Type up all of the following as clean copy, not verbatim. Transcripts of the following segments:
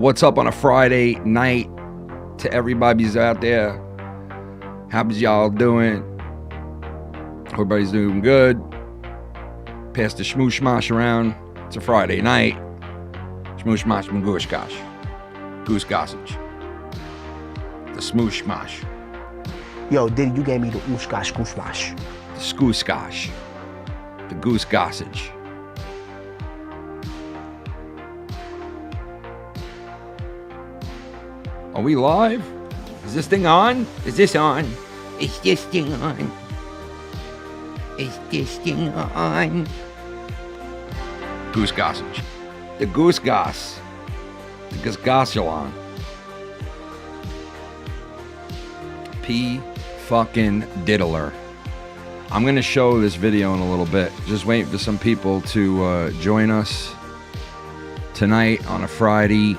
What's up on a Friday night to everybody's out there? How's y'all doing? Everybody's doing good. Pass the shmoosh mosh around. It's a Friday night. Shmoosh mosh and goosh gosh. Goose gossage. The smoosh mosh. Yo, Diddy, you gave me the oosh gosh goosh mosh. The scoos gosh. The goose gossage. Are we live? Is this thing on? Is this on? Is this thing on? Is this thing on? Goose gossage. The goose goss. The goose gossalon. P fucking diddler. I'm gonna show this video in a little bit. Just wait for some people to join us tonight on a Friday.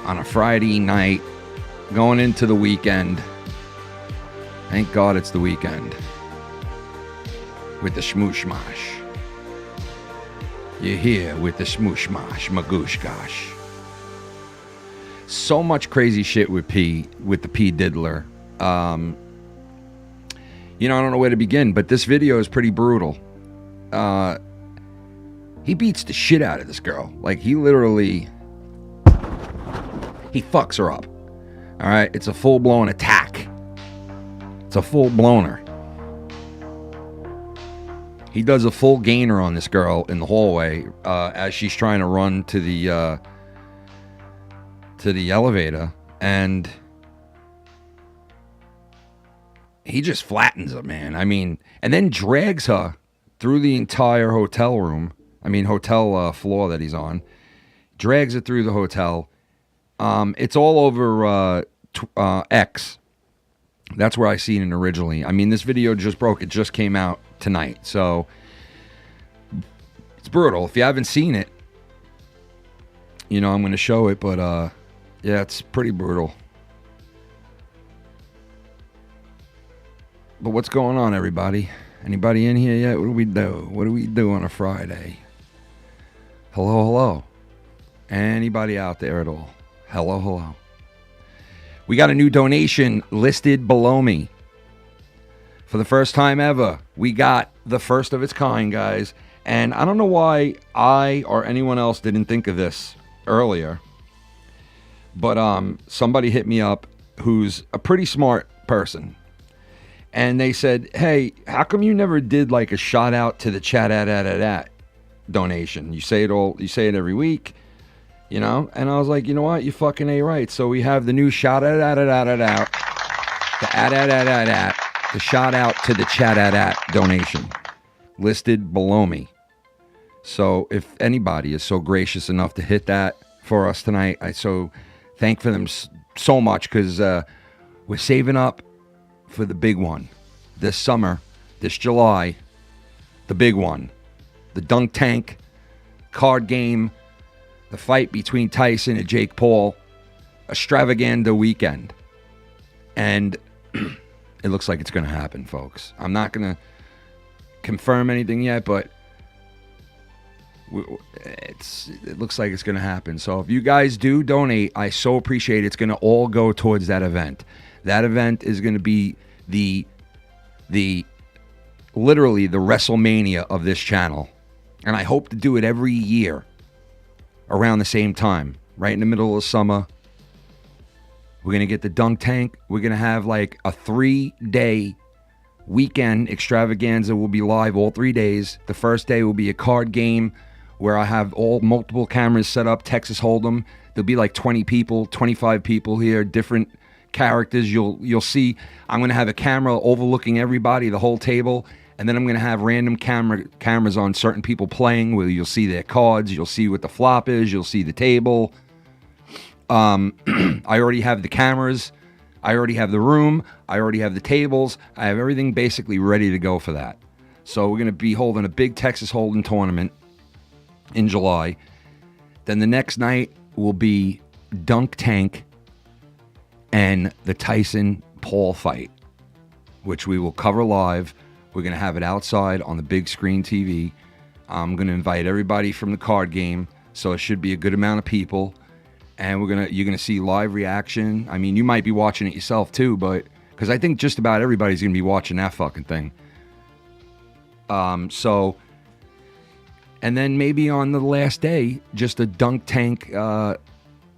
On a Friday night, going into the weekend. Thank God it's the weekend. With the smoosh mosh. You're here with the smoosh mosh, magoosh gosh. So much crazy shit with the P diddler. You know, I don't know where to begin, but this video is pretty brutal. He beats the shit out of this girl. Like, he literally... He fucks her up. All right? It's a full-blown attack. It's a full-blower. He does a full gainer on this girl in the hallway as she's trying to run to the elevator, and he just flattens her, man. I mean, and then drags her through the entire hotel room. I mean, hotel floor that he's on. Drags her through the hotel. It's all over X. That's where I seen it originally. I mean, this video just broke. It just came out tonight. So, it's brutal. If you haven't seen it, you know, I'm going to show it. But, yeah, it's pretty brutal. But what's going on, everybody? Anybody in here yet? What do we do? What do we do on a Friday? Hello, hello. Anybody out there at all? Hello, hello. We got a new donation listed below me. For the first time ever, we got the first of its kind, guys. And I don't know why I or anyone else didn't think of this earlier. But somebody hit me up who's a pretty smart person. And they said, hey, how come you never did like a shout out to the chat donation? You say it every week. You know, and I was like, you know what? You fucking ain't right. So we have the new shout out, the shout out to the chat donation listed below me. So if anybody is so gracious enough to hit that for us tonight, I so thank for them so much, because we're saving up for the big one this summer, this July, the big one, the dunk tank card game. The fight between Tyson and Jake Paul, extravaganza weekend. And it looks like it's going to happen, folks. I'm not going to confirm anything yet, but it looks like it's going to happen. So if you guys do donate, I so appreciate it. It's going to all go towards that event. That event is going to be literally the WrestleMania of this channel. And I hope to do it every year. Around the same time, right in the middle of summer. We're going to get the dunk tank. We're going to have like a 3-day weekend extravaganza. Will be live all 3 days. The first day will be a card game where I have multiple cameras set up, Texas Hold'em. There'll be like 20 people, 25 people here, different characters. You'll see. I'm going to have a camera overlooking everybody, the whole table. And then I'm going to have random cameras on certain people playing, where you'll see their cards, you'll see what the flop is, you'll see the table. I already have the cameras, I already have the room, I already have the tables. I have everything basically ready to go for that. So we're going to be holding a big Texas Hold'em tournament in July. Then the next night will be Dunk Tank and the Tyson Paul fight, which we will cover live. We're going to have it outside on the big screen TV. I'm going to invite everybody from the card game So it should be a good amount of people. And you're gonna see live reaction. I mean, you might be watching it yourself too, but because I think just about everybody's gonna be watching that fucking thing. So, and then maybe on the last day, just a dunk tank,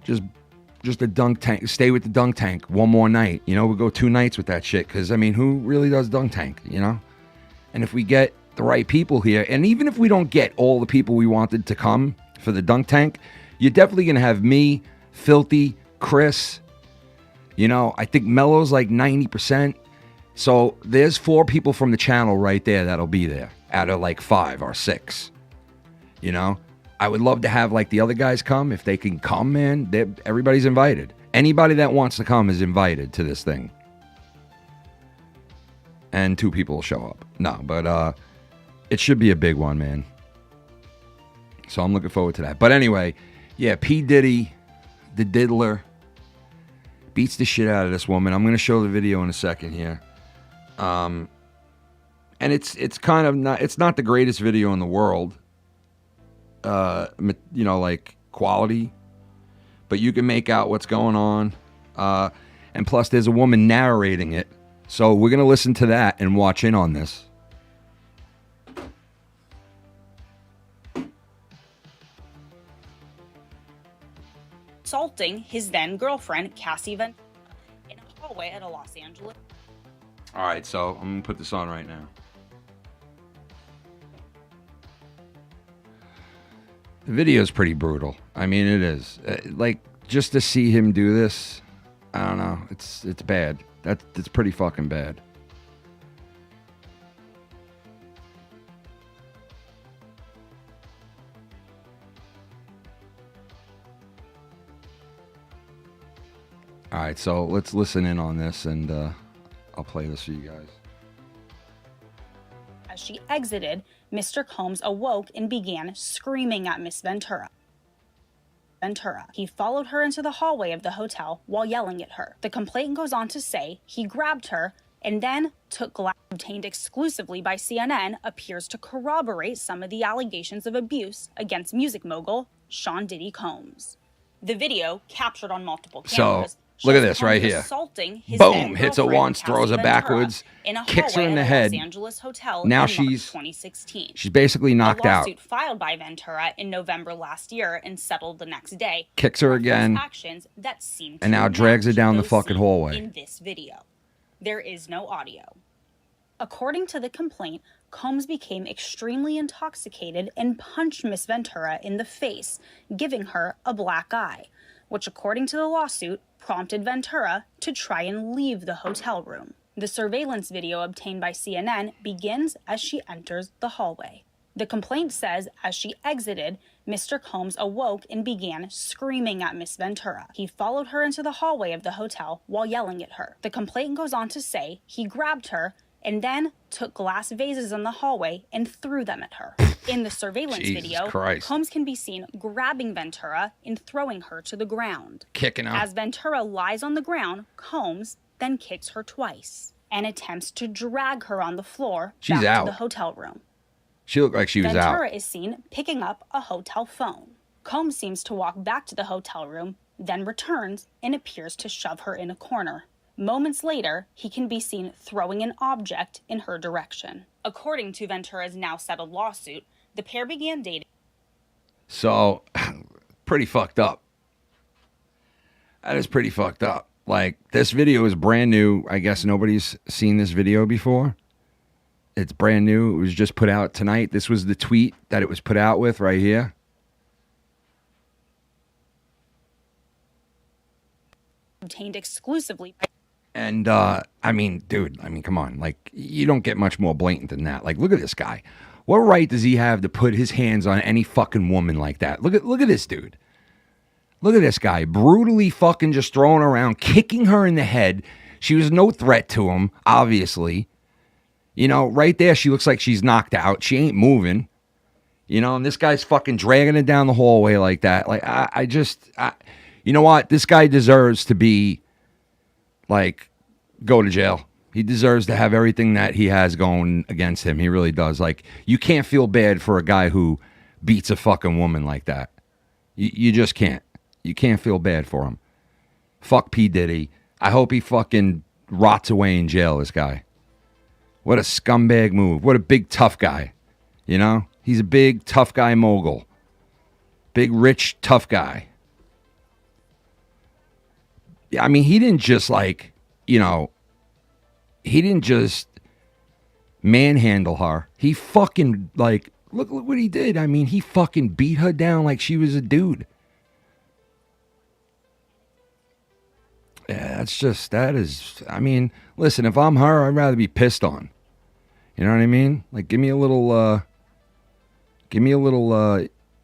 just a dunk tank. Stay with the dunk tank one more night. You know, we'll go 2 nights with that shit. Because I mean, who really does dunk tank? You know, and if we get the right people here, and even if we don't get all the people we wanted to come for the dunk tank, you're definitely gonna have me, Filthy, Chris. You know, I think Mello's like 90%. So there's 4 people from the channel right there that'll be there out of like 5 or 6. You know, I would love to have like the other guys come. If they can come, man, everybody's invited. Anybody that wants to come is invited to this thing. And 2 people will show up. No, but it should be a big one, man. So I'm looking forward to that. But anyway, yeah, P. Diddy, the diddler, beats the shit out of this woman. I'm going to show the video in a second here. And it's kind of not, it's not the greatest video in the world, you know, like quality, but you can make out what's going on. And plus there's a woman narrating it. So we're going to listen to that and watch in on this. Assaulting his then girlfriend, Cassie Ventura, in a hallway at a Los Angeles. All right, so I'm going to put this on right now. The video is pretty brutal. I mean, it is. Like, just to see him do this, I don't know. It's bad. It's pretty fucking bad. All right, so let's listen in on this, and I'll play this for you guys. As she exited, Mr. Combs awoke and began screaming at Miss Ventura. He followed her into the hallway of the hotel while yelling at her. The complaint goes on to say he grabbed her and then took glass obtained exclusively by CNN appears to corroborate some of the allegations of abuse against music mogul Sean Diddy Combs. The video, captured on multiple cameras, look at this right here. Boom, hits her once, throws her backwards, kicks her in the head. Now she's basically knocked out. A lawsuit filed by Ventura in November last year and settled the next day. Kicks her again, and now drags her down the fucking hallway. In this video, there is no audio. According to the complaint, Combs became extremely intoxicated and punched Miss Ventura in the face, giving her a black eye, which, according to the lawsuit, prompted Ventura to try and leave the hotel room. The surveillance video obtained by CNN begins as she enters the hallway. The complaint says as she exited, Mr. Combs awoke and began screaming at Miss Ventura. He followed her into the hallway of the hotel while yelling at her. The complaint goes on to say he grabbed her and then took glass vases in the hallway and threw them at her. In the surveillance video, Combs can be seen grabbing Ventura and throwing her to the ground. Kicking her. As Ventura lies on the ground, Combs then kicks her twice and attempts to drag her on the floor back to the hotel room. She looked like she was out. Ventura is seen picking up a hotel phone. Combs seems to walk back to the hotel room, then returns and appears to shove her in a corner. Moments later, he can be seen throwing an object in her direction. According to Ventura's now settled lawsuit, the pair began dating. So, pretty fucked up. That is pretty fucked up. Like, this video is brand new. I guess nobody's seen this video before. It's brand new. It was just put out tonight. This was the tweet that it was put out with right here. Obtained exclusively. And, I mean, dude, I mean, come on. Like, you don't get much more blatant than that. Like, look at this guy. What right does he have to put his hands on any fucking woman like that? Look at this dude. Look at this guy. Brutally fucking just throwing around, kicking her in the head. She was no threat to him, obviously. You know, right there, she looks like she's knocked out. She ain't moving. You know, and this guy's fucking dragging her down the hallway like that. Like, you know what? This guy deserves to be, like, go to jail. He deserves to have everything that he has going against him. He really does. Like, you can't feel bad for a guy who beats a fucking woman like that. You just can't. You can't feel bad for him. Fuck P. Diddy. I hope he fucking rots away in jail, this guy. What a scumbag move. What a big tough guy. You know? He's a big tough guy mogul. Big rich tough guy. Yeah, I mean, he didn't just like, you know, he didn't just manhandle her. He fucking like, look what he did. I mean, he fucking beat her down like she was a dude. Yeah, that is, I mean, listen, if I'm her, I'd rather be pissed on. You know what I mean? Like, give me a little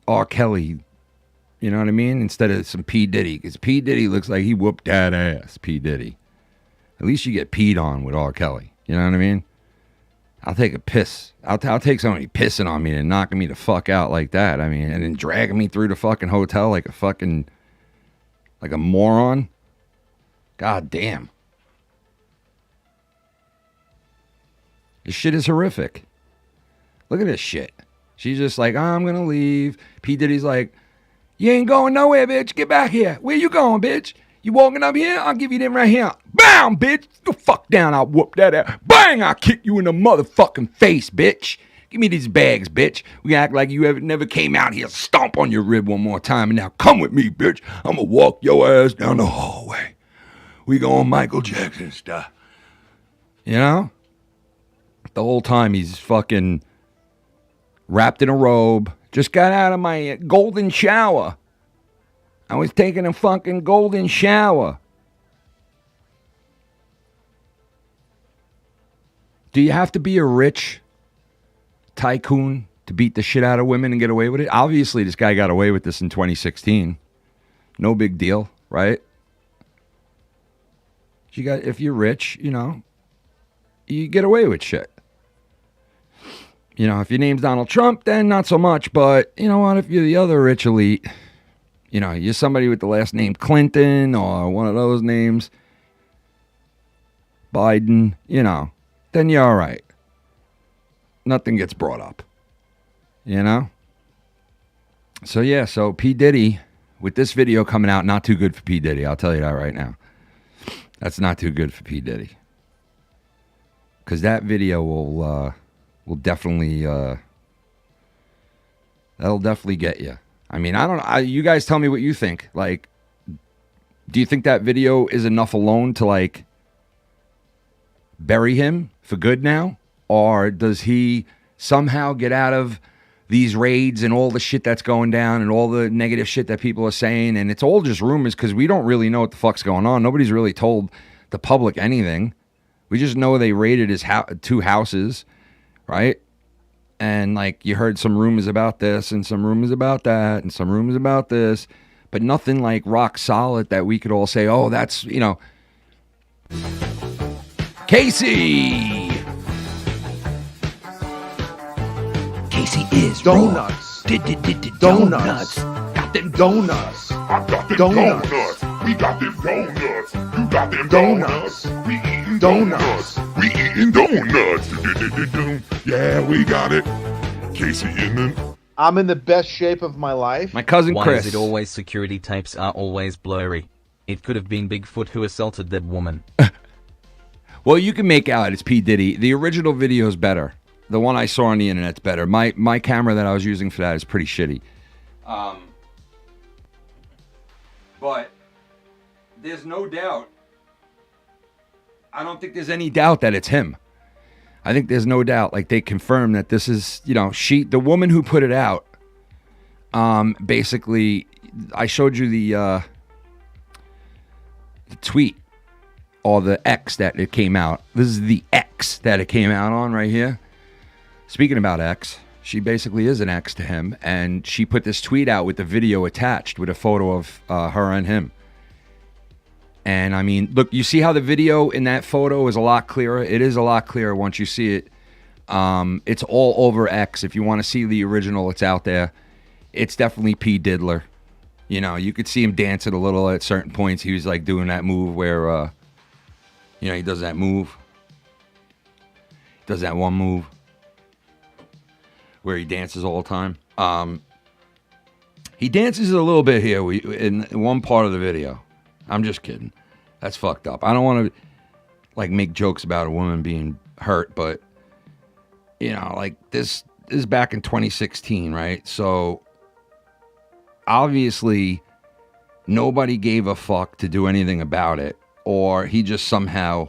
R. Kelly, you know what I mean? Instead of some P. Diddy, because P. Diddy looks like he whooped that ass, P. Diddy. At least you get peed on with R. Kelly, you know what I mean? I'll take a piss. I'll take somebody pissing on me and knocking me the fuck out like that. I mean, and then dragging me through the fucking hotel like a moron. God damn. This shit is horrific. Look at this shit. She's just like, I'm going to leave. P. Diddy's like, you ain't going nowhere, bitch. Get back here. Where you going, bitch? You walking up here? I'll give you them right here. Bam, bitch. The fuck down. I'll whoop that ass. Bang, I'll kick you in the motherfucking face, bitch. Give me these bags, bitch. We act like you never came out here. Stomp on your rib one more time. And now come with me, bitch. I'm going to walk your ass down the hallway. We going Michael Jackson stuff. You know? The whole time he's fucking wrapped in a robe. Just got out of my golden shower. I was taking a fucking golden shower. Do you have to be a rich tycoon to beat the shit out of women and get away with it? Obviously, this guy got away with this in 2016. No big deal, right? If you're rich, you know, you get away with shit. You know, if your name's Donald Trump, then not so much. But you know what? If you're the other rich elite, you know, you're somebody with the last name Clinton or one of those names, Biden, you know, then you're all right. Nothing gets brought up, you know? So, yeah, so P. Diddy, with this video coming out, not too good for P. Diddy. I'll tell you that right now. That's not too good for P. Diddy. Because that video will definitely, that'll definitely get you. I mean, I don't know. You guys tell me what you think. Like, do you think that video is enough alone to, like, bury him for good now? Or does he somehow get out of these raids and all the shit that's going down and all the negative shit that people are saying? And it's all just rumors because we don't really know what the fuck's going on. Nobody's really told the public anything. We just know they raided his two houses, right? And, like, you heard some rumors about this and some rumors about that and some rumors about this, but nothing, like, rock solid that we could all say, oh, that's, you know. Casey! Casey is Donuts. Donuts. Got them donuts. I got them Donuts. donuts. We got them donuts. You got them donuts. We eating donuts. We eating donuts. Yeah, we got it. Casey in the... I'm in the best shape of my life. My cousin Why Chris. is it always security tapes are always blurry? It could have been Bigfoot who assaulted that woman. Well, you can make out it's P. Diddy. The original video is better. The one I saw on the internet's better. My camera that I was using for that is pretty shitty. But there's no doubt. I don't think there's any doubt that it's him. I think there's no doubt. Like, they confirmed that this is, you know, the woman who put it out. Basically, I showed you the tweet or the X that it came out. This is the X that it came out on right here. Speaking about X, she basically is an X to him, and she put this tweet out with the video attached with a photo of her and him. And I mean, look, you see how the video in that photo is a lot clearer? It is a lot clearer once you see it. It's all over X. If you want to see the original, it's out there. It's definitely P. Diddler. You know, you could see him dancing a little at certain points. He was like doing that move where, you know, he does that move. Does that one move where he dances all the time. He dances a little bit here in one part of the video. I'm just kidding. That's fucked up. I don't want to like make jokes about a woman being hurt, but you know, like this is back in 2016, right? So obviously nobody gave a fuck to do anything about it, or he just somehow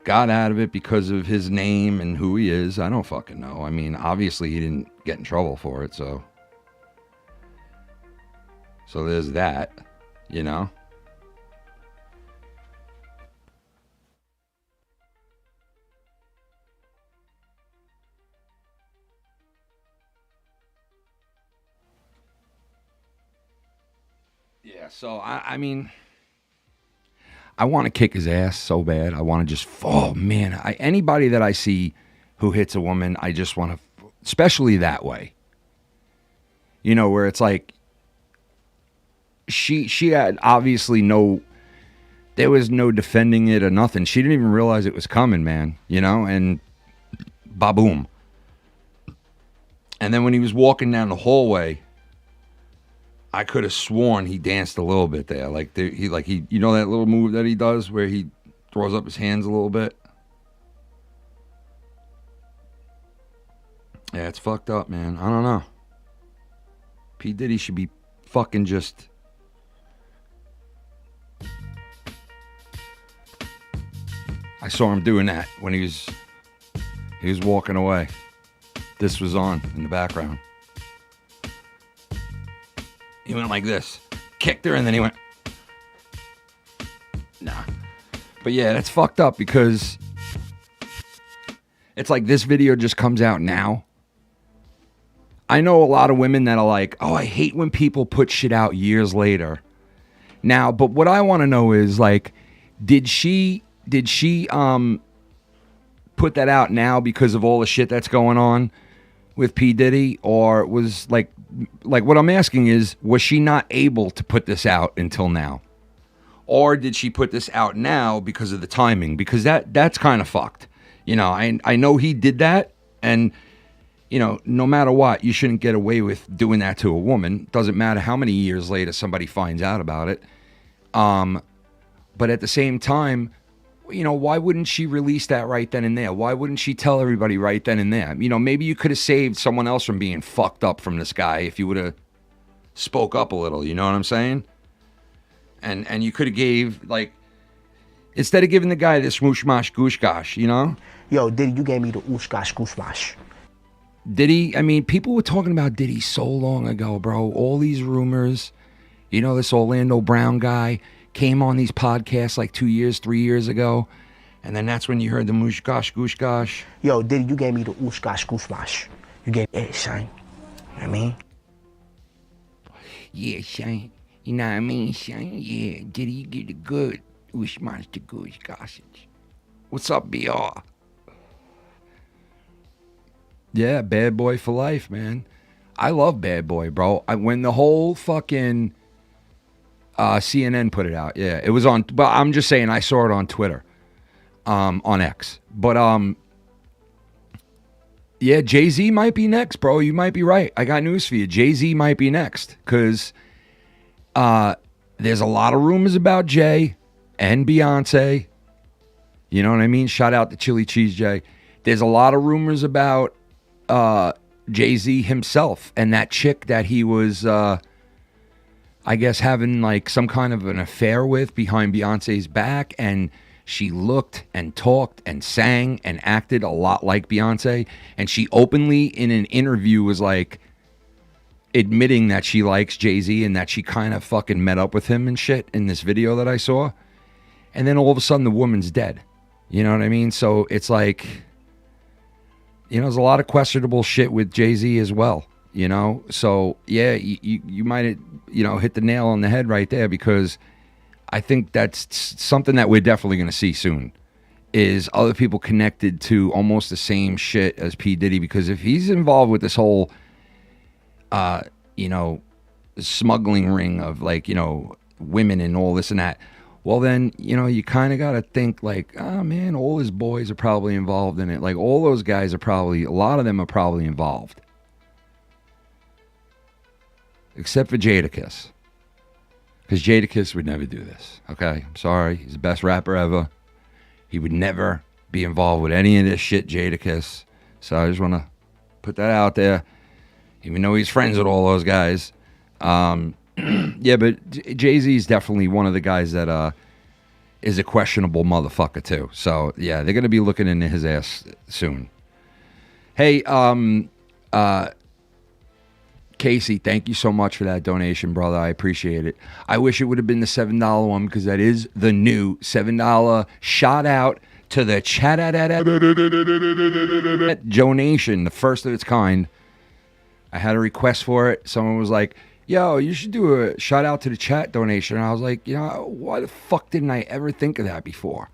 got out of it because of his name and who he is. I don't fucking know. I mean, obviously he didn't get in trouble for it, so there's that, you know? Yeah, so I mean, I want to kick his ass so bad. I want to just, oh man, anybody that I see who hits a woman, I just want to, especially that way. You know, where it's like, she had obviously there was no defending it or nothing. She didn't even realize it was coming, man, you know, and ba-boom. And then when he was walking down the hallway, I could have sworn he danced a little bit there. Like he you know that little move that he does where he throws up his hands a little bit? Yeah, it's fucked up, man. I don't know. P. Diddy should be fucking just... I saw him doing that when he was walking away. This was on in the background. He went like this. Kicked her and then he went... Nah. But yeah, that's fucked up because it's like this video just comes out now. I know a lot of women that are like, oh, I hate when people put shit out years later. Now, but what I want to know is like, did she put that out now because of all the shit that's going on with P. Diddy? Or was like what I'm asking is, was she not able to put this out until now? Or did she put this out now because of the timing? Because that's kind of fucked. You know, I know he did that, and you know, no matter what, you shouldn't get away with doing that to a woman. Doesn't matter how many years later somebody finds out about it. But at the same time, you know, why wouldn't she release that right then and there? Why wouldn't she tell everybody right then and there? You know, maybe you could have saved someone else from being fucked up from this guy if you would have spoke up a little, you know what I'm saying? And you could have gave, like, instead of giving the guy this smoosh mash goosh gosh, you know? Yo, Diddy, you gave me the oosh gosh goosh mash. Diddy, I mean, people were talking about Diddy so long ago, bro. All these rumors, you know, this Orlando Brown guy came on these podcasts like 2 years, 3 years ago. And then that's when you heard the moosh gosh, goosh gosh. Yo, Diddy, you gave me the oosh gosh goosh mash. You gave me, hey, son. You know what I mean? Yeah, son. You know what I mean, son? Yeah, Diddy, you get the good oosh mash, the goosh gosh. What's up, BR? Yeah, Bad Boy for life, man. I love Bad Boy, bro. When the whole fucking CNN put it out, yeah, it was on. But I'm just saying, I saw it on Twitter, on X. But yeah, Jay-Z might be next, bro. You might be right. I got news for you. Jay-Z might be next because there's a lot of rumors about Jay and Beyonce. You know what I mean? Shout out to Chili Cheese Jay. There's a lot of rumors about Jay-Z himself and that chick that he was, I guess, having like some kind of an affair with behind Beyonce's back, and she looked and talked and sang and acted a lot like Beyonce, and she openly in an interview was like admitting that she likes Jay-Z and that she kind of fucking met up with him and shit in this video that I saw. And then all of a sudden the woman's dead. You know what I mean? So it's like, you know, there's a lot of questionable shit with Jay-Z as well, you know? So, yeah, you might, you know, hit the nail on the head right there, because I think that's something that we're definitely going to see soon, is other people connected to almost the same shit as P. Diddy, because if he's involved with this whole, you know, smuggling ring of, like, you know, women and all this and that, well, then, you know, you kind of got to think like, oh, man, all his boys are probably involved in it. Like, all those guys are probably, a lot of them are probably involved. except for Jadakiss. Because Jadakiss would never do this. Okay, I'm sorry. He's the best rapper ever. He would never be involved with any of this shit, Jadakiss. So I just want to put that out there. Even though he's friends with all those guys. Yeah, but Jay-Z is definitely one of the guys that is a questionable motherfucker too. So yeah, they're gonna be looking into his ass soon. Hey, Casey, thank you so much for that donation, brother. I appreciate it. I wish it would have been the $7 one because that is the new $7 shout out to the chat donation, the first of its kind. I had a request for it. Someone was like, yo, you should do a shout out to the chat donation. And I was like, you know, why the fuck didn't I ever think of that before?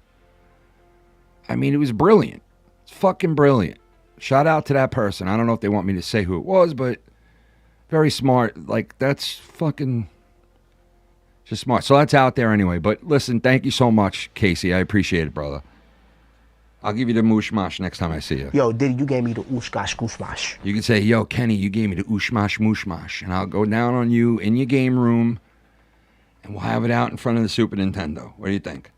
I mean, it was brilliant. It's fucking brilliant. Shout out to that person. I don't know if they want me to say who it was, but very smart. Like, that's fucking just smart. So that's out there anyway. But listen, thank you so much, Casey. I appreciate it, brother. I'll give you the moosh mash next time I see you. Yo, Diddy, you gave me the ooshkash gooshmash. You can say, yo, Kenny, you gave me the ooshmash mooshmash. And I'll go down on you in your game room, and we'll have it out in front of the Super Nintendo. What do you think?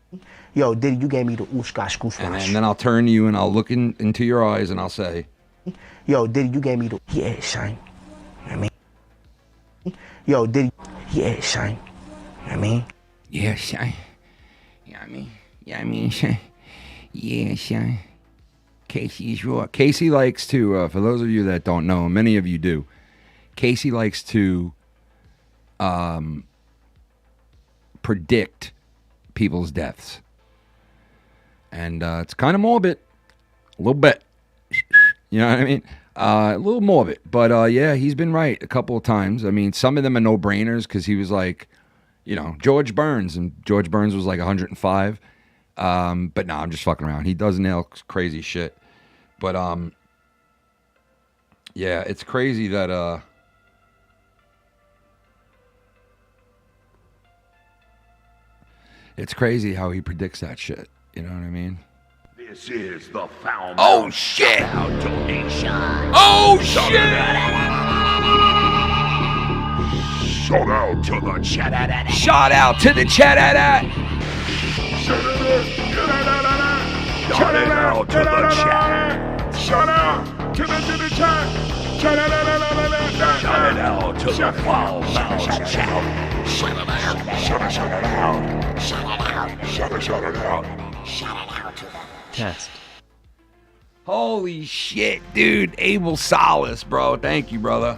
Yo, Diddy, you gave me the ooshkash gooshmash. And then I'll turn to you and I'll look into your eyes and I'll say, yo, Diddy, you gave me the... Yeah, son. You know what I mean? Yo, Diddy... Yeah, son. You know what I mean? yeah, son. Yeah, I mean, son. Yeah, son. Casey's raw. Casey likes to, for those of you that don't know, many of you do, Casey likes to predict people's deaths. And it's kind of morbid. A little bit. You know what I mean? A little morbid. But yeah, he's been right a couple of times. I mean, some of them are no-brainers because he was like, you know, George Burns. And George Burns was like 105. But no, I'm just fucking around. He does nail crazy shit. But yeah, it's crazy that it's crazy how he predicts that shit. You know what I mean? This is the foul. Oh shit! Donation. Oh shit! Shout out to the chat. Shout out to the chat. Shout out to the chat. Shout out to the chat. Shout out to the foul mouth chat. Shout it out. Shout it out. Shout it out. Shout it out. Shout it out to the Test. Holy shit, dude. Abel Solace, bro. Thank you, brother.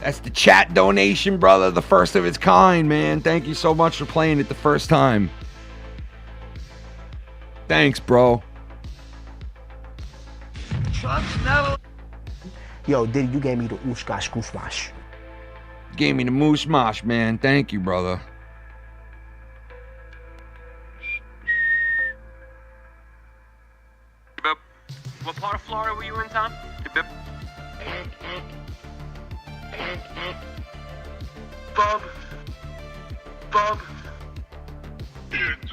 That's the chat donation, brother. The first of its kind, man. Thank you so much for playing it the first time. Thanks, bro. Yo, Diddy, you gave me the ooshkash gooshmash. Gave me the moose mosh, man. Thank you, brother. What part of Florida were you in, Tom? Bob. It's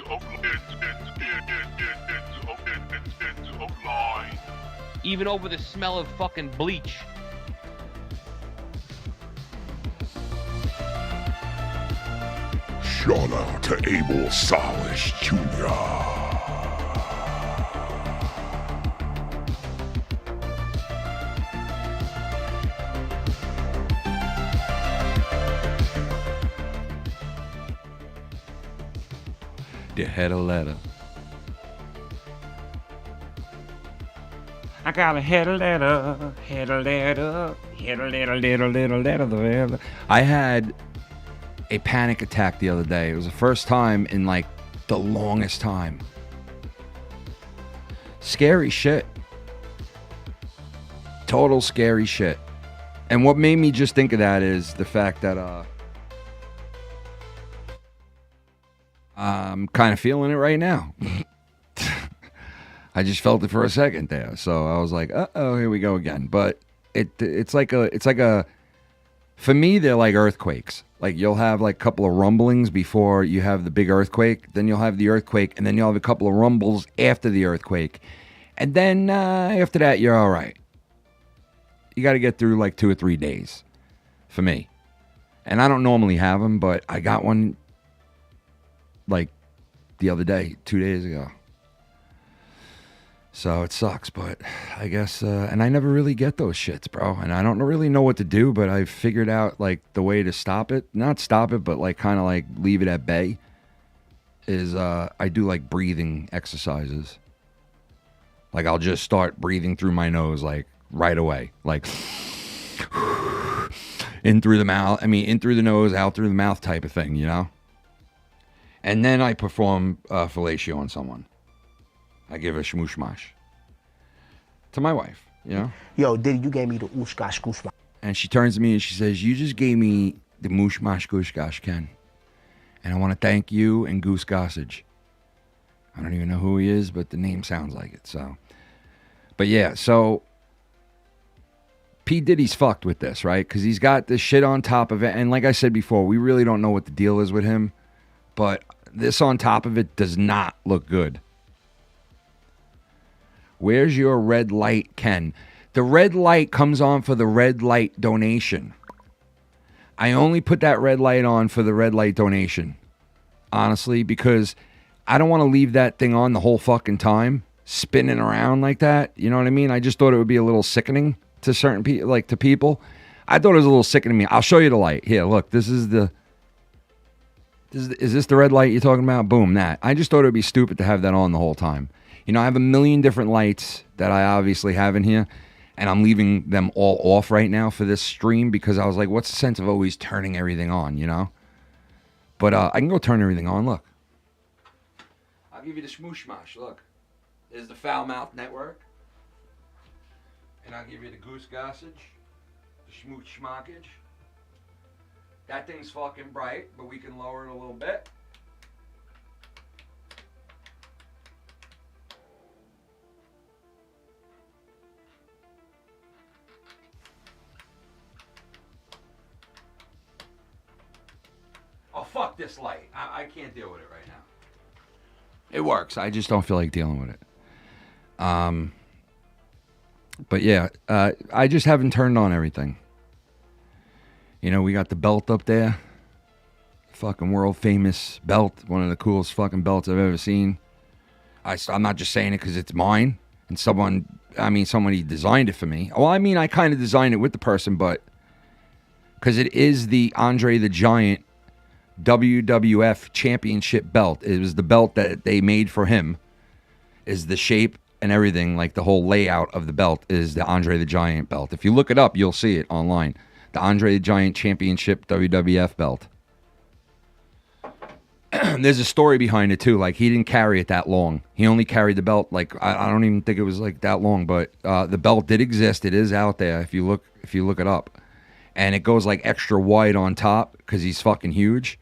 offline. Even over the smell of fucking bleach. Shout out to Abel Solace Jr. They had a letter. I got a head a letter, head a letter, head a letter. I had a panic attack the other day. It was the first time in like the longest time. Scary shit. Total scary shit. And what made me just think of that is the fact that I'm kind of feeling it right now. I just felt it for a second there. So I was like, uh-oh, here we go again. But it's like a for me, they're like earthquakes. Like you'll have like a couple of rumblings before you have the big earthquake. Then you'll have the earthquake, and then you'll have a couple of rumbles after the earthquake. And then after that, you're all right. You got to get through like 2 or 3 days. for me. And I don't normally have them, but I got one like the other day, 2 days ago. So it sucks, but I guess, and I never really get those shits, bro. And I don't really know what to do, but I figured out like the way to stop it. Not stop it, but like kind of like leave it at bay is I do like breathing exercises. Like I'll just start breathing through my nose like right away. Like in through the mouth, in through the nose, out through the mouth type of thing, you know? And then I perform fellatio on someone. I give a shmoosh-mash to my wife, you know? Yo, Diddy, you gave me the oosh-gosh, goosh-gosh. And she turns to me and she says, you just gave me the moosh-mash, goosh-gosh, Ken. And I want to thank you and Goose Gossage. I don't even know who he is, but the name sounds like it, so. But yeah, so P. Diddy's fucked with this, right? Because he's got this shit on top of it. And like I said before, we really don't know what the deal is with him. But this on top of it does not look good. Where's your red light, Ken? The red light comes on for the red light donation. I only put that red light on for the red light donation. Honestly, because I don't want to leave that thing on the whole fucking time, spinning around like that. You know what I mean? I just thought it would be a little sickening to certain people, like to people. I thought it was a little sickening to me. I'll show you the light. Here, look, this is the... Is this the red light you're talking about? Boom, that. I just thought it would be stupid to have that on the whole time. You know, I have a million different lights that I obviously have in here, and I'm leaving them all off right now for this stream because I was like, what's the sense of always turning everything on, you know? But I can go turn everything on, look. I'll give you the smoosh-mash, look. There's the Foul Mouth Network. And I'll give you the Goose Gossage, the Schmooch-schmockage. That thing's fucking bright, but we can lower it a little bit. Oh, fuck this light. I can't deal with it right now. It works. I just don't feel like dealing with it. But yeah, I just haven't turned on everything. You know, we got the belt up there. Fucking world famous belt. One of the coolest fucking belts I've ever seen. I'm not just saying it because it's mine. And somebody designed it for me. Well, I kind of designed it with the person, but because it is the Andre the Giant WWF Championship belt. It was the belt that they made for him. Is the shape and everything, like the whole layout of the belt is the Andre the Giant belt. If you look it up, you'll see it online. The Andre the Giant Championship WWF belt. There's a story behind it too. Like he didn't carry it that long. He only carried the belt like I don't even think it was like that long. But the belt did exist. It is out there if you look it up, and it goes like extra wide on top because he's fucking huge.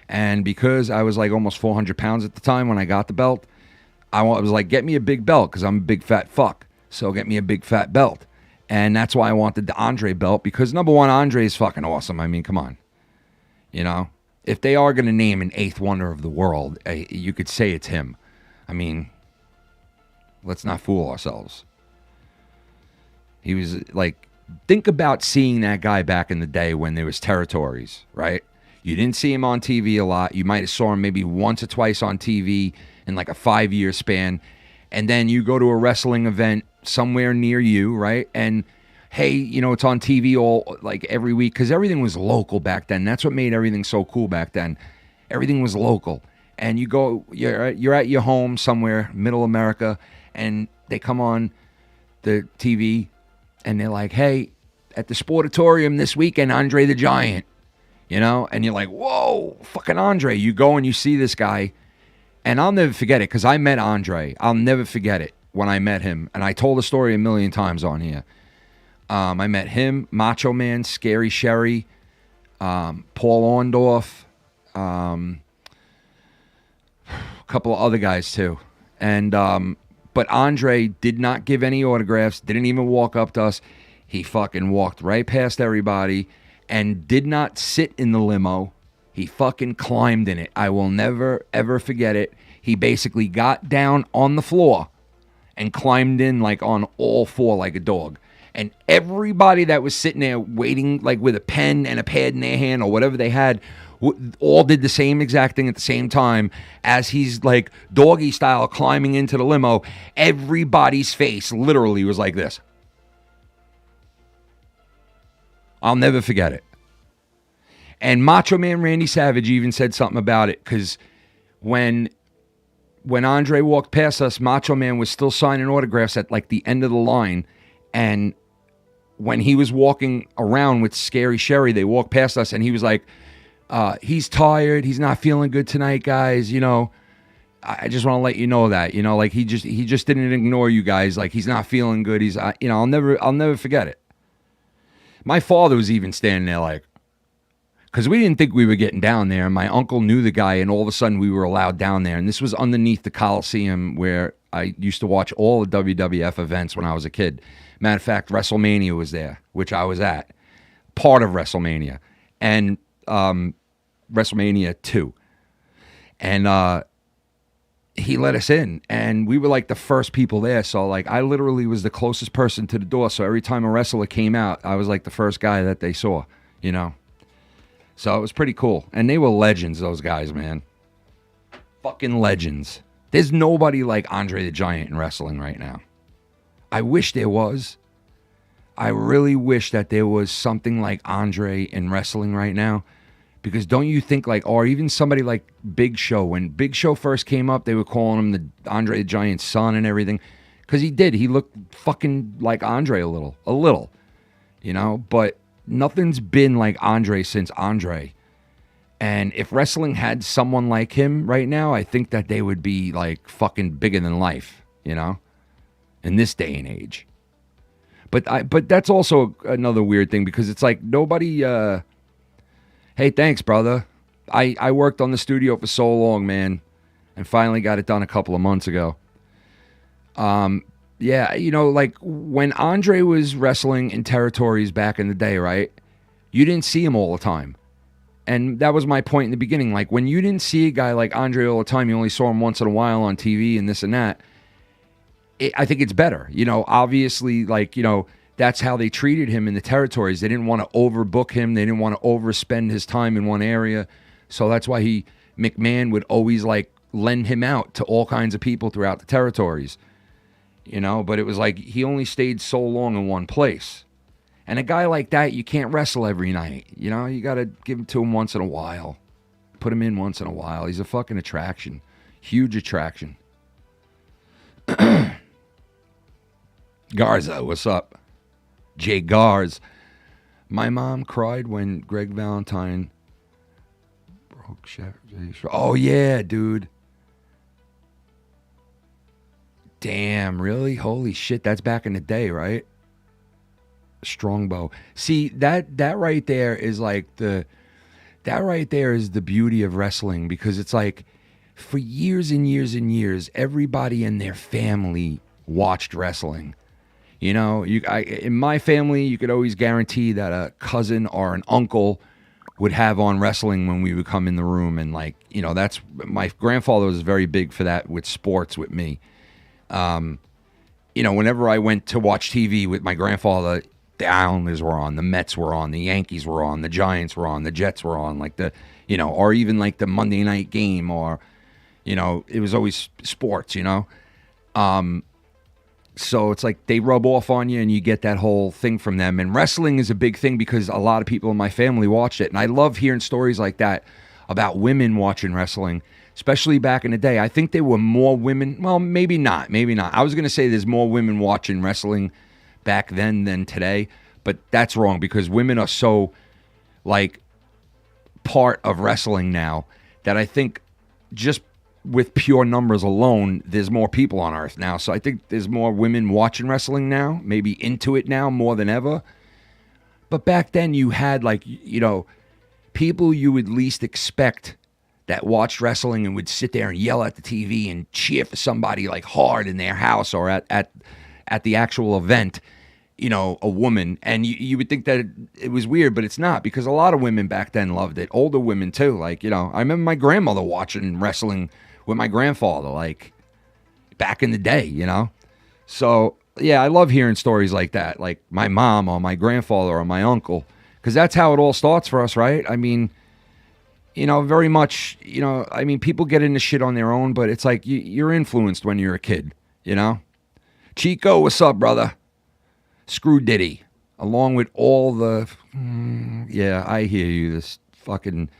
And because I was like almost 400 pounds at the time when I got the belt, I was like, get me a big belt because I'm a big fat fuck. So get me a big fat belt. And that's why I wanted the Andre belt because number one, Andre is fucking awesome. I mean, come on. You know, if they are going to name an eighth wonder of the world, you could say it's him. I mean, let's not fool ourselves. He was like, think about seeing that guy back in the day when there was territories, right? You didn't see him on TV a lot. You might have saw him maybe once or twice on TV in like a 5-year span. And then you go to a wrestling event somewhere near you, right? And hey, you know, it's on TV all like every week because everything was local back then. That's what made everything so cool back then. Everything was local. And you go, you're at your home somewhere, middle America, and they come on the TV and they're like, hey, at the Sportatorium this weekend, Andre the Giant, you know? And you're like, whoa, fucking Andre. You go and you see this guy. And I'll never forget it because I met Andre. I'll never forget it when I met him. And I told the story a million times on here. I met him, Macho Man, Scary Sherry, Paul Orndorff, a couple of other guys too. And but Andre did not give any autographs, didn't even walk up to us. He fucking walked right past everybody and did not sit in the limo. He fucking climbed in it. I will never, ever forget it. He basically got down on the floor and climbed in like on all four like a dog. And everybody that was sitting there waiting, like with a pen and a pad in their hand or whatever they had, all did the same exact thing at the same time as he's like doggy style climbing into the limo. Everybody's face literally was like this. I'll never forget it. And Macho Man Randy Savage even said something about it, because when Andre walked past us, Macho Man was still signing autographs at like the end of the line. And when he was walking around with Scary Sherry, they walked past us and he was like, he's tired. He's not feeling good tonight, guys. You know, I just want to let you know that, you know, like he just didn't ignore you guys. Like he's not feeling good. He's, you know, I'll never forget it. My father was even standing there like, because we didn't think we were getting down there. My uncle knew the guy, and all of a sudden we were allowed down there. And this was underneath the Coliseum where I used to watch all the WWF events when I was a kid. Matter of fact, WrestleMania was there, which I was at. Part of WrestleMania. And WrestleMania 2. And he let us in. And we were like the first people there. So like I literally was the closest person to the door. So every time a wrestler came out, I was like the first guy that they saw, you know. So it was pretty cool. And they were legends, those guys, man. Fucking legends. There's nobody like Andre the Giant in wrestling right now. I wish there was. I really wish that there was something like Andre in wrestling right now. Because don't you think like, or even somebody like Big Show. When Big Show first came up, they were calling him the Andre the Giant's son and everything. Because he did. He looked fucking like Andre a little. You know, but nothing's been like Andre since Andre. And if wrestling had someone like him right now, I think that they would be like fucking bigger than life, you know, in this day and age. But that's also another weird thing, because it's like nobody, hey, thanks, brother. I worked on the studio for so long, man, and finally got it done a couple of months ago. Yeah, you know, like when Andre was wrestling in territories back in the day, right? You didn't see him all the time. And that was my point in the beginning. Like when you didn't see a guy like Andre all the time, you only saw him once in a while on TV and this and that. I think it's better. You know, obviously, like, you know, that's how they treated him in the territories. They didn't want to overbook him. They didn't want to overspend his time in one area. So that's why McMahon would always like lend him out to all kinds of people throughout the territories. You know, but it was like he only stayed so long in one place. And a guy like that, you can't wrestle every night. You know, you got to give it to him once in a while. Put him in once in a while. He's a fucking attraction. Huge attraction. Garza, what's up? Jay Garz. My mom cried when Greg Valentine broke Oh, yeah, dude. Damn, really? Holy shit, that's back in the day, right? Strongbow. See, that right there is like that right there is the beauty of wrestling, because it's like for years and years and years, everybody in their family watched wrestling. You know, in my family, you could always guarantee that a cousin or an uncle would have on wrestling when we would come in the room. And like, you know, that's my grandfather was very big for that with sports with me. You know, whenever I went to watch TV with my grandfather, the Islanders were on, the Mets were on, the Yankees were on, the Giants were on, the Jets were on, like the, you know, or even like the Monday night game, or, you know, it was always sports, you know. So it's like they rub off on you and you get that whole thing from them. And wrestling is a big thing because a lot of people in my family watched it. And I love hearing stories like that about women watching wrestling, especially back in the day. I think there were more women. Well, maybe not. I was going to say there's more women watching wrestling back then than today, but that's wrong, because women are so like part of wrestling now that I think just with pure numbers alone, there's more people on earth now. So I think there's more women watching wrestling now, maybe into it now more than ever. But back then you had like, you know, people you would least expect that watched wrestling and would sit there and yell at the TV and cheer for somebody like hard in their house or at the actual event, you know, a woman. And you would think that it was weird, but it's not, because a lot of women back then loved it. Older women too. Like, you know, I remember my grandmother watching wrestling with my grandfather, like back in the day, you know? So yeah, I love hearing stories like that, like my mom or my grandfather or my uncle, because that's how it all starts for us, right? I mean, you know, very much, you know, I mean, people get into shit on their own, but it's like you're influenced when you're a kid, you know? Chico, what's up, brother? Screw Diddy, along with all the, yeah, I hear you, this fucking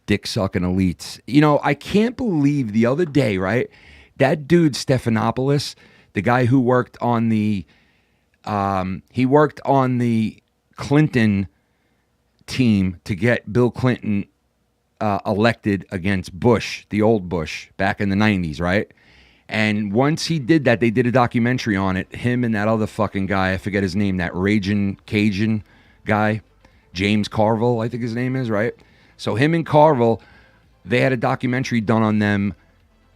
dick-sucking elites. You know, I can't believe the other day, right? That dude, Stephanopoulos, the guy who worked on the, he worked on the Clinton team to get Bill Clinton elected against Bush, the old Bush, back in the 90s, right? And once he did that, they did a documentary on it. Him and that other fucking guy, I forget his name, that Ragin' Cajun guy, James Carville, I think his name is, right? So him and Carville, they had a documentary done on them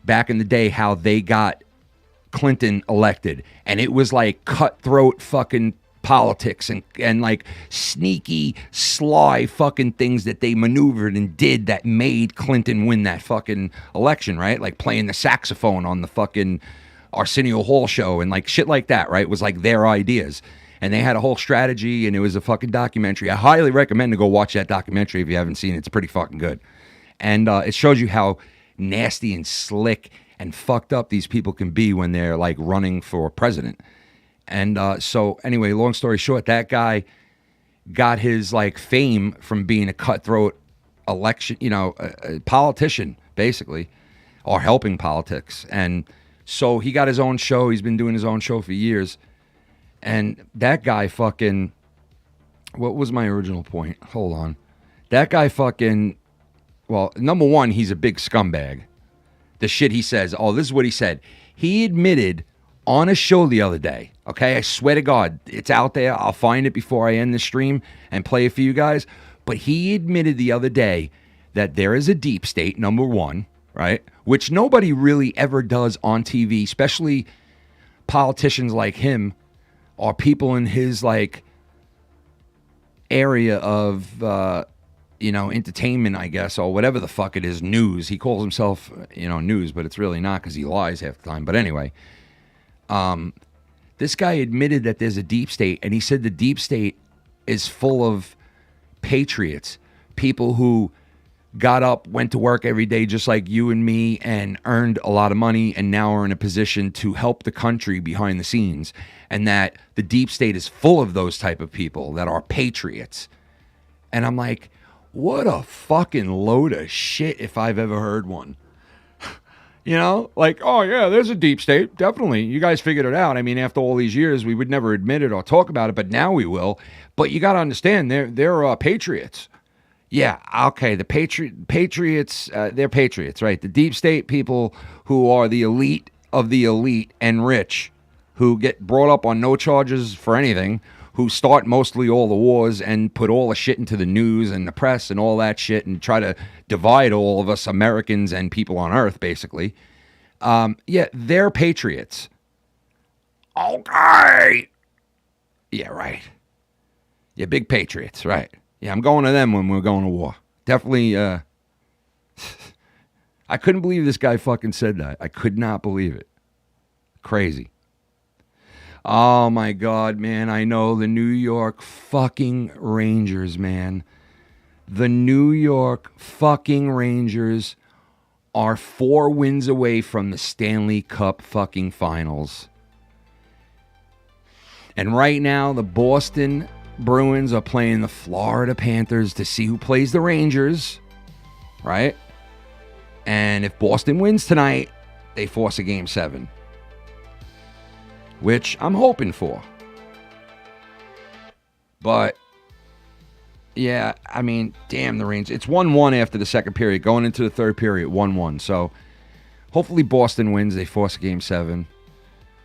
back in the day, how they got Clinton elected. And it was like cutthroat fucking politics and like sneaky, sly fucking things that they maneuvered and did that made Clinton win that fucking election, right? Like playing the saxophone on the fucking Arsenio Hall show and like shit like that, right? It was like their ideas. And they had a whole strategy, and it was a fucking documentary. I highly recommend to go watch that documentary if you haven't seen it. It's pretty fucking good. And it shows you how nasty and slick and fucked up these people can be when they're like running for president. And so anyway, long story short, that guy got his like fame from being a cutthroat election, you know, a politician basically, or helping politics. And so he got his own show. He's been doing his own show for years. And that guy fucking, what was my original point? Hold on. That guy fucking, well, number one, he's a big scumbag. The shit he says, oh, this is what he said. He admitted on a show the other day, okay? I swear to God, it's out there. I'll find it before I end the stream and play it for you guys. But he admitted the other day that there is a deep state, number one, right? Which nobody really ever does on TV, especially politicians like him or people in his like area of, you know, entertainment, I guess, or whatever the fuck it is, news. He calls himself, you know, news, but it's really not because he lies half the time. But anyway, this guy admitted that there's a deep state, and he said the deep state is full of patriots, people who got up, went to work every day just like you and me, and earned a lot of money, and now are in a position to help the country behind the scenes, and that the deep state is full of those type of people that are patriots. And I'm like, what a fucking load of shit if I've ever heard one. You know, like, oh yeah, there's a deep state. Definitely. You guys figured it out. I mean, after all these years, we would never admit it or talk about it, but now we will. But you got to understand, they're patriots. Yeah, okay, the patriots, they're patriots, right? The deep state people who are the elite of the elite and rich, who get brought up on no charges for anything, who start mostly all the wars and put all the shit into the news and the press and all that shit and try to divide all of us Americans and people on Earth, basically. Yeah, they're patriots. Okay. Yeah, right. Yeah, big patriots, right. Yeah, I'm going to them when we're going to war. Definitely, I couldn't believe this guy fucking said that. I could not believe it. Crazy. Oh, my God, man. I know the New York fucking Rangers, man. The New York fucking Rangers are 4 wins away from the Stanley Cup fucking finals. And right now, the Boston Bruins are playing the Florida Panthers to see who plays the Rangers, right? And if Boston wins tonight, they force a Game 7. Which I'm hoping for. But, yeah, I mean, damn the Rangers. It's 1-1 after the second period. Going into the third period, 1-1. So, hopefully Boston wins. They force a Game 7.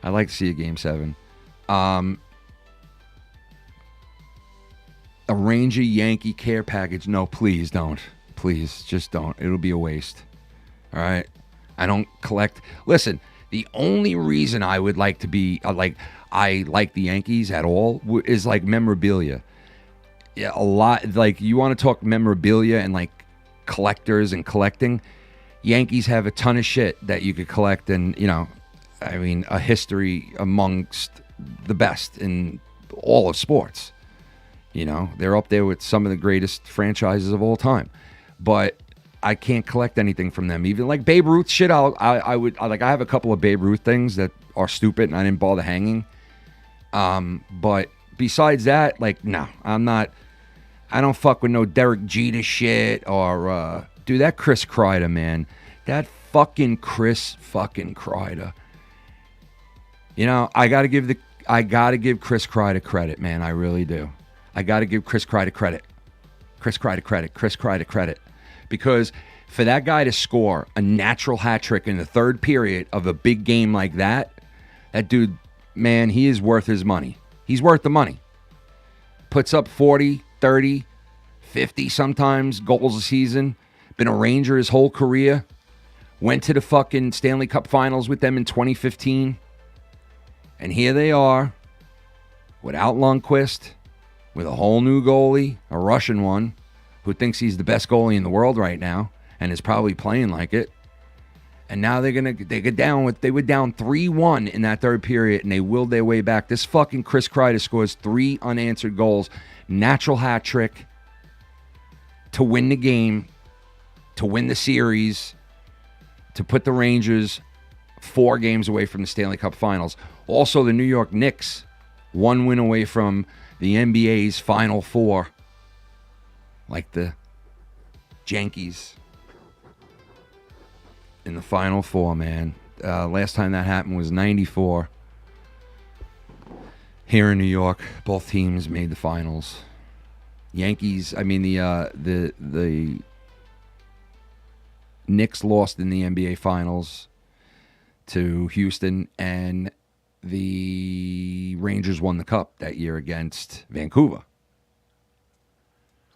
I'd like to see a Game 7. A Ranger-Yankee care package. No, please don't. Please, just don't. It'll be a waste. All right? I don't collect. Listen. The only reason I would like to be I like the Yankees at all is like memorabilia. Yeah, a lot. Like, you want to talk memorabilia and like collectors and collecting. Yankees have a ton of shit that you could collect, and you know, I mean, a history amongst the best in all of sports. You know, they're up there with some of the greatest franchises of all time. But I can't collect anything from them. Even like Babe Ruth shit, I would like. I have a couple of Babe Ruth things that are stupid, and I didn't bother hanging. But besides that, like, no, I'm not. I don't fuck with no Derek Jeter shit or dude, that Chris Kreider, man, that fucking Chris fucking Kreider. You know, I gotta give Chris Kreider credit, man. I really do. I gotta give Chris Kreider credit. Chris Kreider credit. Because for that guy to score a natural hat trick in the third period of a big game like that, that dude, man, he is worth his money. He's worth the money. Puts up 40, 30, 50 sometimes goals a season. Been a Ranger his whole career. Went to the fucking Stanley Cup Finals with them in 2015. And here they are, without Lundqvist, with a whole new goalie, a Russian one, who thinks he's the best goalie in the world right now and is probably playing like it. And now they were down 3-1 in that third period, and they willed their way back. This fucking Chris Kreider scores 3 unanswered goals, natural hat trick to win the game, to win the series, to put the Rangers 4 games away from the Stanley Cup Finals. Also, the New York Knicks, 1 win away from the NBA's Final Four, like the Yankees in the Final Four, man. Last time that happened was 94. Here in New York, both teams made the finals. Yankees, I mean the Knicks lost in the NBA Finals to Houston, and the Rangers won the Cup that year against Vancouver.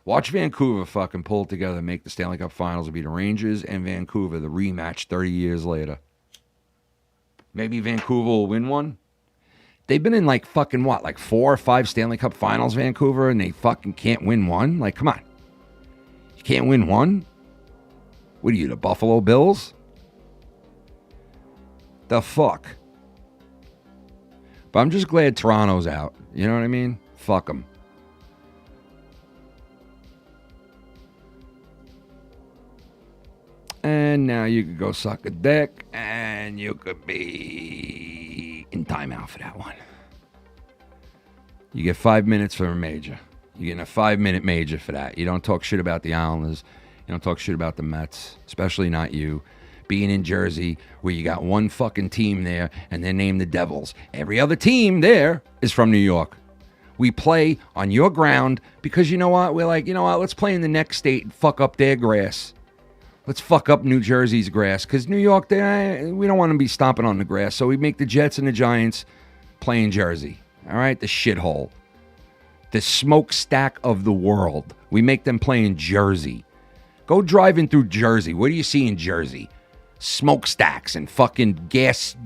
Watch Vancouver fucking pull it together and make the Stanley Cup Finals and beat the Rangers and Vancouver, the rematch 30 years later. Maybe Vancouver will win one. They've been in like fucking what, like 4 or 5 Stanley Cup Finals, Vancouver, and they fucking can't win one? Like, come on. You can't win one? What are you, the Buffalo Bills? The fuck? But I'm just glad Toronto's out. You know what I mean? Fuck them. And now you could go suck a dick, and you could be in timeout for that one. You get 5 minutes for a major. You're getting a 5-minute major for that. You don't talk shit about the Islanders. You don't talk shit about the Mets, especially not you. Being in Jersey, where you got one fucking team there, and they're named the Devils. Every other team there is from New York. We play on your ground because you know what? We're like, you know what? Let's play in the next state and fuck up their grass. Let's fuck up New Jersey's grass. Because New York, we don't want to be stomping on the grass. So we make the Jets and the Giants play in Jersey. All right? The shithole. The smokestack of the world. We make them play in Jersey. Go driving through Jersey. What do you see in Jersey? Smokestacks and fucking gas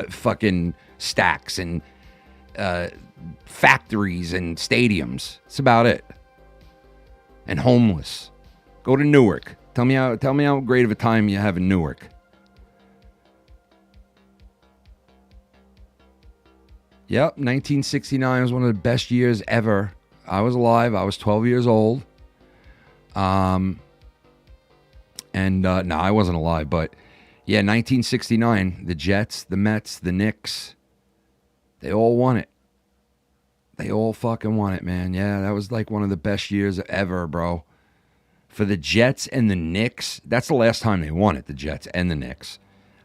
fucking stacks and factories and stadiums. That's about it. And homeless. Go to Newark. Tell me how great of a time you have in Newark. Yep, 1969 was one of the best years ever. I was alive. I was 12 years old. No, I wasn't alive, but yeah, 1969, the Jets, the Mets, the Knicks, they all won it. They all fucking won it, man. Yeah, that was like one of the best years ever, bro. For the Jets and the Knicks, that's the last time they won it, the Jets and the Knicks.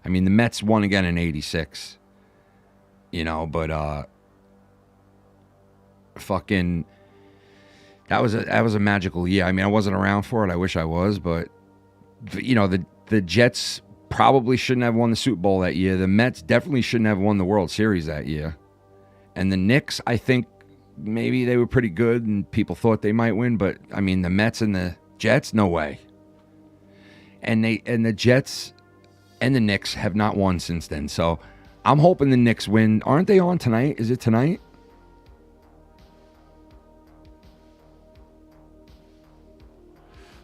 I mean, the Mets won again in 86. You know, but fucking that was a magical year. I mean, I wasn't around for it. I wish I was, but you know, the Jets probably shouldn't have won the Super Bowl that year. The Mets definitely shouldn't have won the World Series that year. And the Knicks, I think maybe they were pretty good and people thought they might win, but I mean, the Mets and the Jets, no way. And the Jets and the Knicks have not won since then. So I'm hoping the Knicks win. Aren't they on tonight? Is it tonight?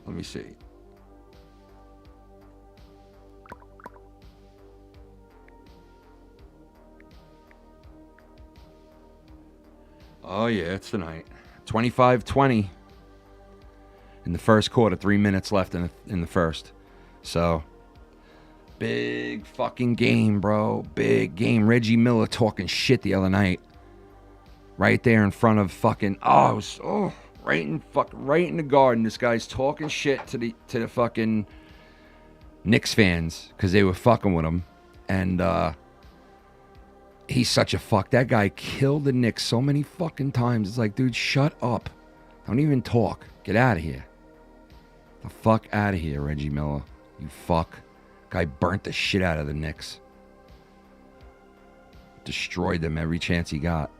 Let me see. Oh, yeah, it's tonight. 25-20 in the first quarter. 3 minutes left in the first. So, big fucking game, bro. Big game. Reggie Miller talking shit the other night. Right there in front of fucking... right in the garden. This guy's talking shit to the fucking Knicks fans because they were fucking with him. And, he's such a fuck. That guy killed the Knicks so many fucking times. It's like, dude, shut up. Don't even talk. Get out of here. The fuck out of here, Reggie Miller. You fuck. Guy burnt the shit out of the Knicks. Destroyed them every chance he got.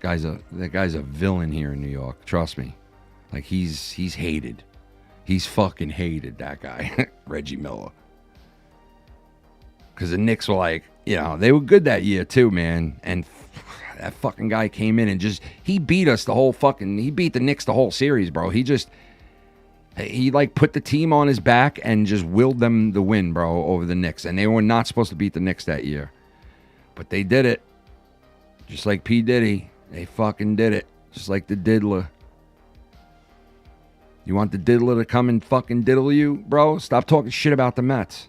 That guy's a villain here in New York. Trust me. Like, he's hated. He's fucking hated, that guy. Reggie Miller. Because the Knicks were like, you know, they were good that year too, man. And that fucking guy came in and he beat us he beat the Knicks the whole series, bro. He like put the team on his back and just willed them the win, bro, over the Knicks. And they were not supposed to beat the Knicks that year. But they did it. Just like P. Diddy. They fucking did it. Just like the diddler. You want the diddler to come and fucking diddle you, bro? Stop talking shit about the Mets.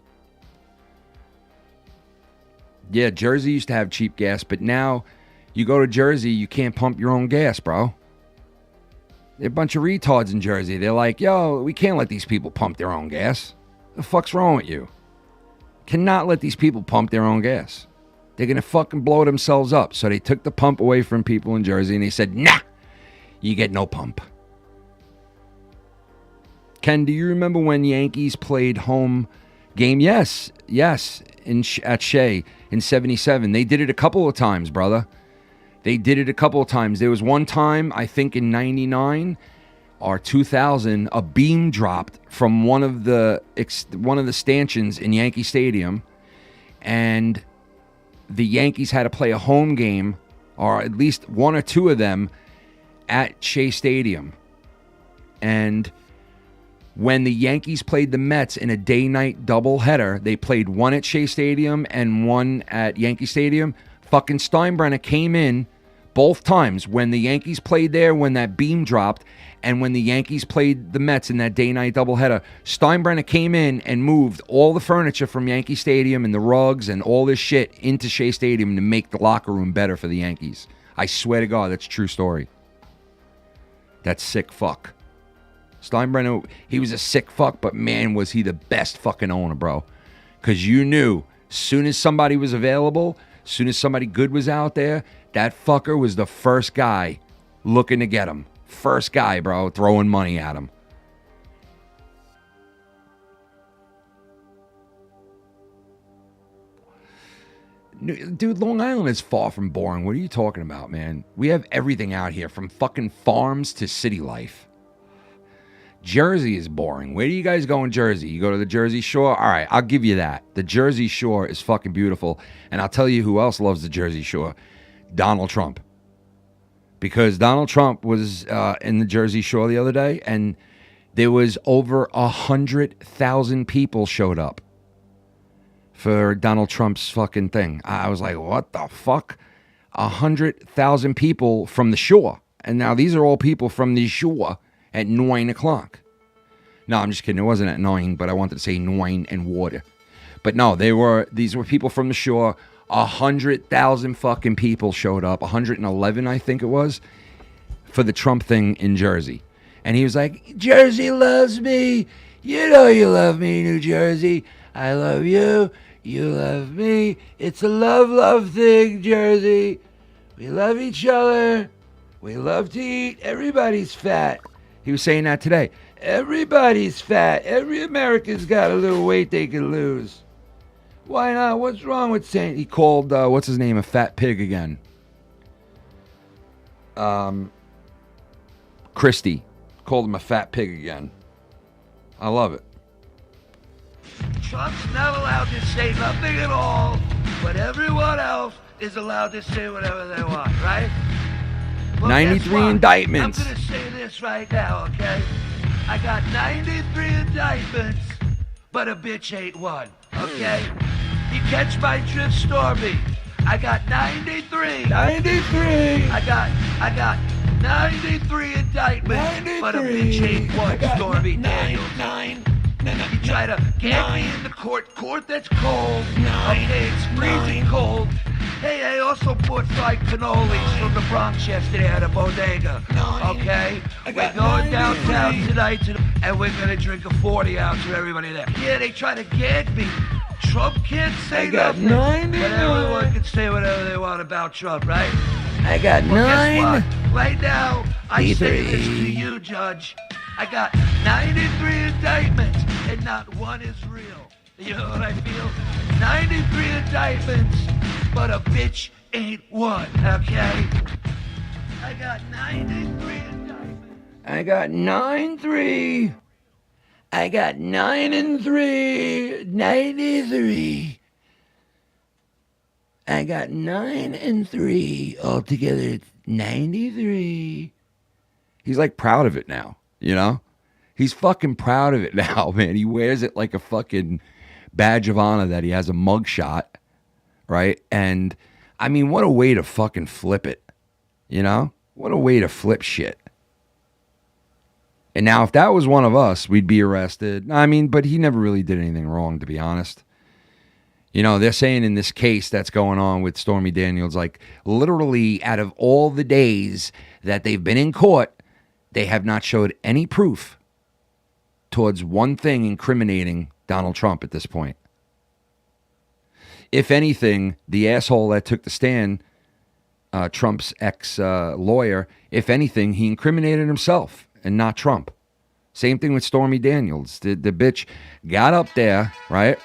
Yeah, Jersey used to have cheap gas, but now you go to Jersey, you can't pump your own gas, bro. They're a bunch of retards in Jersey. They're like, yo, we can't let these people pump their own gas. The fuck's wrong with you? Cannot let these people pump their own gas. They're going to fucking blow themselves up. So they took the pump away from people in Jersey and they said, nah, you get no pump. Ken, do you remember when Yankees played home game? Yes, at Shea in 77. They did it a couple of times, brother. They did it a couple of times. There was one time, I think in 99 or 2000, a beam dropped from one of the stanchions in Yankee Stadium, and the Yankees had to play a home game, or at least one or two of them, at Shea Stadium. And when the Yankees played the Mets in a day-night doubleheader, they played one at Shea Stadium and one at Yankee Stadium. Fucking Steinbrenner came in both times. When the Yankees played there, when that beam dropped, and when the Yankees played the Mets in that day-night doubleheader, Steinbrenner came in and moved all the furniture from Yankee Stadium and the rugs and all this shit into Shea Stadium to make the locker room better for the Yankees. I swear to God, that's a true story. That sick fuck. Steinbrenner, he was a sick fuck, but man, was he the best fucking owner, bro. Because you knew, soon as somebody was available, soon as somebody good was out there, that fucker was the first guy looking to get him. First guy, bro, throwing money at him. Dude, Long Island is far from boring. What are you talking about, man? We have everything out here, from fucking farms to city life. Jersey is boring. Where do you guys go in Jersey? You go to the Jersey Shore? All right, I'll give you that. The Jersey Shore is fucking beautiful. And I'll tell you who else loves the Jersey Shore. Donald Trump. Because Donald Trump was in the Jersey Shore the other day, and there was over 100,000 people showed up for Donald Trump's fucking thing. I was like, what the fuck? 100,000 people from the shore. And now these are all people from the shore at 9 o'clock. No, I'm just kidding. It wasn't at 9, but I wanted to say 9 and water. But no, these were people from the shore. 100,000 fucking people showed up. 111, I think it was, for the Trump thing in Jersey. And he was like, Jersey loves me. You know you love me, New Jersey. I love you. You love me. It's a love thing, Jersey. We love each other. We love to eat. Everybody's fat. He was saying that today. Everybody's fat. Every American's got a little weight they can lose. Why not? What's wrong with saying... He called, what's his name, a fat pig again. Christie. Called him a fat pig again. I love it. Trump's not allowed to say nothing at all, but everyone else is allowed to say whatever they want, right? Well, 93 indictments. I'm going to say this right now, okay? I got 93 indictments, but a bitch ain't one, okay? You catch my drift, Stormy. I got 93. 93. I got 93 indictments, but a bitch ain't one, Stormy Daniels. You try to get me in the court that's cold. Okay, it's freezing cold. Hey, I also bought fried cannolis from the Bronx yesterday at a bodega. Okay? We're going downtown tonight and we're gonna drink a 40 ounce for everybody there. Yeah, they try to gag me. Trump can't say nothing, but everyone can say whatever they want about Trump, right? I got Guess what? Right now, I say this to you, Judge. I got 93 indictments, and not one is real. You know what I feel? 93 indictments, but a bitch ain't one, okay? I got 93 indictments. I got 9-3. I got 9 and 3. 93. I got 9 and 3. Altogether, it's 93. He's like proud of it now, you know? He's fucking proud of it now, man. He wears it like a fucking badge of honor that he has a mugshot, right? And, I mean, what a way to fucking flip it, you know? What a way to flip shit. And now, if that was one of us, we'd be arrested. I mean, but he never really did anything wrong, to be honest. You know, they're saying in this case that's going on with Stormy Daniels, like, literally out of all the days that they've been in court, they have not showed any proof towards one thing incriminating Donald Trump at this point. If anything, the asshole that took the stand, Trump's ex-lawyer, if anything, he incriminated himself and not Trump. Same thing with Stormy Daniels. The bitch got up there, right,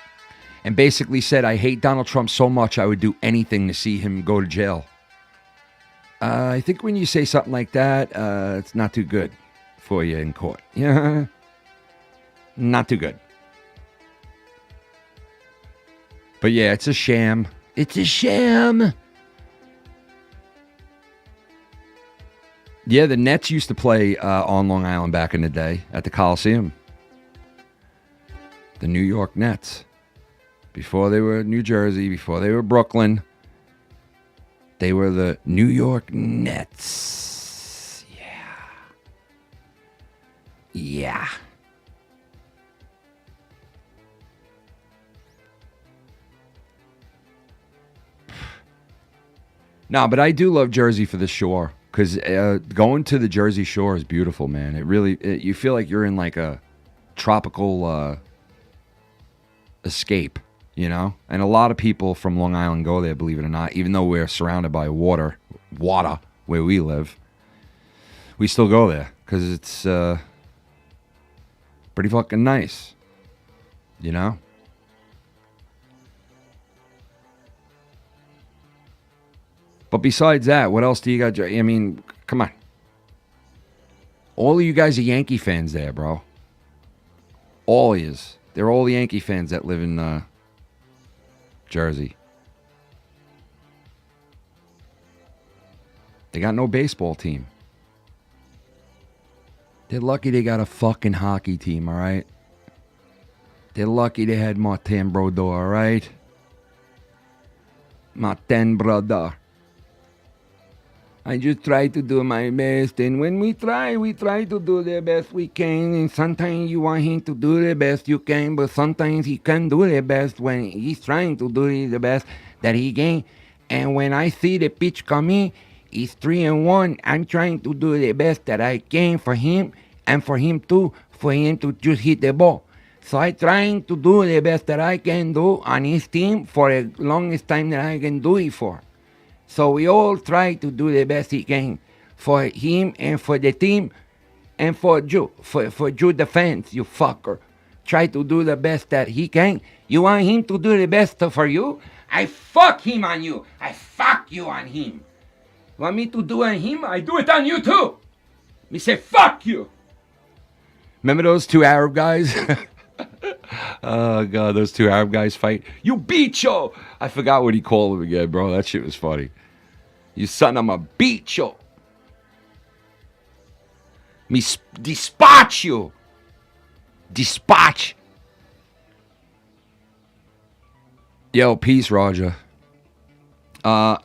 and basically said, I hate Donald Trump so much I would do anything to see him go to jail. I think when you say something like that, it's not too good for you in court. Yeah, not too good. But yeah, it's a sham. It's a sham. Yeah, the Nets used to play on Long Island back in the day at the Coliseum. The New York Nets. Before they were New Jersey, before they were Brooklyn, they were the New York Nets. Yeah. Yeah. No, but I do love Jersey for the shore. Because going to the Jersey Shore is beautiful, man. It really, you feel like you're in like a tropical escape, you know? And a lot of people from Long Island go there, believe it or not. Even though we're surrounded by water where we live, we still go there because it's pretty fucking nice, you know? But besides that, what else do you got? I mean, come on. All of you guys are Yankee fans there, bro. All yous. They're all the Yankee fans that live in Jersey. They got no baseball team. They're lucky they got a fucking hockey team, all right? They're lucky they had Martin Brodeur, all right? Martin Brodeur. I just try to do my best, and when we try to do the best we can, and sometimes you want him to do the best you can, but sometimes he can't do the best when he's trying to do the best that he can. And when I see the pitch coming, it's 3-1. I'm trying to do the best that I can for him, and for him too, for him to just hit the ball. So I'm trying to do the best that I can do on his team for the longest time that I can do it for. So we all try to do the best he can for him and for the team and for you, for you the fans, you fucker. Try to do the best that he can. You want him to do the best for you? I fuck him on you. I fuck you on him. Want me to do on him? I do it on you too. Me say fuck you. Remember those two Arab guys? Oh, God, those two Arab guys fight. You bicho! I forgot what he called him again, bro. That shit was funny. You son of a bicho. Me dispatch you. Dispatch. Yo, peace, Roger. My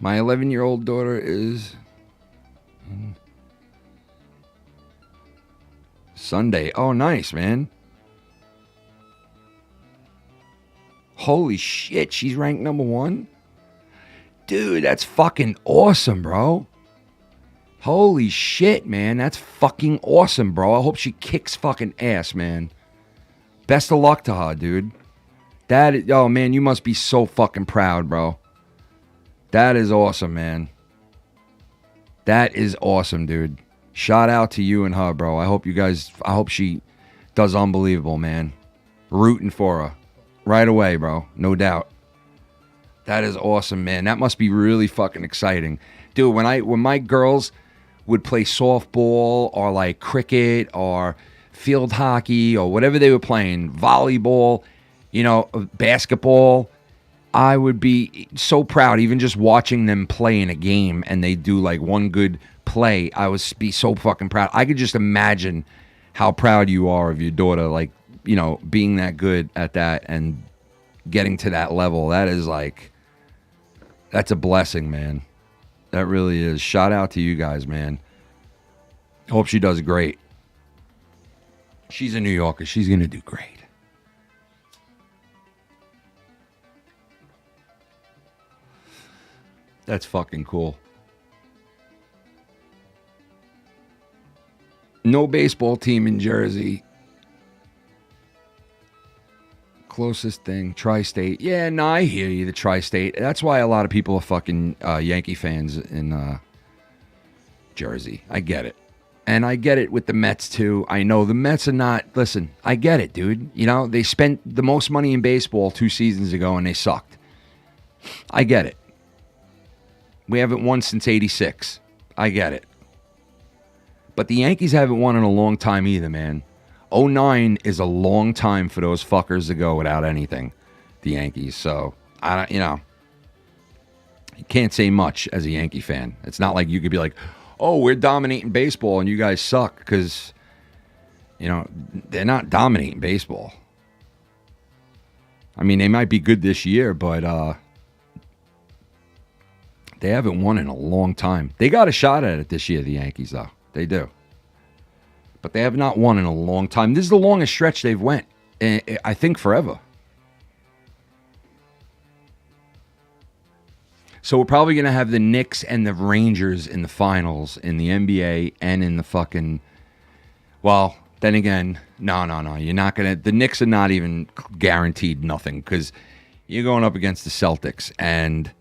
11-year-old daughter is Sunday. Oh, nice, man. Holy shit, she's ranked number 1? Dude, that's fucking awesome, bro. Holy shit, man. That's fucking awesome, bro. I hope she kicks fucking ass, man. Best of luck to her, dude. Oh, man, you must be so fucking proud, bro. That is awesome, man. That is awesome, dude. Shout out to you and her, bro. I hope she does unbelievable, man. Rooting for her. Right away, bro. No doubt. That is awesome, man. That must be really fucking exciting. Dude, when my girls would play softball or like cricket or field hockey or whatever they were playing, volleyball, you know, basketball, I would be so proud even just watching them play in a game and they do like one good play. I would be so fucking proud. I could just imagine how proud you are of your daughter, like, you know, being that good at that and getting to that level. That is like, that's a blessing, man. That really is. Shout out to you guys, man. Hope she does great. She's a New Yorker. She's going to do great. That's fucking cool. No baseball team in Jersey. Closest thing, Tri-State. Yeah, no, I hear you, the Tri-State. That's why a lot of people are fucking Yankee fans in Jersey. I get it. And I get it with the Mets, too. I know the Mets are not... Listen, I get it, dude. You know, they spent the most money in baseball 2 seasons ago, and they sucked. I get it. We haven't won since '86. I get it. But the Yankees haven't won in a long time either, man. 09 is a long time for those fuckers to go without anything, the Yankees. So, you can't say much as a Yankee fan. It's not like you could be like, oh, we're dominating baseball and you guys suck, because, you know, they're not dominating baseball. I mean, they might be good this year, but they haven't won in a long time. They got a shot at it this year, the Yankees, though. They do. But they have not won in a long time. This is the longest stretch they've went, I think, forever. So we're probably going to have the Knicks and the Rangers in the finals in the NBA and in the fucking... Well, then again, no. You're not going to... The Knicks are not even guaranteed nothing, because you're going up against the Celtics. And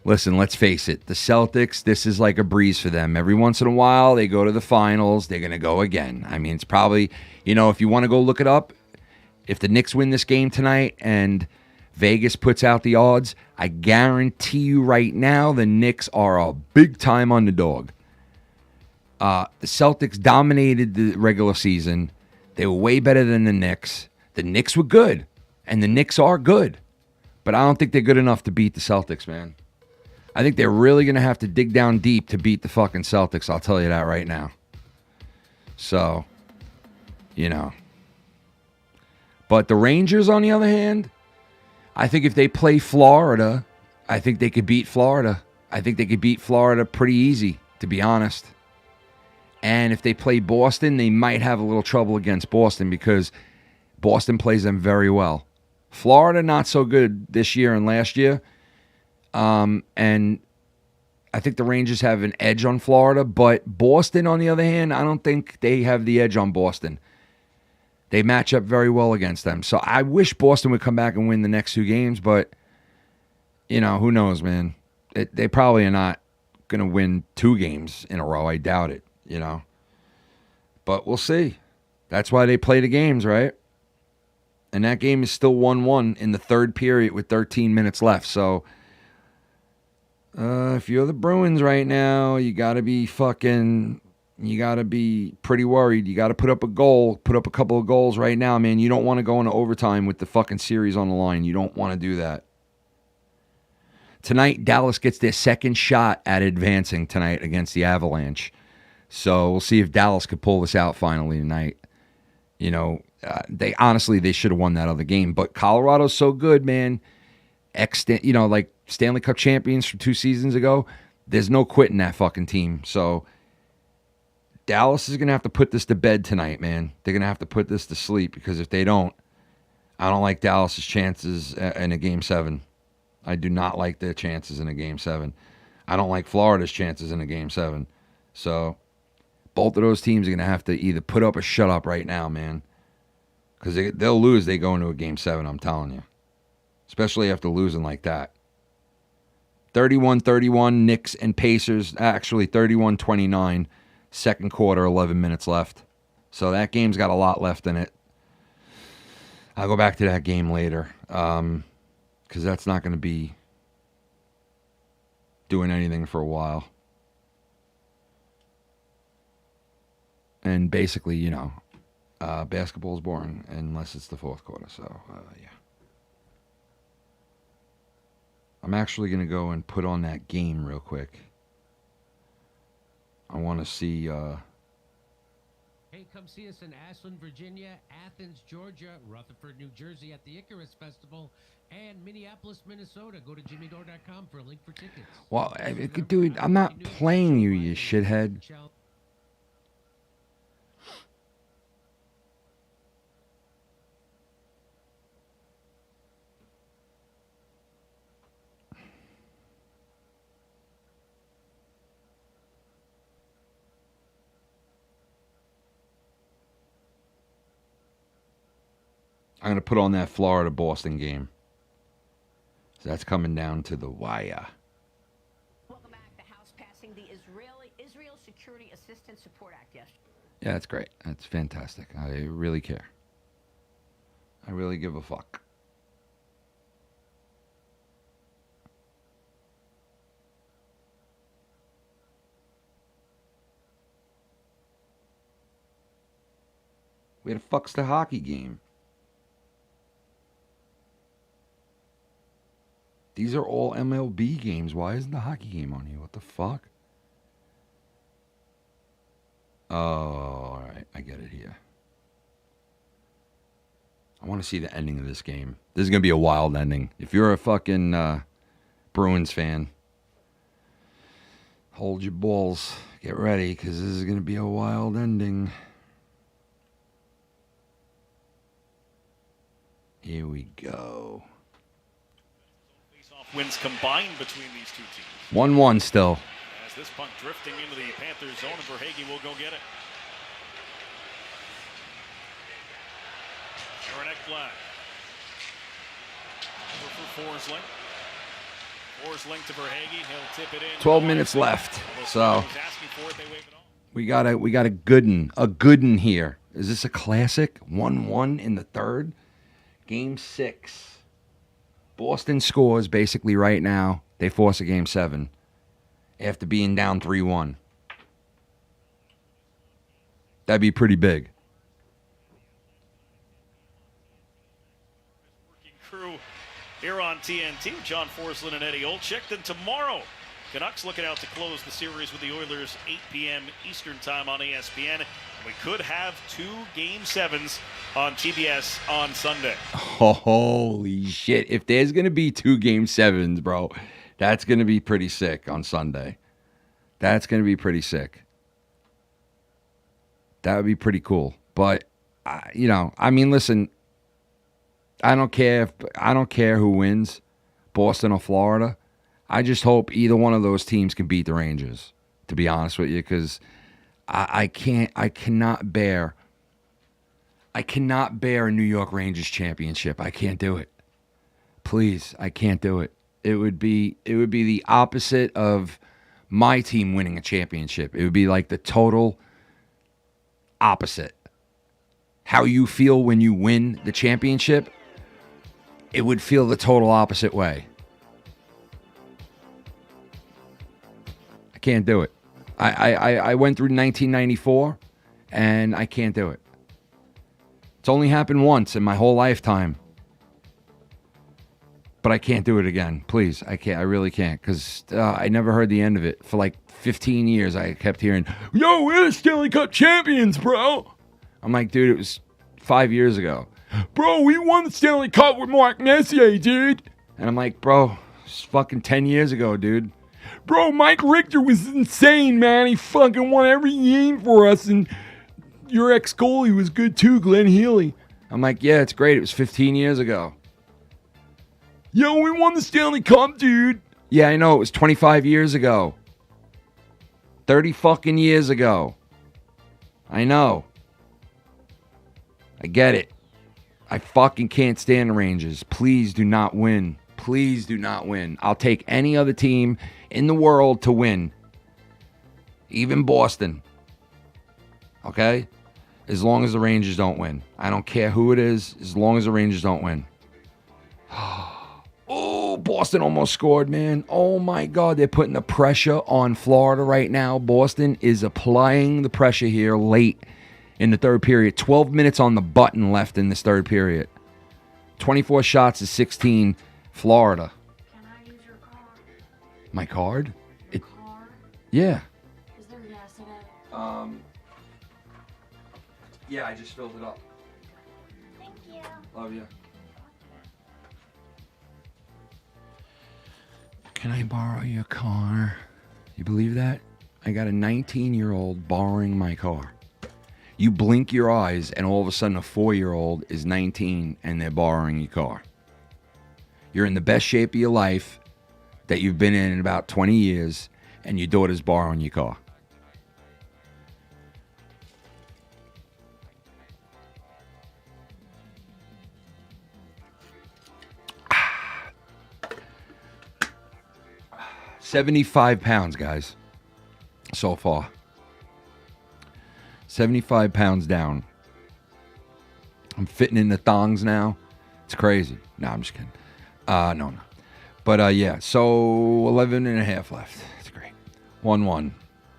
listen, let's face it. The Celtics, this is like a breeze for them. Every once in a while, they go to the finals. They're going to go again. I mean, it's probably... You know, if you want to go look it up, if the Knicks win this game tonight and Vegas puts out the odds, I guarantee you right now the Knicks are a big-time underdog. The Celtics dominated the regular season. They were way better than the Knicks. The Knicks were good, and the Knicks are good. But I don't think they're good enough to beat the Celtics, man. I think they're really going to have to dig down deep to beat the fucking Celtics. I'll tell you that right now. So, you know. But the Rangers, on the other hand, I think if they play Florida, I think they could beat Florida. I think they could beat Florida pretty easy, to be honest. And if they play Boston, they might have a little trouble against Boston, because Boston plays them very well. Florida, not so good this year and last year. And I think the Rangers have an edge on Florida. But Boston, on the other hand, I don't think they have the edge on Boston. They match up very well against them. So I wish Boston would come back and win the next 2 games. But, you know, who knows, man. They probably are not going to win 2 games in a row. I doubt it, you know. But we'll see. That's why they play the games, right? And that game is still 1-1 in the 3rd period with 13 minutes left. So if you're the Bruins right now, you got to be pretty worried. You got to put up a goal, put up a couple of goals right now, man. You don't want to go into overtime with the fucking series on the line. You don't want to do that. Tonight, Dallas gets their second shot at advancing tonight against the Avalanche. So we'll see if Dallas could pull this out finally tonight. You know, they should have won that other game. But Colorado's so good, man. like Stanley Cup champions from 2 seasons ago. There's no quitting that fucking team. So Dallas is going to have to put this to bed tonight, man. They're going to have to put this to sleep, because if they don't, I don't like Dallas's chances in a Game 7. I do not like their chances in a Game 7. I don't like Florida's chances in a Game 7. So both of those teams are going to have to either put up or shut up right now, man. Because they'll lose. They go into a Game 7, I'm telling you. Especially after losing like that. 31-31, Knicks and Pacers. Actually, 31-29. Second quarter, 11 minutes left. So that game's got a lot left in it. I'll go back to that game later. Because that's not going to be doing anything for a while. And basically, you know, basketball's boring unless it's the fourth quarter. So, yeah. I'm actually going to go and put on that game real quick. I want to see... Hey, come see us in Ashland, Virginia, Athens, Georgia, Rutherford, New Jersey at the Icarus Festival, and Minneapolis, Minnesota. Go to jimmydore.com for a link for tickets. Well, dude, I'm not playing you, you shithead. I'm going to put on that Florida-Boston game. So that's coming down to the wire. Welcome back. The House passing the Israel Security Assistance Support Act yesterday. Yeah, that's great. That's fantastic. I really care. I really give a fuck. We had a fuckster hockey game. These are all MLB games. Why isn't the hockey game on here? What the fuck? Oh, all right. I get it here. I want to see the ending of this game. This is going to be a wild ending. If you're a fucking Bruins fan, hold your balls. Get ready, because this is going to be a wild ending. Here we go. Wins combined between these two teams. 1-1 still. As this puck drifting into the Panthers zone, and Verhaeghe will go get it. Aaron Ekblad. Over for Forsling. Forsling to Verhaeghe. He'll tip it in. 12 minutes left. So we got a good one here. Is this a classic? 1-1 in the third. Game 6. Boston scores basically right now. They force a Game 7 after being down 3-1. That'd be pretty big. Working crew here on TNT, John Forslund and Eddie Olczyk. Then tomorrow, Canucks looking out to close the series with the Oilers, 8 p.m. Eastern time on ESPN. We could have 2 Game 7s on TBS on Sunday. Holy shit. If there's going to be 2 Game 7s, bro, that's going to be pretty sick on Sunday. That's going to be pretty sick. That would be pretty cool. But, you know, I mean, listen, I don't care who wins, Boston or Florida. I just hope either one of those teams can beat the Rangers, to be honest with you, because I cannot bear a New York Rangers championship. I can't do it. Please, I can't do it. It would be the opposite of my team winning a championship. It would be like the total opposite. How you feel when you win the championship, it would feel the total opposite way. I can't do it. I went through 1994, and I can't do it. It's only happened once in my whole lifetime. But I can't do it again. Please, I can't. I really can't, because I never heard the end of it. For like 15 years, I kept hearing, yo, we're the Stanley Cup champions, bro. I'm like, dude, it was 5 years ago. Bro, we won the Stanley Cup with Mark Messier, dude. And I'm like, bro, it's fucking 10 years ago, dude. Bro, Mike Richter was insane, man. He fucking won every game for us. And your ex-goalie was good too, Glenn Healy. I'm like, yeah, it's great. It was 15 years ago. Yo, we won the Stanley Cup, dude. Yeah, I know. It was 25 years ago. 30 fucking years ago. I know. I get it. I fucking can't stand the Rangers. Please do not win. Please do not win. I'll take any other team in the world to win. Even Boston. Okay? As long as the Rangers don't win. I don't care who it is, as long as the Rangers don't win. Oh, Boston almost scored, man. Oh, my God. They're putting the pressure on Florida right now. Boston is applying the pressure here late in the third period. 12 minutes on the button left in this third period. 24 shots to 16, Florida. Can I use your card? My card? Your card? Yeah. Is there gas in it? Yeah, I just filled it up. Thank you. Love you. Can I borrow your car? You believe that? I got a 19-year-old borrowing my car. You blink your eyes, and all of a sudden a 4-year-old is 19, and they're borrowing your car. You're in the best shape of your life that you've been in about 20 years, and your daughter's borrowing your car. Ah. 75 pounds, guys, so far. 75 pounds down. I'm fitting in the thongs now. It's crazy. No, I'm just kidding. No. But, yeah, so 11 and a half left. It's great. 1-1.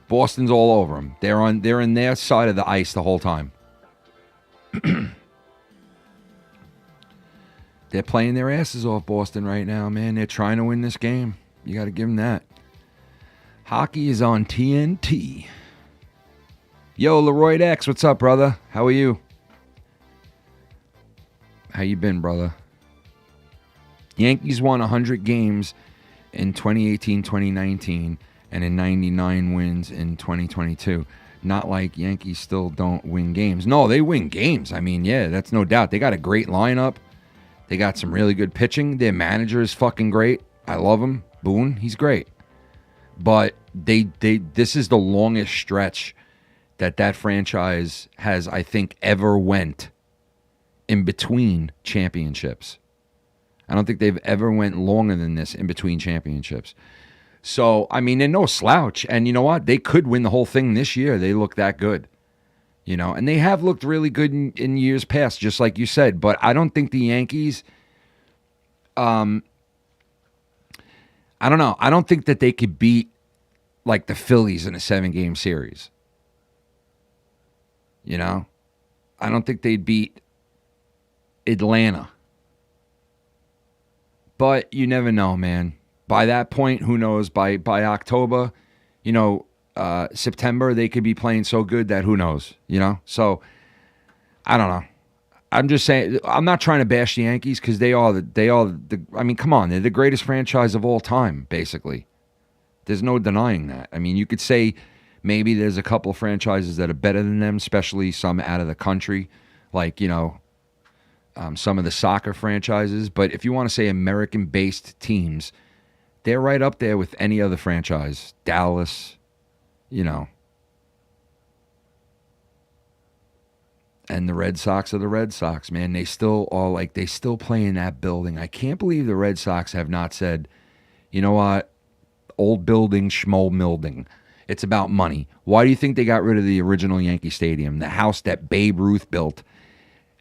Boston's all over them. They're in their side of the ice the whole time. They're playing their asses off, Boston, right now, man. They're trying to win this game. You got to give them that. Hockey is on TNT. Yo, Leroy X, what's up, brother? How are you? How you been, brother? Yankees won 100 games in 2018-2019 and in 99 wins in 2022. Not like Yankees still don't win games. No, they win games. I mean, yeah, that's no doubt. They got a great lineup. They got some really good pitching. Their manager is fucking great. I love him. Boone, he's great. But this is the longest stretch that franchise has, I think, ever went in between championships. I don't think they've ever went longer than this in between championships. So, I mean, they're no slouch. And you know what? They could win the whole thing this year. They look that good. You know, and they have looked really good in years past, just like you said. But I don't think the Yankees, I don't know. I don't think that they could beat, like, the Phillies in a 7-game series. You know? I don't think they'd beat Atlanta. But you never know, man. By that point, who knows? By October, you know, September, they could be playing so good that who knows, you know? So, I don't know. I'm just saying, I'm not trying to bash the Yankees because they are the, I mean, come on, they're the greatest franchise of all time, basically. There's no denying that. I mean, you could say maybe there's a couple of franchises that are better than them, especially some out of the country, like, you know, some of the soccer franchises. But if you want to say American-based teams, they're right up there with any other franchise. Dallas, you know. And the Red Sox are the Red Sox, man. They still are like, they still play in that building. I can't believe the Red Sox have not said, you know what, old building, schmo milding. It's about money. Why do you think they got rid of the original Yankee Stadium, the house that Babe Ruth built?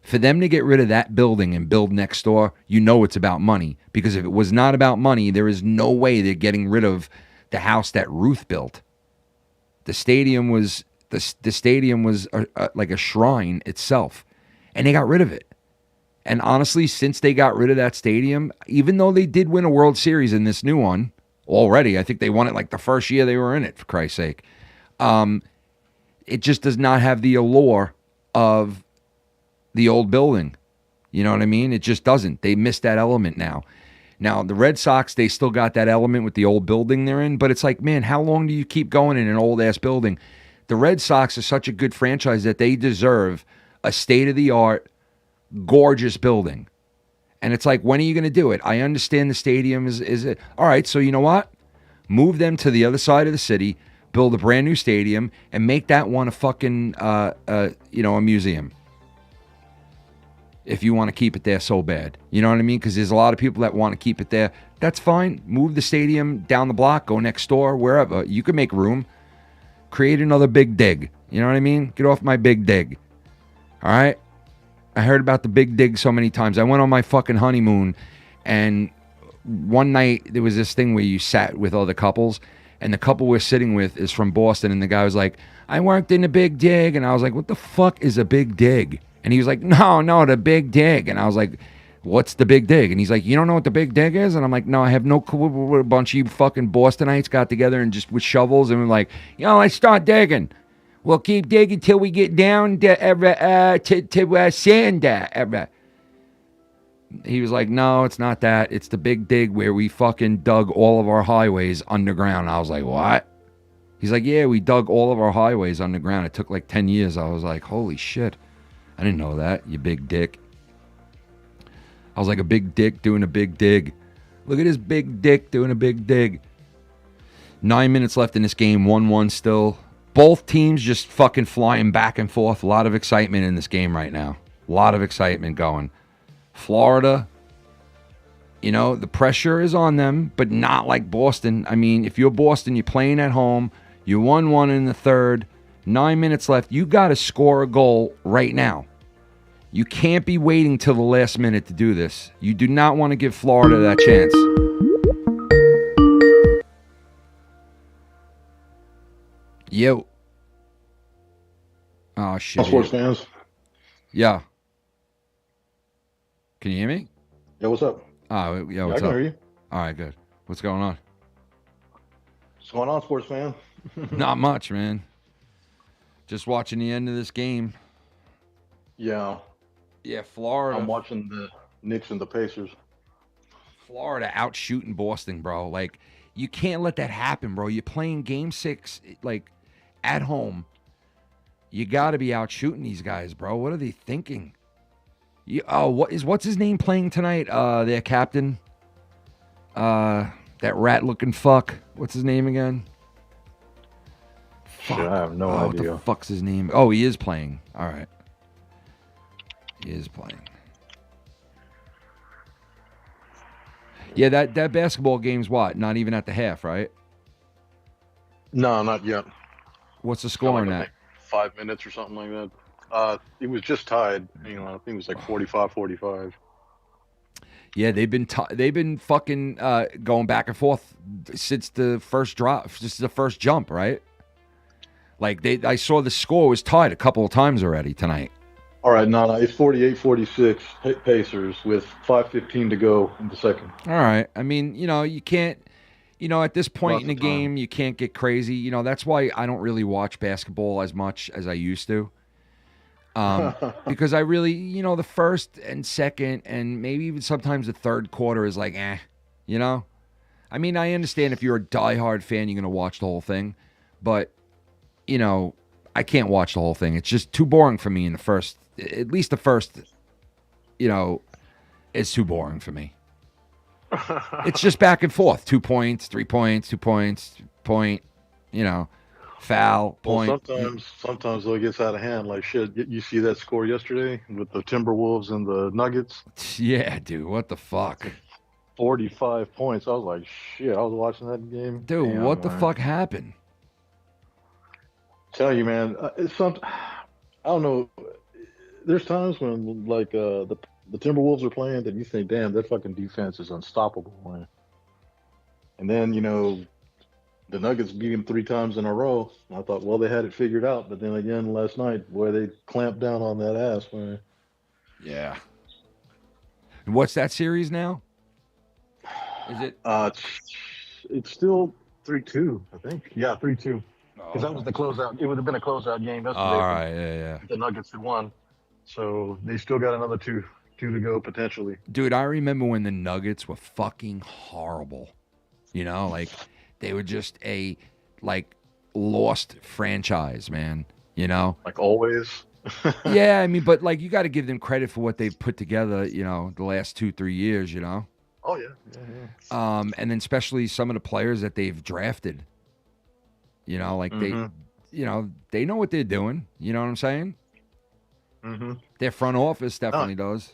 For them to get rid of that building and build next door, you know it's about money. Because if it was not about money, there is no way they're getting rid of the house that Ruth built. The stadium was like a shrine itself, and they got rid of it. And honestly, since they got rid of that stadium, even though they did win a World Series in this new one already, I think they won it like the first year they were in it, for Christ's sake. It just does not have the allure of the old building. You know what I mean? It just doesn't. They missed that element now. Now, the Red Sox, they still got that element with the old building they're in, but it's like, man, how long do you keep going in an old-ass building? The Red Sox are such a good franchise that they deserve a state-of-the-art, gorgeous building. And it's like, when are you going to do it? I understand the stadium is it. All right, so you know what? Move them to the other side of the city, build a brand new stadium, and make that one a fucking, a museum. If you want to keep it there so bad. You know what I mean? Because there's a lot of people that want to keep it there. That's fine. Move the stadium down the block, go next door, wherever. You can make room. Create another Big Dig. You know what I mean? Get off my Big Dig. All right? I heard about the Big Dig so many times. I went on my fucking honeymoon, and one night there was this thing where you sat with other couples, and the couple we're sitting with is from Boston, and the guy was like, I worked in the Big Dig, and I was like, what the fuck is a Big Dig? And he was like, no, the Big Dig. And I was like, what's the Big Dig? And he's like, you don't know what the Big Dig is? And I'm like, no, I have no clue. A bunch of you fucking Bostonites got together and just with shovels and we're like, let's start digging. We'll keep digging till we get down to sand. He was like, no, it's not that. It's the Big Dig where we fucking dug all of our highways underground. I was like, what? He's like, yeah, we dug all of our highways underground. It took like 10 years. I was like, holy shit. I didn't know that, you big dick. I was like a big dick doing a big dig. Look at this big dick doing a big dig. 9 minutes left in this game, 1-1 still. Both teams just fucking flying back and forth. A lot of excitement in this game right now. A lot of excitement going. Florida, the pressure is on them, but not like Boston. I mean, if you're Boston, you're playing at home. You won one in the third. 9 minutes left. You got to score a goal right now. You can't be waiting till the last minute to do this. You do not want to give Florida that chance. Yo. Oh, shit. Sports fans. Yeah. Can you hear me? Yeah, what's up? Oh, yeah, what's I can up? hear you. All right, good. What's going on? What's going on, sports fan? Not much, man. Just watching the end of this game. Yeah. Yeah, Florida. I'm watching the Knicks and the Pacers. Florida out shooting Boston, bro. Like, you can't let that happen, bro. You're playing game 6, like, at home. You got to be out shooting these guys, bro. What are they thinking? What's his name playing tonight? Their captain. That rat-looking fuck. What's his name again? Shit, I have no idea. What the fuck's his name? Oh, he is playing. All right. He is playing. Yeah, that basketball game's what? Not even at the half, right? No, not yet. What's the score on I that? think 5 minutes or something like that. It was just tied. I think it was like 45-45. Yeah, they've been fucking going back and forth since the first drop, just the first jump, right? Like I saw the score was tied a couple of times already tonight. All right, no, it's 48-46 Pacers with 5:15 to go in the second. All right. I mean, you can't, at this point in the game, you can't get crazy. That's why I don't really watch basketball as much as I used to. Because I really, the first and second and maybe even sometimes the third quarter is like, I mean, I understand if you're a diehard fan, you're going to watch the whole thing. But, I can't watch the whole thing. It's just too boring for me in the first. At least the first, is too boring for me. It's just back and forth. 2 points, 3 points, 2 points, point, foul, point. Well, sometimes it gets out of hand. Like, shit, you see that score yesterday with the Timberwolves and the Nuggets? Yeah, dude, what the fuck? 45 points. I was like, shit, I was watching that game. Dude, damn, what the man. fuck happened? Tell you, man, it's something. I don't know. There's times when, like, the Timberwolves are playing that you think, damn, that fucking defense is unstoppable, man. And then, the Nuggets beat him 3 times in a row. I thought, well, they had it figured out. But then again, last night, boy, they clamped down on that ass, man. Yeah. And what's that series now? Is it? It's still 3-2, I think. Yeah, 3-2. Because that was the closeout. It would have been a closeout game yesterday. All right, yeah. The Nuggets had won. So they still got another 2. 2 to go potentially. Dude, I remember when the Nuggets were fucking horrible. You know, like they were just a like lost franchise, man. You know, like always. Yeah, I mean, but like you got to give them credit for what they've put together. You know, the last 2-3 years. You know. Oh yeah. And then especially some of the players that they've drafted. You know, like they know what they're doing. You know what I'm saying? Mm-hmm. Their front office definitely does.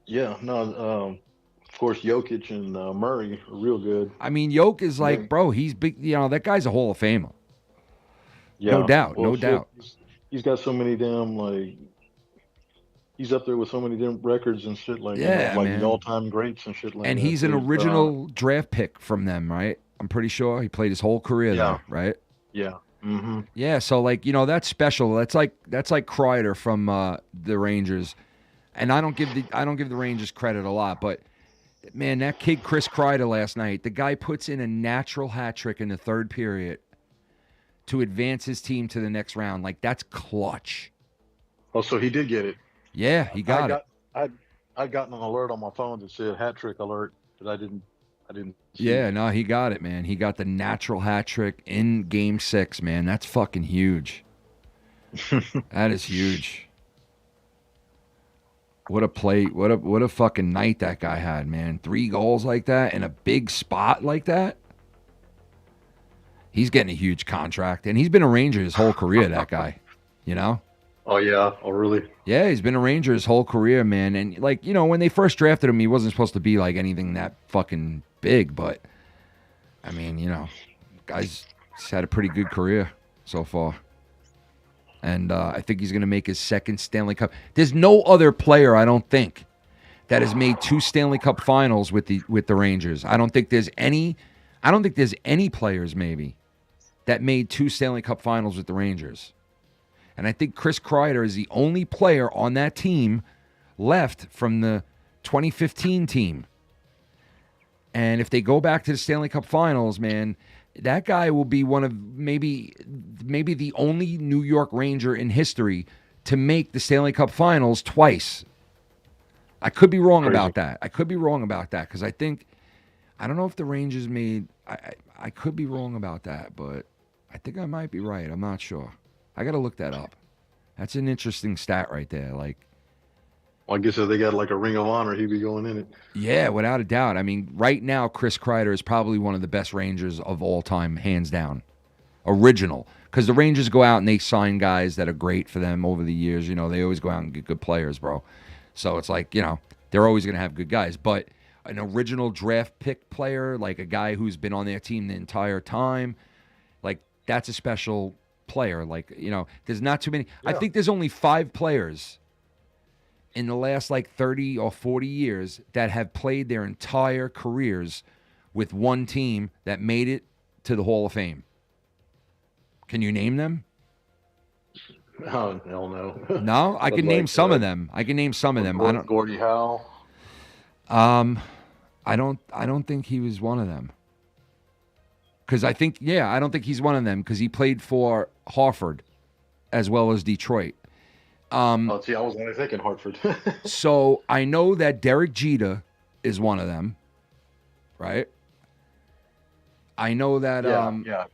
Yeah, no, of course, Jokic and Murray are real good. I mean, Jokic is like, bro, he's big. You know, that guy's a Hall of Famer. Yeah, No doubt, well, no doubt. He's got so many damn like. He's up there with so many different records and shit like like man. the all-time greats and shit like And that. he's an original draft pick from them, right? I'm pretty sure he played his whole career there, right? Yeah. Mm-hmm. Yeah, so like, you know, that's special. That's like Kreider from the Rangers. And I don't give the Rangers credit a lot, but man, that kid Chris Kreider last night, the guy puts in a natural hat trick in the third period to advance his team to the next round. Like that's clutch. Oh, so he did get it. Yeah, he got it. I'd gotten an alert on my phone that said hat trick alert, but I didn't see Yeah, it. no, he got it, man. He got the natural hat trick in Game 6, man. That's fucking huge. That is huge. What a play! What a fucking night that guy had, man. 3 goals like that in a big spot like that. He's getting a huge contract, and he's been a Ranger his whole career. That guy, you know. Oh yeah. Oh really? Yeah, he's been a Ranger his whole career, man. And like, you know, when they first drafted him, he wasn't supposed to be like anything that fucking big, but I mean, you know, guy's had a pretty good career so far. And I think he's going to make his second Stanley Cup. There's no other player, I don't think, that has made 2 Stanley Cup finals with the Rangers. I don't think there's any players maybe that made 2 Stanley Cup finals with the Rangers. And I think Chris Kreider is the only player on that team left from the 2015 team. And if they go back to the Stanley Cup finals, man, that guy will be one of maybe the only New York Ranger in history to make the Stanley Cup finals twice. I could be wrong about that. Because I don't know if the Rangers made, I could be wrong about that, but I think I might be right. I'm not sure. I got to look that up. That's an interesting stat right there. Like, well, I guess if they got like a Ring of Honor, he'd be going in it. Yeah, without a doubt. I mean, right now, Chris Kreider is probably one of the best Rangers of all time, hands down. Original. Because the Rangers go out and they sign guys that are great for them over the years. You know, they always go out and get good players, bro. So it's like, you know, they're always going to have good guys. But an original draft pick player, like a guy who's been on their team the entire time, like, that's a special player. Like, you know, there's not too many. Yeah. I think there's only 5 players in the last like 30 or 40 years that have played their entire careers with one team that made it to the Hall of Fame. Can you name them? Oh, hell no. No? I can name some of them. I can name some of them. I don't. Gordie Howe. I don't think he was one of them. Because I don't think he's one of them because he played for Hartford as well as Detroit. See, I was only thinking Hartford. So I know that Derek Jeter is one of them, right? I know that.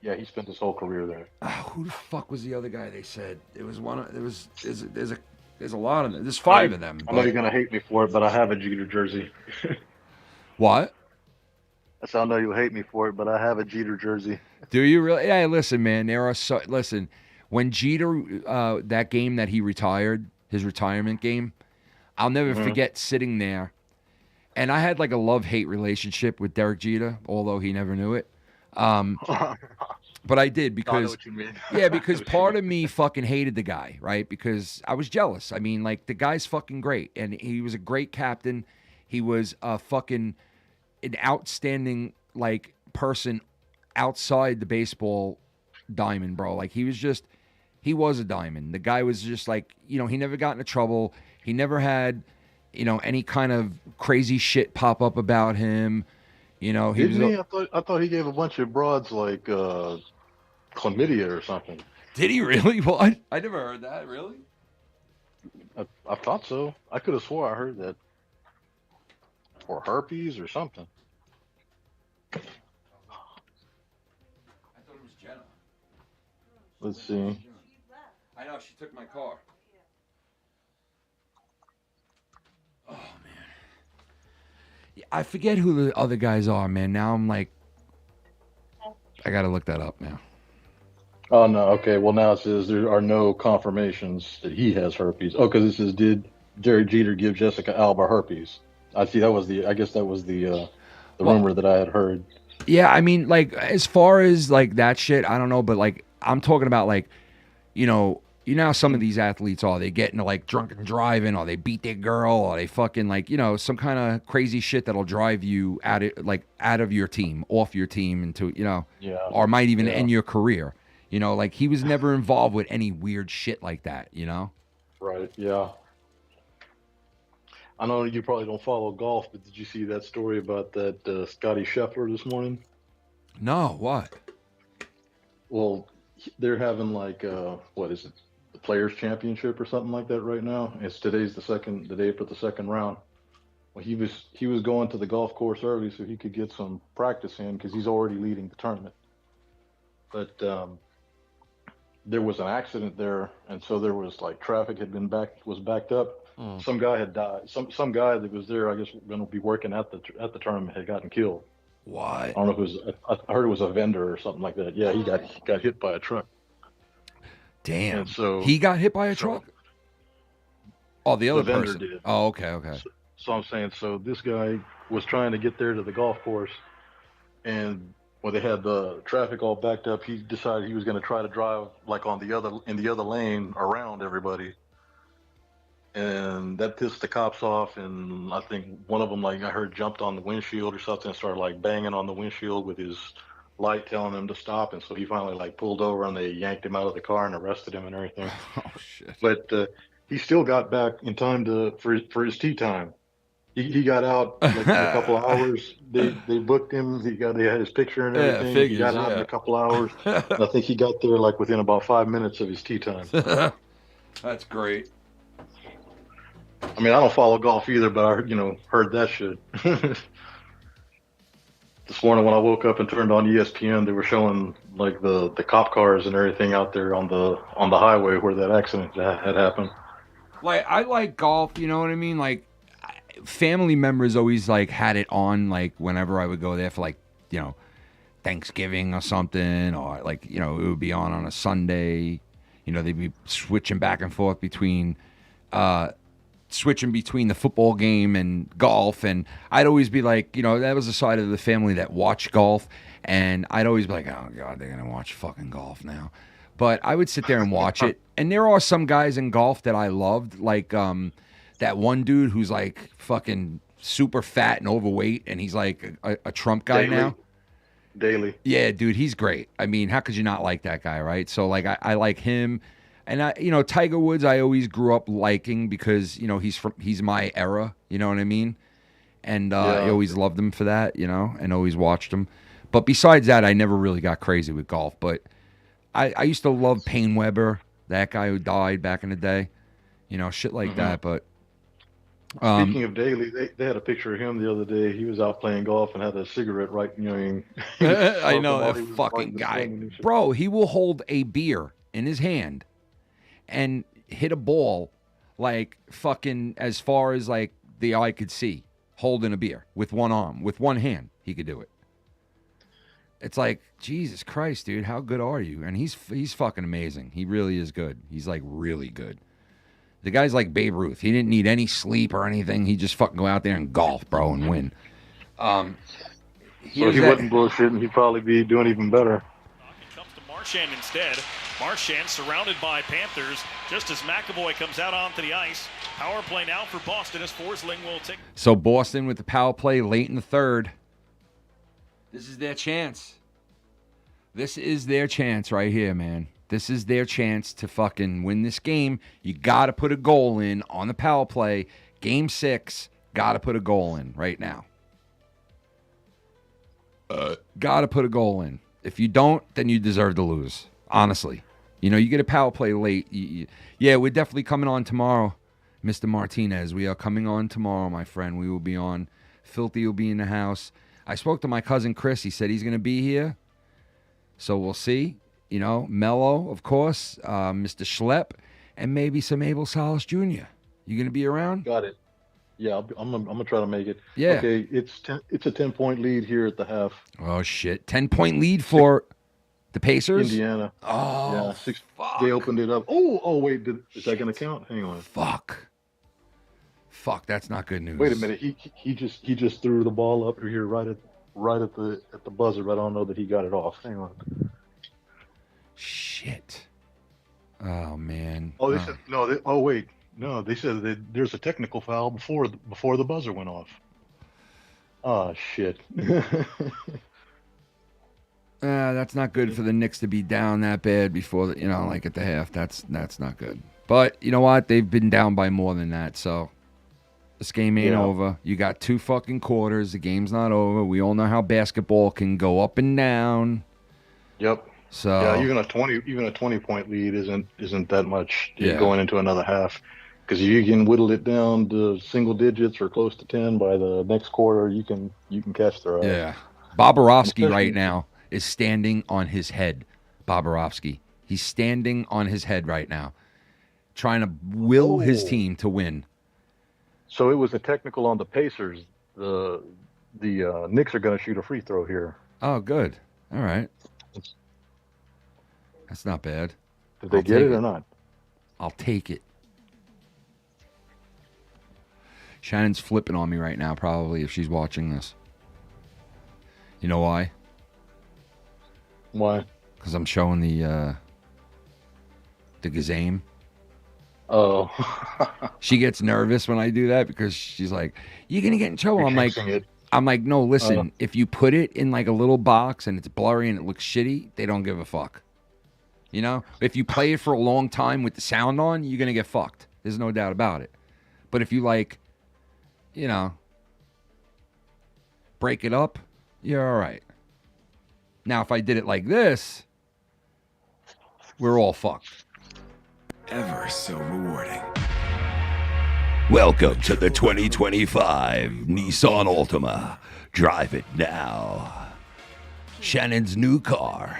Yeah. He spent his whole career there. Who the fuck was the other guy? They said it was one. There's a lot of them. There's 5 of them. I know you're gonna hate me for it, but I have a Jeter jersey. What? I know you'll hate me for it, but I have a Jeter jersey. Do you really? Yeah. Listen, man. Listen. When Jeter, that game that he retired, his retirement game, I'll never forget sitting there. And I had like a love-hate relationship with Derek Jeter, although he never knew it. But I did because, I know what you mean. Yeah, because part of me fucking hated the guy, right? Because I was jealous. I mean, like, the guy's fucking great. And he was a great captain. He was an outstanding, like, person outside the baseball diamond, bro. Like, he was a diamond. The guy was just like, you know, he never got into trouble. He never had, you know, any kind of crazy shit pop up about him. You know, I thought he gave a bunch of broads like chlamydia or something. Did he really? What? I never heard that. Really? I thought so. I could have swore I heard that. Or herpes or something. I thought it was Jenna. Let's see. I know, she took my car. Oh, man. Yeah, I forget who the other guys are, man. Now I'm like, I got to look that up now. Oh, no. Okay. Well, now it says there are no confirmations that he has herpes. Oh, because it says, did Jerry Jeter give Jessica Alba herpes? I see. I guess that was the rumor that I had heard. Yeah, I mean, like, as far as, like, that shit, I don't know, but, like, I'm talking about, like, you know how some of these athletes are. They get into, like, drunken driving, or they beat their girl, or they fucking, like, you know, some kind of crazy shit that'll drive you out of your team, off your team, into, you know, or might even end your career. You know, like, he was never involved with any weird shit like that, you know? Right, yeah. I know you probably don't follow golf, but did you see that story about that Scotty Scheffler this morning? No, what? Well, they're having like what is it, the Players Championship or something like that right now. Today's the day for the second round. Well, he was going to the golf course early so he could get some practice in because he's already leading the tournament. But there was an accident there, and so there was like traffic was backed up. Some guy had died. Some guy that was there, I guess, going to be working at the tournament, had gotten killed. What? I don't know if it was. I heard it was a vendor or something like that. Yeah, he got hit by a truck. Damn. And so he got hit by a truck. Oh, the other vendor person did. Oh, okay. So I'm saying, so this guy was trying to get there to the golf course, and when they had the traffic all backed up, he decided he was going to try to drive like in the other lane around everybody. And that pissed the cops off, and I think one of them, like I heard, jumped on the windshield or something and started like banging on the windshield with his light telling him to stop. And so he finally like pulled over, and they yanked him out of the car and arrested him and everything. Oh shit! But he still got back in time for his tea time. He got out like in a couple of hours. They booked him. They had his picture and everything. Figures, he got out in a couple of hours. I think he got there like within about 5 minutes of his tea time. That's great. I mean, I don't follow golf either, but I heard that shit. This morning when I woke up and turned on ESPN, they were showing like the cop cars and everything out there on the highway where that accident had happened. Like, I like golf, you know what I mean? Like, family members always like had it on, like whenever I would go there for like, you know, Thanksgiving or something, or like, you know, it would be on a Sunday. You know, they'd be switching back and forth between the football game and golf, and I'd always be like, you know, that was the side of the family that watched golf, and I'd always be like, oh god, they're gonna watch fucking golf now. But I would sit there and watch it, and there are some guys in golf that I loved, like that one dude who's like fucking super fat and overweight, and he's like a Trump guy now. Daily. Yeah, dude, he's great. I mean, how could you not like that guy, right? So like I like him. And Tiger Woods, I always grew up liking because, you know, he's my era, you know what I mean? And I always loved him for that, you know, and always watched him. But besides that, I never really got crazy with golf. But I used to love Payne Weber, that guy who died back in the day, you know, shit like that. But speaking of Daly, they had a picture of him the other day. He was out playing golf and had a cigarette right, you know. I know that fucking guy. Bro, he will hold a beer in his hand and hit a ball like fucking as far as like the eye could see, holding a beer with one arm, with one hand, he could do it. It's like, Jesus Christ, dude, how good are you? And he's fucking amazing. He really is good. He's like really good. The guy's like Babe Ruth. He didn't need any sleep or anything. He just fucking go out there and golf, bro, and win. So he wasn't bullshitting. He'd probably be doing even better. Comes to Marchand instead. Marchand surrounded by Panthers just as McAvoy comes out onto the ice. Power play now for Boston as Forsling will take. So Boston with the power play late in the third. This is their chance. This is their chance right here, man. This is their chance to fucking win this game. You got to put a goal in on the power play. Game 6, got to put a goal in right now. Got to put a goal in. If you don't, then you deserve to lose. Honestly. You know, you get a power play late. Yeah, we're definitely coming on tomorrow, Mr. Martinez. We are coming on tomorrow, my friend. We will be on. Filthy will be in the house. I spoke to my cousin Chris. He said he's going to be here. So we'll see. You know, Mello, of course, Mr. Schlepp, and maybe some Abel Salas Jr. You going to be around? Got it. Yeah, I'm gonna try to make it. Yeah. Okay, it's a 10-point lead here at the half. Oh, shit. 10-point lead for the Pacers? Indiana. Oh, yeah, they opened it up. Oh, wait, is that going to count? Hang on. Fuck, that's not good news. Wait a minute. He just threw the ball up here right at the buzzer, but I don't know that he got it off. Hang on. Shit. Oh man. Oh, they said no. Wait. No, they said that there's a technical foul before the buzzer went off. Oh shit. That's not good for the Knicks to be down that bad before like at the half. That's not good. But you know what? They've been down by more than that, so this game ain't over. You got 2 fucking quarters. The game's not over. We all know how basketball can go up and down. Yep. So yeah, even a 20-point lead isn't that much going into another half, because you can whittle it down to single digits or close to 10 by the next quarter. You can catch their eye. Yeah. Bobrovsky right now is standing on his head. Bobrovsky. He's standing on his head right now, trying to will his team to win. So it was a technical on the Pacers. The Knicks are going to shoot a free throw here. Oh, good. All right. That's not bad. Did they get it or not? I'll take it. Shannon's flipping on me right now, probably, if she's watching this. You know why? Why? Because I'm showing the Gazame. Oh. She gets nervous when I do that because she's like, "You're gonna get in trouble." I'm like, no, listen. If you put it in like a little box and it's blurry and it looks shitty, they don't give a fuck. You know, if you play it for a long time with the sound on, you're gonna get fucked. There's no doubt about it. But if you break it up, you're all right. Now, if I did it like this, we're all fucked. Ever so rewarding. Welcome to the 2025 Nissan Altima. Drive it now. Shannon's new car.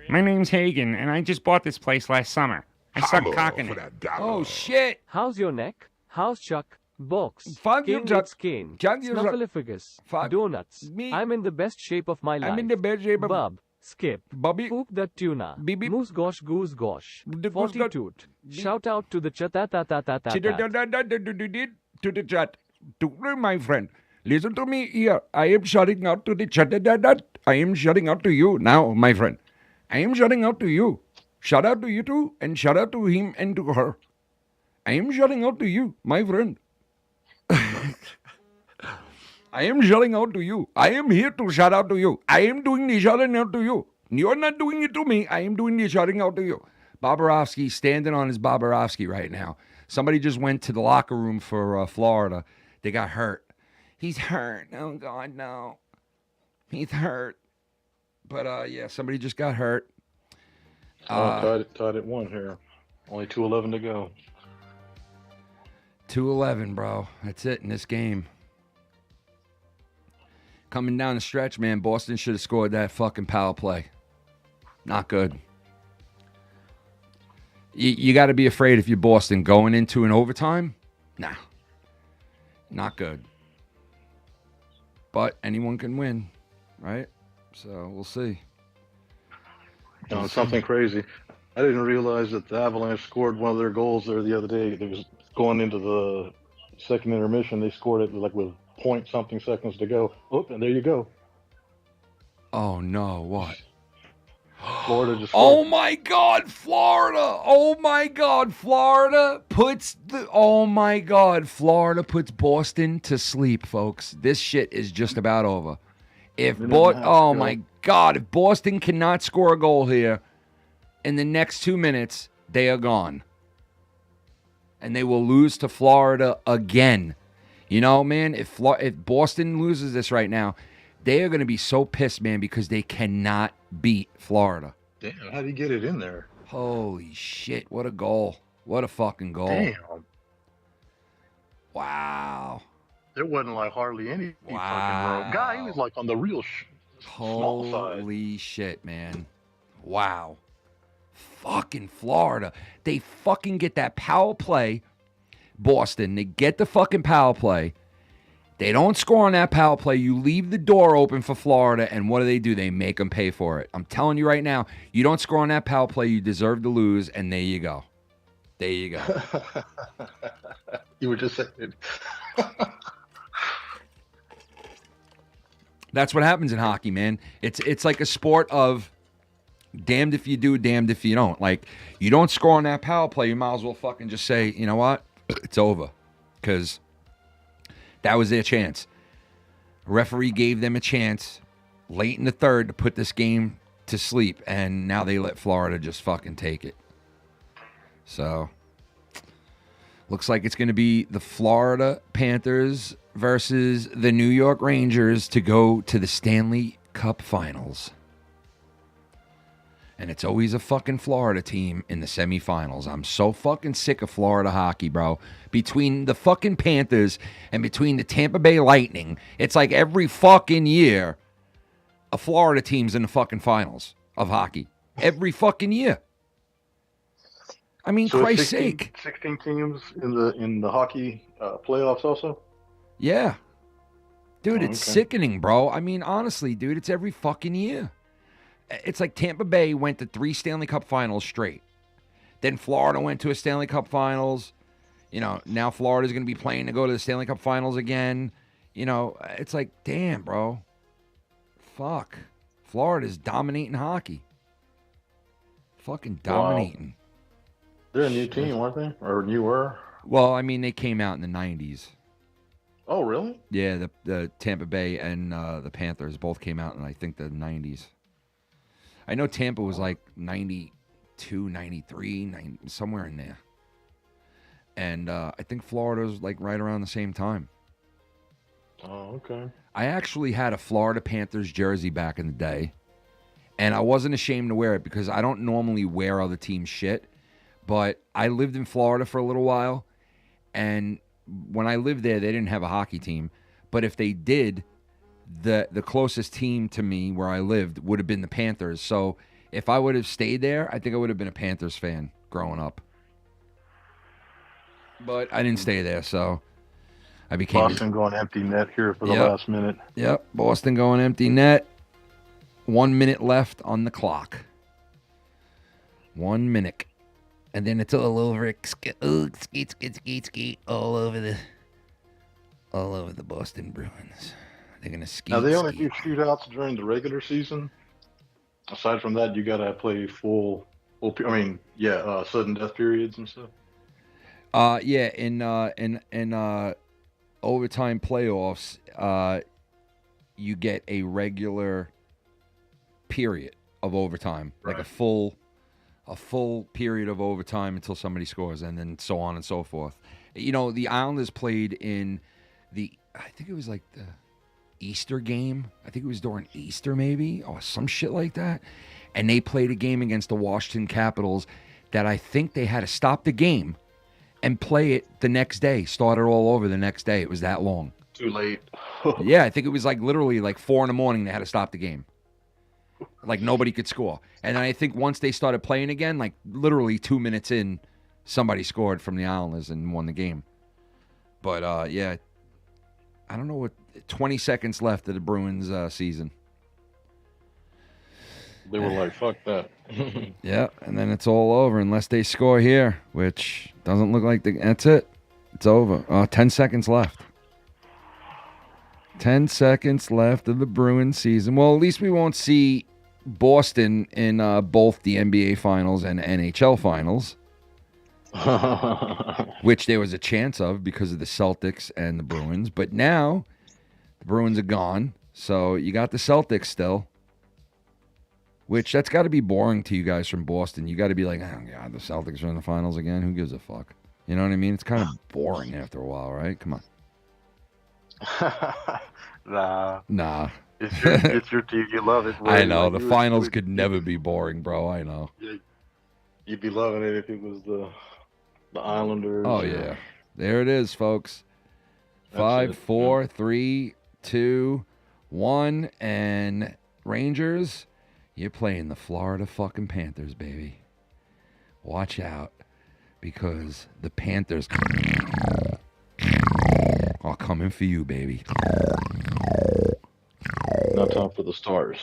My name's Hagen, and I just bought this place last summer. I suck cock in it. Oh, shit. How's your neck? How's Chuck? Box. Skin with skin. Snuffleupagus. Donuts. I'm in the best shape of my life. I'm in the best shape of... Bub. Skip. Bobby. Poop that tuna. Bibi. Moose gosh goose gosh. 42. Shout out to the chat. To the chat. My friend. Listen to me here. I am shouting out to the chat. I am shouting out to you now, my friend. I am shouting out to you. Shout out to you too, and shout out to him and to her. I am shouting out to you, my friend. I am shouting out to you. I am here to shout out to you. I am doing the shouting out to you. You're not doing it to me. I am doing the shouting out to you. Bobrovsky standing on his Bobrovsky right now. Somebody just went to the locker room for Florida. They got hurt. He's hurt. Oh, God, no. He's hurt. But, yeah, somebody just got hurt. Tied at 1 here. Only 2:11 to go. 2:11, bro. That's it in this game. Coming down the stretch, man, Boston should have scored that fucking power play. Not good. You got to be afraid if you're Boston going into an overtime. Nah. Not good. But anyone can win, right? So we'll see. Something crazy. I didn't realize that the Avalanche scored one of their goals there the other day. They was going into the second intermission. They scored it with point-something seconds to go. Oh, and there you go. Oh, no. What? Florida just... Oh, my God, Florida. Oh, my God, Florida puts Florida puts Boston to sleep, folks. This shit is just about over. My God, if Boston cannot score a goal here in the next 2 minutes, they are gone. And they will lose to Florida again. You know, man, if Boston loses this right now, they are going to be so pissed, man, because they cannot beat Florida. Damn, how did he get it in there? Holy shit, what a goal. What a fucking goal. Damn. Wow. There wasn't like hardly any fucking room. Guy, he was like on the real small side. Holy shit, man. Wow. Fucking Florida. They fucking get that power play. Boston, they get the fucking power play. They don't score on that power play. You leave the door open for Florida, and what do? They make them pay for it. I'm telling you right now, you don't score on that power play, you deserve to lose, and there you go. There you go. You were just saying. That's what happens in hockey, man. It's like a sport of damned if you do, damned if you don't. Like, you don't score on that power play, you might as well fucking just say, you know what? It's over. Because that was their chance. Referee gave them a chance late in the third to put this game to sleep, and now they let Florida just fucking take it. So, looks like it's going to be the Florida Panthers versus the New York Rangers to go to the Stanley Cup Finals. And it's always a fucking Florida team in the semifinals. I'm so fucking sick of Florida hockey, bro. Between the fucking Panthers and between the Tampa Bay Lightning, it's like every fucking year a Florida team's in the fucking finals of hockey. Every fucking year. I mean, so Christ's 16, sake. 16 teams in the hockey playoffs also? Yeah. Dude, Oh, it's okay. sickening, bro. I mean, honestly, dude, it's every fucking year. It's like Tampa Bay went to 3 Stanley Cup finals straight. Then Florida went to a Stanley Cup finals. You know, now Florida's going to be playing to go to the Stanley Cup finals again. You know, it's like, damn, bro. Fuck. Florida's dominating hockey. Fucking dominating. Wow. They're a new team, aren't they? Or newer? Well, I mean, they came out in the 90s. Oh, really? Yeah, the Tampa Bay and the Panthers both came out in, I think, the 90s. I know Tampa was like 92, 93, 90, somewhere in there. And I think Florida was like right around the same time. Oh, okay. I actually had a Florida Panthers jersey back in the day. And I wasn't ashamed to wear it because I don't normally wear other teams' shit. But I lived in Florida for a little while. And when I lived there, they didn't have a hockey team. But if they did, the closest team to me where I lived would have been the Panthers. So if I would have stayed there, I think I would have been a Panthers fan growing up. But I didn't stay there, so I became... Boston going empty net here for the last minute. Yep, Boston going empty net. 1 minute left on the clock. 1 minute. And then it's all over. Skeet, all over the Boston Bruins. They're gonna skeet. Now they only do shootouts during the regular season. Aside from that, you gotta play full sudden death periods and stuff. Yeah, in overtime playoffs, you get a regular period of overtime, like a full period of overtime until somebody scores, and then so on and so forth. You know, the Islanders played in I think it was like the Easter game. I think it was during Easter maybe, or some shit like that. And they played a game against the Washington Capitals that I think they had to stop the game and play it the next day, start it all over the next day. It was that long. Too late. Yeah, I think it was like literally like 4 a.m. they had to stop the game. Like nobody could score. And then I think once they started playing again, like literally 2 minutes in, somebody scored from the Islanders and won the game. But yeah, I don't know what, 20 seconds left of the Bruins season. They were like, fuck that. Yeah, and then it's all over unless they score here, which doesn't look like that's it. It's over. 10 seconds left. 10 seconds left of the Bruins season. Well, at least we won't see Boston in both the NBA Finals and NHL Finals, which there was a chance of because of the Celtics and the Bruins. But now the Bruins are gone, so you got the Celtics still, which that's got to be boring to you guys from Boston. You got to be like, oh, God, the Celtics are in the finals again. Who gives a fuck? You know what I mean? It's kind of boring after a while, right? Come on. Nah. It's your team. You love it. I know. Like, The you finals could never be boring, bro. I know. You'd be loving it if it was the Islanders. Oh, yeah. There it is, folks. 5, 4, 3, 2, 1. And Rangers, you're playing the Florida fucking Panthers, baby. Watch out. Because the Panthers are coming for you, baby. Not time for the Stars.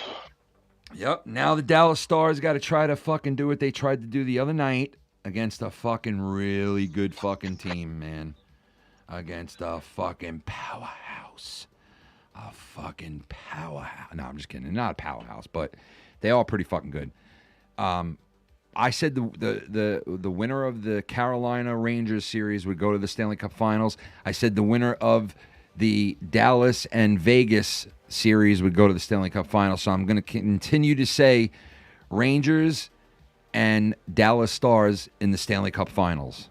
Yep. Now the Dallas Stars got to try to fucking do what they tried to do the other night against a fucking really good fucking team, man. Against a fucking powerhouse. A fucking powerhouse. No, I'm just kidding. Not a powerhouse, but they are pretty fucking good. I said the winner of the Carolina Rangers series would go to the Stanley Cup Finals. I said the winner of the Dallas and Vegas series would go to the Stanley Cup Finals. So I'm going to continue to say Rangers and Dallas Stars in the Stanley Cup Finals.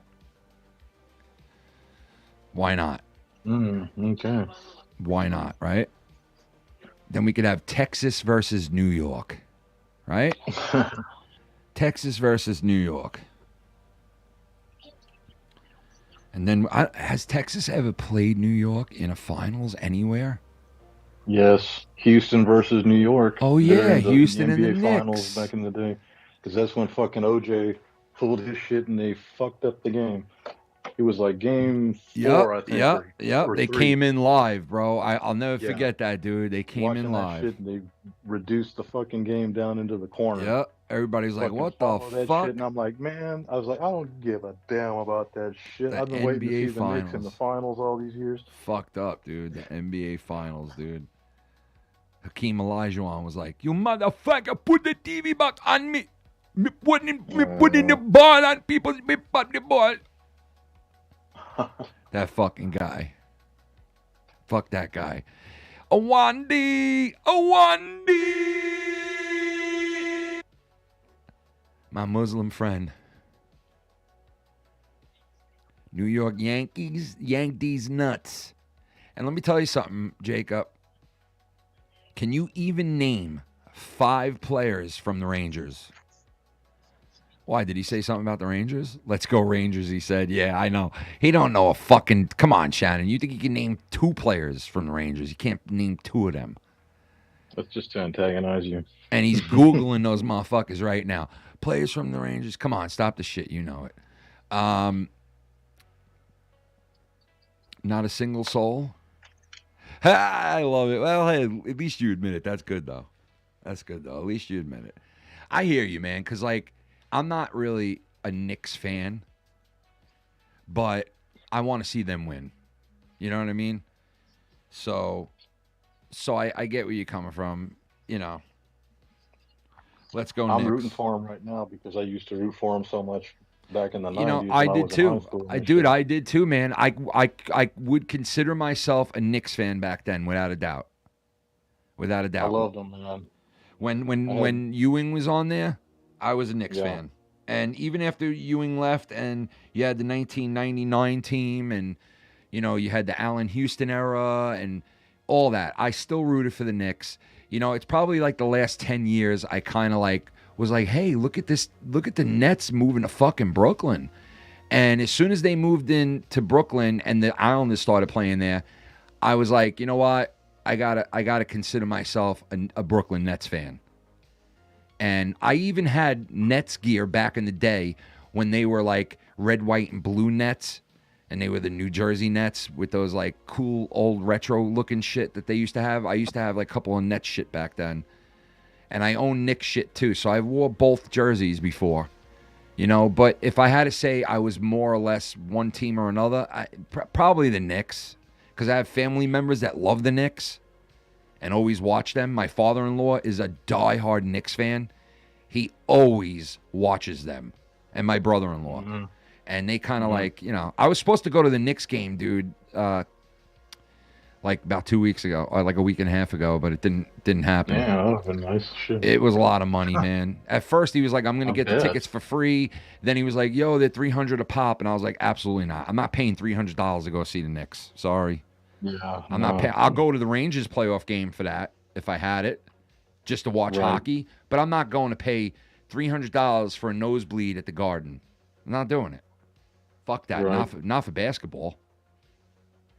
Why not? Okay. Why not, right? Then we could have Texas versus New York, right? Texas versus New York. And then, has Texas ever played New York in a finals anywhere? Yes. Houston versus New York. Oh, yeah. Houston and the NBA Finals Knicks. back in the day. Because that's when fucking OJ pulled his shit and they fucked up the game. It was like game 4, I think. Yep. Or They 3. came in live, bro. I'll never forget that, dude. They came Watching in that live. shit and they reduced the fucking game down into the corner. Yep. Everybody's like, Fucking what the follow that fuck? shit, and I'm like, man, I was like, I don't give a damn about that shit. The I've been waiting to see NBA the Knicks in the finals all these years. Fucked up, dude. The NBA Finals, dude. Hakeem Olajuwon was like, you motherfucker, put the TV back on me. Me putting the ball on people. Me put the ball. That fucking guy. Fuck that guy. Awandi. My Muslim friend. New York Yankees yanked these nuts. And let me tell you something, Jacob. Can you even name 5 players from the Rangers? Why, did he say something about the Rangers? Let's go Rangers, he said. Yeah, I know. He don't know a fucking... Come on, Shannon. You think he can name 2 players from the Rangers? You can't name 2 of them. That's just to antagonize you. And he's Googling those motherfuckers right now. Players from the Rangers. Come on, stop the shit. You know it. Not a single soul. I love it. Well, hey, at least you admit it. That's good, though. That's good, though. At least you admit it. I hear you, man, because, like, I'm not really a Knicks fan, but I want to see them win. You know what I mean? So I get where you're coming from. You know, let's go Knicks. I'm rooting for him right now because I used to root for him so much back in the 90s. You know, I did too. I did too, man. I would consider myself a Knicks fan back then, without a doubt. Without a doubt. I loved him, man. When Ewing was on there, I was a Knicks fan. And even after Ewing left and you had the 1999 team and, you know, you had the Allen Houston era and all that, I still rooted for the Knicks. You know, it's probably like the last 10 years I kind of like was like, hey, look at this. Look at the Nets moving to fucking Brooklyn. And as soon as they moved into Brooklyn and the Islanders started playing there, I was like, you know what? I gotta consider myself a Brooklyn Nets fan. And I even had Nets gear back in the day when they were like red, white, and blue Nets. And they were the New Jersey Nets with those like cool old retro looking shit that they used to have. I used to have like a couple of Nets shit back then. And I own Knicks shit too. So I wore both jerseys before. You know, but if I had to say I was more or less one team or another, probably the Knicks. Because I have family members that love the Knicks and always watch them. My father-in-law is a diehard Knicks fan. He always watches them. And my brother-in-law. Mm-hmm. And they kind of like, you know, I was supposed to go to the Knicks game, dude, like about 2 weeks ago, or like a week and a half ago, but it didn't happen. Yeah, that would have been nice. Shit. It was a lot of money, man. At first, he was like, I'm going to get the tickets for free. Then he was like, yo, they're $300 a pop. And I was like, absolutely not. I'm not paying $300 to go see the Knicks. Sorry. Yeah. I'm not paying. I'll go to the Rangers playoff game for that. if I had it, just to watch Right. hockey. But I'm not going to pay $300 for a nosebleed at the Garden. I'm not doing it. Fuck that. Right. Not for basketball.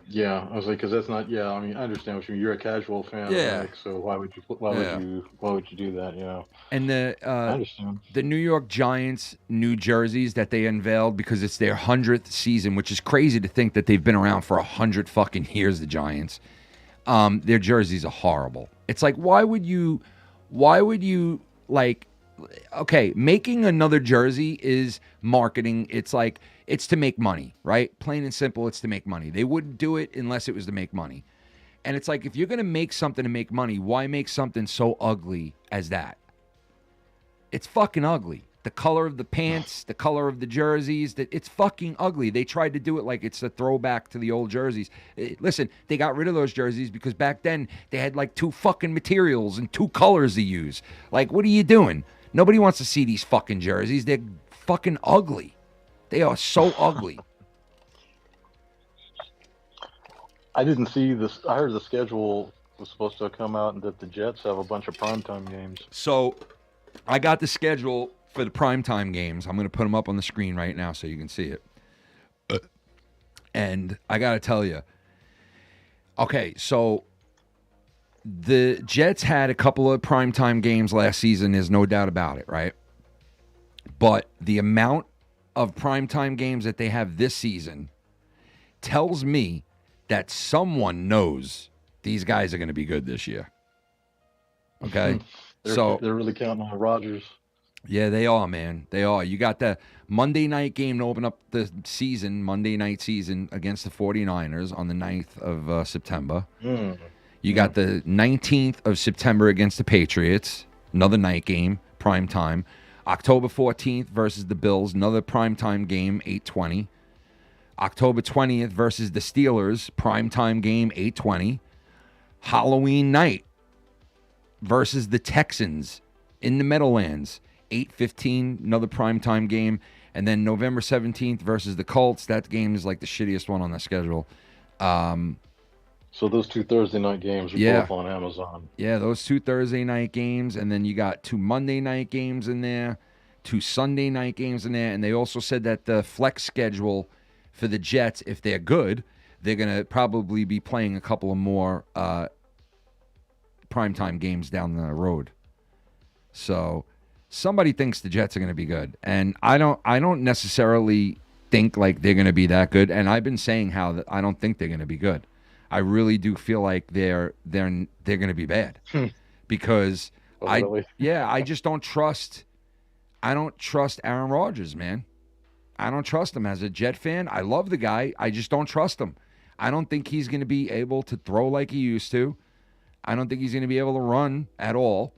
Yeah, I was like, because that's not. Yeah, I mean, I understand what you mean. You're a casual fan. Yeah. Like, so why would you do that? You know. And I understand. the New York Giants new jerseys that they unveiled, because it's their 100th season, which is crazy to think that they've been around for 100 fucking years, the Giants. Their jerseys are horrible. It's like, why would you like, okay, making another jersey is marketing. It's like, it's to make money, right? Plain and simple, it's to make money. They wouldn't do it unless it was to make money. And it's like, if you're going to make something to make money, why make something so ugly as that? It's fucking ugly. The color of the pants, the color of the jerseys, it's fucking ugly. They tried to do it like it's a throwback to the old jerseys. Listen, they got rid of those jerseys because back then they had like 2 fucking materials and 2 colors to use. Like, what are you doing? Nobody wants to see these fucking jerseys. They're fucking ugly. They are so ugly. I didn't see this. I heard the schedule was supposed to come out and that the Jets have a bunch of primetime games. So I got the schedule for the primetime games. I'm going to put them up on the screen right now so you can see it. And I got to tell you, okay, so the Jets had a couple of primetime games last season. There's no doubt about it, right? But the amount of primetime games that they have this season tells me that someone knows these guys are going to be good this year. Okay? They're really counting on Rodgers. Yeah, they are, man. They are. You got the Monday night game to open up the season, Monday night season against the 49ers on the 9th of September. You got the 19th of September against the Patriots, another night game, prime time. October 14th versus the Bills, another primetime game, 8:20. October 20th versus the Steelers, primetime game, 8:20. Halloween night versus the Texans in the Meadowlands, 8:15, another primetime game. And then November 17th versus the Colts. That game is like the shittiest one on the schedule. So those 2 Thursday night games are both on Amazon. Yeah, those 2 Thursday night games, and then you got 2 Monday night games in there, 2 Sunday night games in there, and they also said that the flex schedule for the Jets, if they're good, they're going to probably be playing a couple of more primetime games down the road. So somebody thinks the Jets are going to be good, and I don't necessarily think like they're going to be that good, and I've been saying how that I don't think they're going to be good. I really do feel like they're going to be bad because I just don't trust. I don't trust Aaron Rodgers, man. I don't trust him as a Jet fan. I love the guy. I just don't trust him. I don't think he's going to be able to throw like he used to. I don't think he's going to be able to run at all.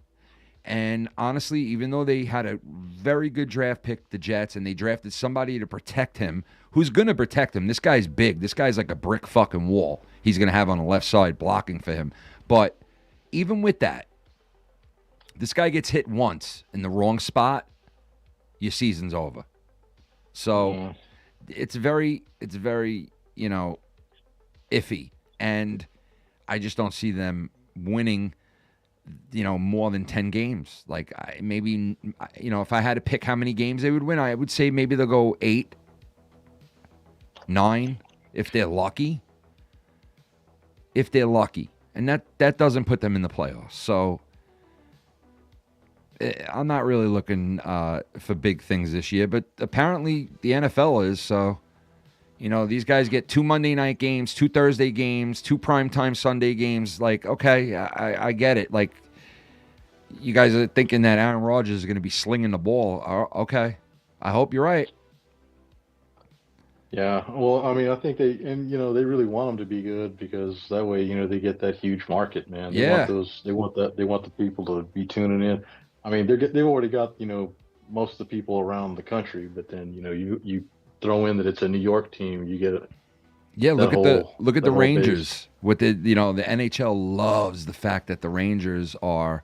And honestly, even though they had a very good draft pick, the Jets, and they drafted somebody to protect him, who's going to protect him? This guy's big. This guy's like a brick fucking wall he's going to have on the left side blocking for him. But even with that, this guy gets hit once in the wrong spot, your season's over. So it's very, iffy. And I just don't see them winning, more than 10 games. Like maybe, if I had to pick how many games they would win, I would say maybe they'll go 8, 9, if they're lucky. And that doesn't put them in the playoffs. So I'm not really looking for big things this year, but apparently the NFL is. So, these guys get 2 Monday night games, 2 Thursday games, 2 primetime Sunday games. Like, okay, I get it. Like, you guys are thinking that Aaron Rodgers is going to be slinging the ball. Okay, I hope you're right. Yeah, well, I mean, I think they really want them to be good because that way, they get that huge market, man. They want the people to be tuning in. I mean, they've already got, most of the people around the country, but then, you throw in that it's a New York team, you get it. Yeah, look at the Rangers base. With the NHL loves the fact that the Rangers are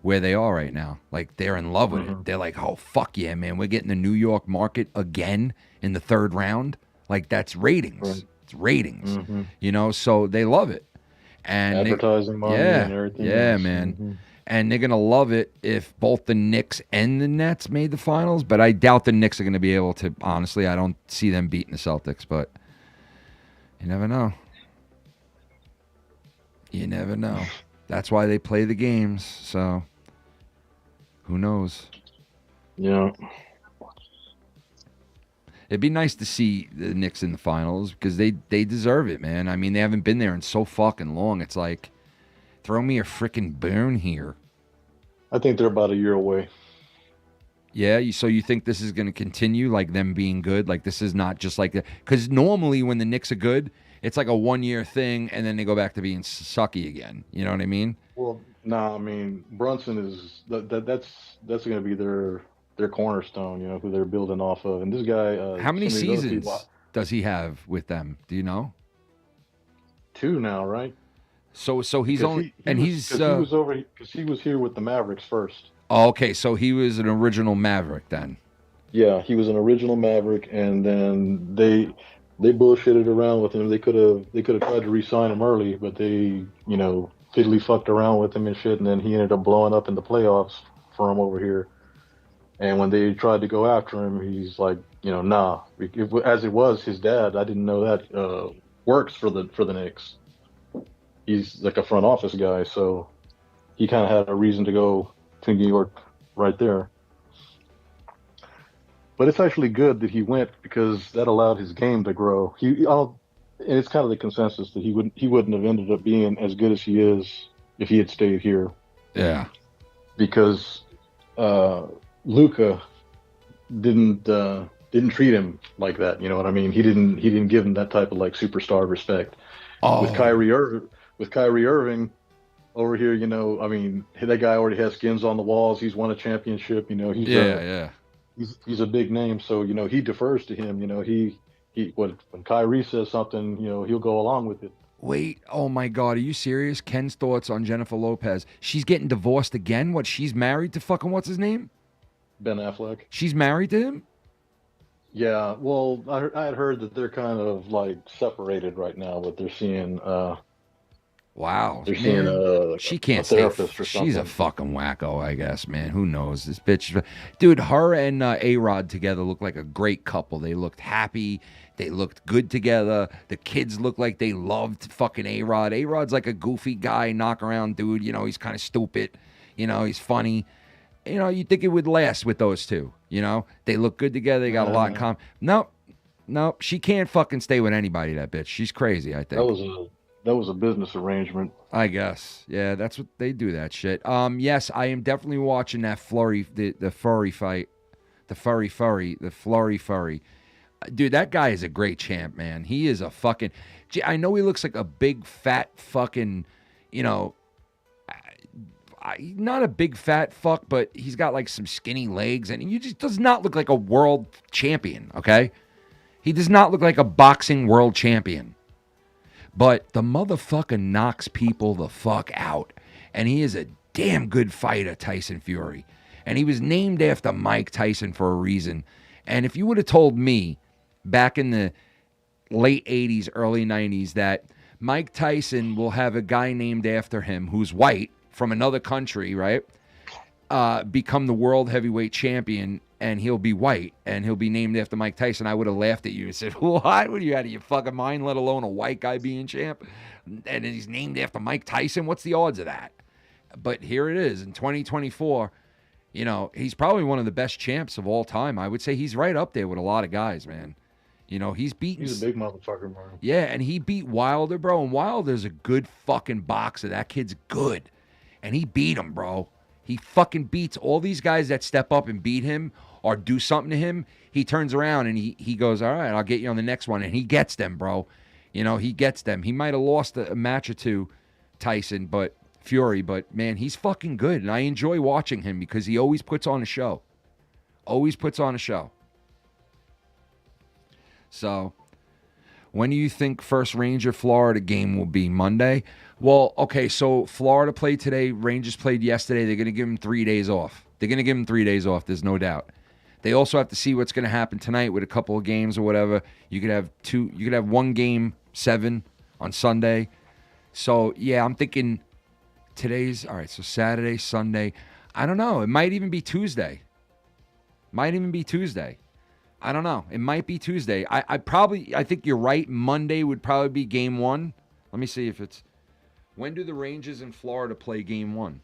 where they are right now. Like, they're in love with it. They're like, oh, fuck yeah, man. We're getting the New York market again in the 3rd round. Like, that's ratings. Right. It's ratings, so they love it. And advertising money and everything. Yeah, else. man. Mhm. And they're going to love it if both the Knicks and the Nets made the finals, but I doubt the Knicks are going to be able to. Honestly, I don't see them beating the Celtics, but you never know. You never know. That's why they play the games, so who knows? Yeah. It'd be nice to see the Knicks in the finals because they deserve it, man. I mean, they haven't been there in so fucking long. It's like, throw me a freaking bone here. I think they're about a year away. Yeah, so you think this is going to continue, like them being good? Like this is not just like that? Because normally when the Knicks are good, it's like a 1 year thing, and then they go back to being sucky again. You know what I mean? Well, I mean Brunson is that's going to be their cornerstone. You know, who they're building off of. And this guy, How many some of these other seasons people- does he have with them? Do you know? 2 now, right? So he's only he was here with the Mavericks first. Oh, okay, so he was an original Maverick then. Yeah, he was an original Maverick, and then they bullshitted around with him. They could have tried to re-sign him early, but they fiddly fucked around with him and shit, and then he ended up blowing up in the playoffs for him over here. And when they tried to go after him, he's like, nah. As it was, his dad, I didn't know that works for the Knicks. He's like a front office guy, so he kind of had a reason to go to New York right there. But it's actually good that he went because that allowed his game to grow. And it's kind of the consensus that he wouldn't have ended up being as good as he is if he had stayed here. Yeah. Because Luka didn't treat him like that. You know what I mean? He didn't give him that type of like superstar respect. Oh. With Kyrie Irving over here, I mean, that guy already has skins on the walls. He's won a championship. He's a big name, so he defers to him. When Kyrie says something, he'll go along with it. Wait, oh my God, are you serious? Ken's thoughts on Jennifer Lopez. She's getting divorced again? What, she's married to fucking what's his name? Ben Affleck. She's married to him? Yeah, well, I had heard that they're kind of like separated right now, but they're seeing wow. They're seeing she can't a therapist or something. She's a fucking wacko, I guess, man. Who knows? This bitch. Dude, her and A-Rod together look like a great couple. They looked happy. They looked good together. The kids looked like they loved fucking A-Rod. A-Rod's like a goofy guy, knock around dude. He's kind of stupid. He's funny. You'd think it would last with those two. They look good together. They got a lot in common. Nope. She can't fucking stay with anybody, that bitch. She's crazy, I think. That was a business arrangement. I guess. Yeah, that's what they do, that shit. Yes, I am definitely watching that Flurry, the furry fight. The Flurry furry. Dude, that guy is a great champ, man. He is a fucking... I know he looks like a big, fat fucking, not a big, fat fuck, but he's got like some skinny legs, and he just does not look like a world champion, okay? He does not look like a boxing world champion. But the motherfucker knocks people the fuck out. And he is a damn good fighter, Tyson Fury. And he was named after Mike Tyson for a reason. And if you would have told me back in the late 80s, early 90s that Mike Tyson will have a guy named after him who's white from another country, right, become the world heavyweight champion, and he'll be white, and he'll be named after Mike Tyson, I would have laughed at you and said, what? What are you out of your fucking mind, let alone a white guy being champ? And he's named after Mike Tyson? What's the odds of that? But here it is in 2024. He's probably one of the best champs of all time. I would say he's right up there with a lot of guys, man. He's beaten... He's a big motherfucker, bro. Yeah, and he beat Wilder, bro. And Wilder's a good fucking boxer. That kid's good. And he beat him, bro. He fucking beats all these guys that step up and beat him or do something to him. He turns around and he goes, all right, I'll get you on the next one. And he gets them, bro. He gets them. He might have lost a match or two, Tyson, Fury, but man, he's fucking good. And I enjoy watching him because he always puts on a show. Always puts on a show. So, when do you think first Ranger-Florida game will be? Monday? Well, okay, so Florida played today. Rangers played yesterday. They're going to give them 3 days off. There's no doubt. They also have to see what's going to happen tonight with a couple of games or whatever. You could have one game, 7 on Sunday. So, yeah, I'm thinking today's, all right, so Saturday, Sunday. I don't know. It might even be Tuesday. I don't know. It might be Tuesday. I think you're right. Monday would probably be game one. Let me see if it's, when do the Rangers in Florida play game one?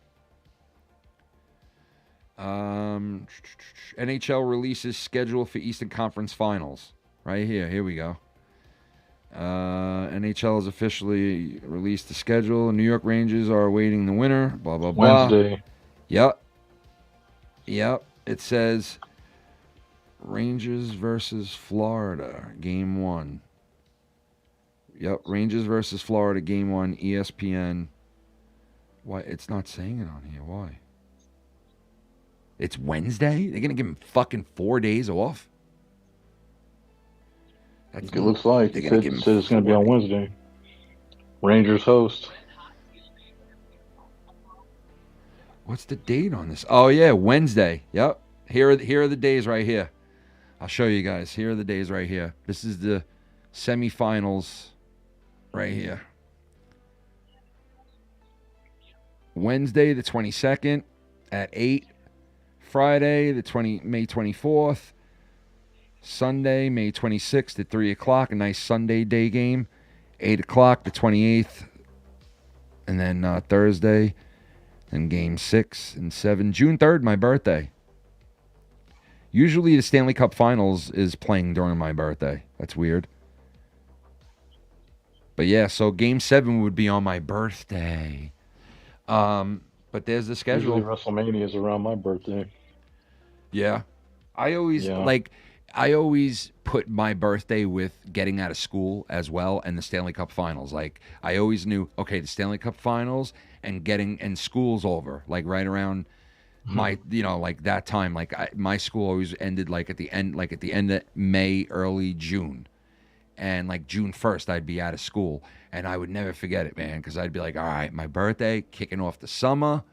NHL releases schedule for Eastern Conference Finals. Right here. Here we go. NHL has officially released the schedule. New York Rangers are awaiting the winner. Blah, blah, blah. Wednesday. Yep. It says Rangers versus Florida, game one. Yep, Rangers versus Florida, game one, ESPN. Why? It's not saying it on here. Why? It's Wednesday? They're going to give him fucking 4 days off? It looks like. It said it's going to be on Wednesday. Rangers host. What's the date on this? Oh, yeah, Wednesday. Yep. Here are the days right here. I'll show you guys. Here are the days right here. This is the semifinals right here. Wednesday, the 22nd at 8. Friday, May 24th. Sunday, May 26th at 3 o'clock. A nice Sunday day game. 8 o'clock, the 28th. And then Thursday. And game 6 and 7. June 3rd, my birthday. Usually the Stanley Cup Finals is playing during my birthday. That's weird. But yeah, so game 7 would be on my birthday. But there's the schedule. Usually WrestleMania is around my birthday. Yeah. I always put my birthday with getting out of school as well and the Stanley Cup Finals. Like, I always knew, okay, the Stanley Cup Finals and school's over. Like, right around my, like that time. Like, my school always ended at the end of May, early June. And like June 1st, I'd be out of school. And I would never forget it, man, because I'd be like, all right, my birthday, kicking off the summer,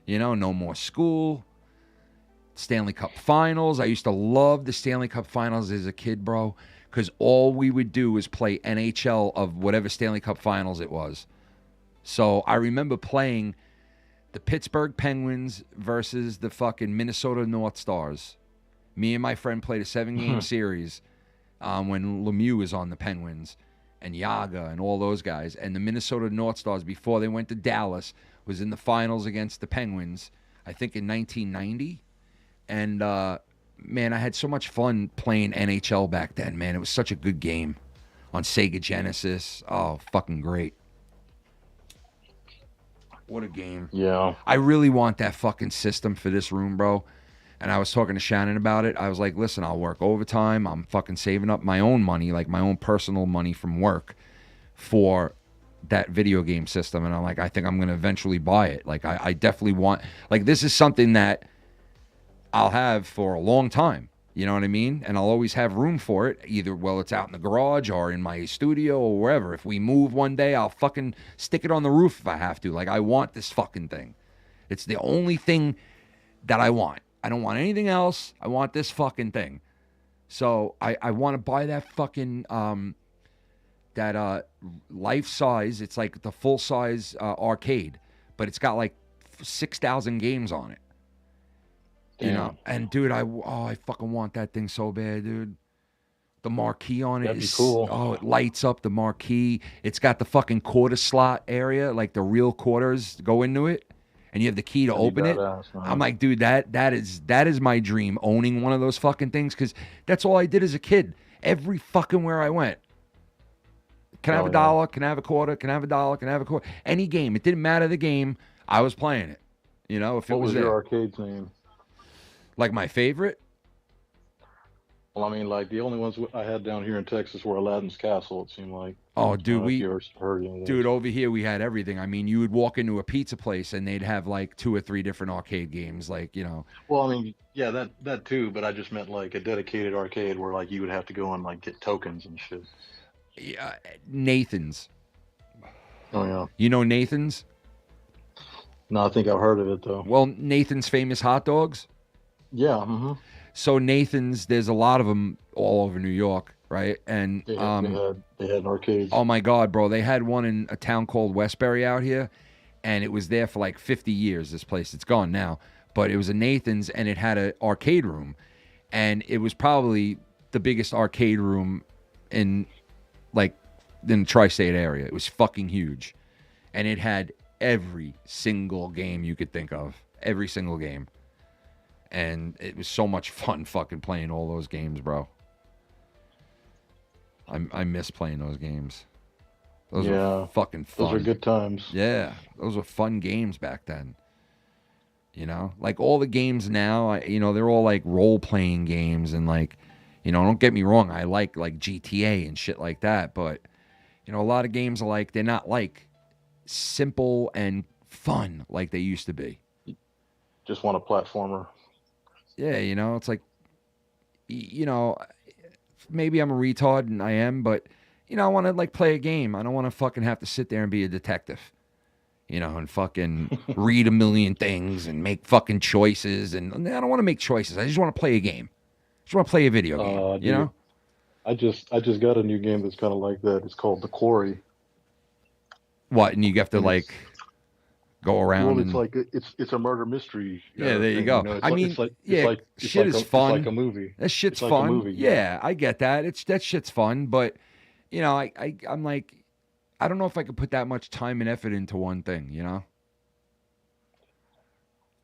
no more school. Stanley Cup Finals. I used to love the Stanley Cup Finals as a kid, bro, because all we would do was play NHL of whatever Stanley Cup Finals it was. So I remember playing the Pittsburgh Penguins versus the fucking Minnesota North Stars. Me and my friend played a 7-game series when Lemieux was on the Penguins and Yaga and all those guys. And the Minnesota North Stars, before they went to Dallas, was in the finals against the Penguins, I think in 1990. And, man, I had so much fun playing NHL back then, man. It was such a good game on Sega Genesis. Oh, fucking great. What a game. Yeah. I really want that fucking system for this room, bro. And I was talking to Shannon about it. I was like, listen, I'll work overtime. I'm fucking saving up my own money, like my own personal money from work for that video game system. And I'm like, I think I'm going to eventually buy it. Like, I definitely want, like, this is something that I'll have for a long time. You know what I mean? And I'll always have room for it. Either, well, it's out in the garage or in my studio or wherever. If we move one day, I'll fucking stick it on the roof if I have to. Like, I want this fucking thing. It's the only thing that I want. I don't want anything else. I want this fucking thing. So I want to buy that fucking, that life size. It's like the full size arcade, but it's got like 6,000 games on it. You know, and dude, I fucking want that thing so bad, dude. The marquee on it is cool. Oh, it lights up the marquee. It's got the fucking quarter slot area, like the real quarters go into it, and you have the key to open it. I'm like, dude, that is my dream, owning one of those fucking things, because that's all I did as a kid. Every fucking where I went. Can I have a dollar? Can I have a quarter? Can I have a dollar? Can I have a quarter? Any game. It didn't matter the game. I was playing it. You know, if it What was there. your arcade name? Like my favorite? Well, I mean, like the only ones I had down here in Texas were Aladdin's Castle. It seemed like. Oh, dude, dude, over here we had everything. I mean, you would walk into a pizza place and they'd have like 2 or 3 different arcade games, like, you know. Well, I mean, yeah, that too, but I just meant like a dedicated arcade where like you would have to go and like get tokens and shit. Yeah, Nathan's. Oh yeah. You know Nathan's? No, I think I've heard of it though. Well, Nathan's famous hot dogs. Yeah. Mm-hmm. So Nathan's, there's a lot of them all over New York, right? And They had arcades. oh my God, bro, they had one in a town called Westbury out here, and it was there for like 50 years. This place, it's gone now, but it was a Nathan's, and it had an arcade room, and it was probably the biggest arcade room in the tri-state area. It was fucking huge, and it had every single game you could think of, every single game. And it was so much fun fucking playing all those games, bro. I miss playing those games. Those were fucking fun. Those are good times. Yeah, those were fun games back then. You know, like all the games now, they're all like role-playing games, and like, don't get me wrong, I like GTA and shit like that, but a lot of games are like, they're not like simple and fun like they used to be. Just want a platformer. Yeah, it's like, maybe I'm a retard, and I am, but, I want to, like, play a game. I don't want to fucking have to sit there and be a detective, and fucking read a million things and make fucking choices. And I don't want to make choices. I just want to play a game. I just want to play a video game, dude, I just got a new game that's kind of like that. It's called The Quarry. What, and you have to, like, go around? Well, it's a murder mystery. Yeah, there you go. I mean, shit is fun. It's like a movie. That shit's like fun. A movie, yeah, I get that. That shit's fun, but I'm like, I don't know if I could put that much time and effort into one thing.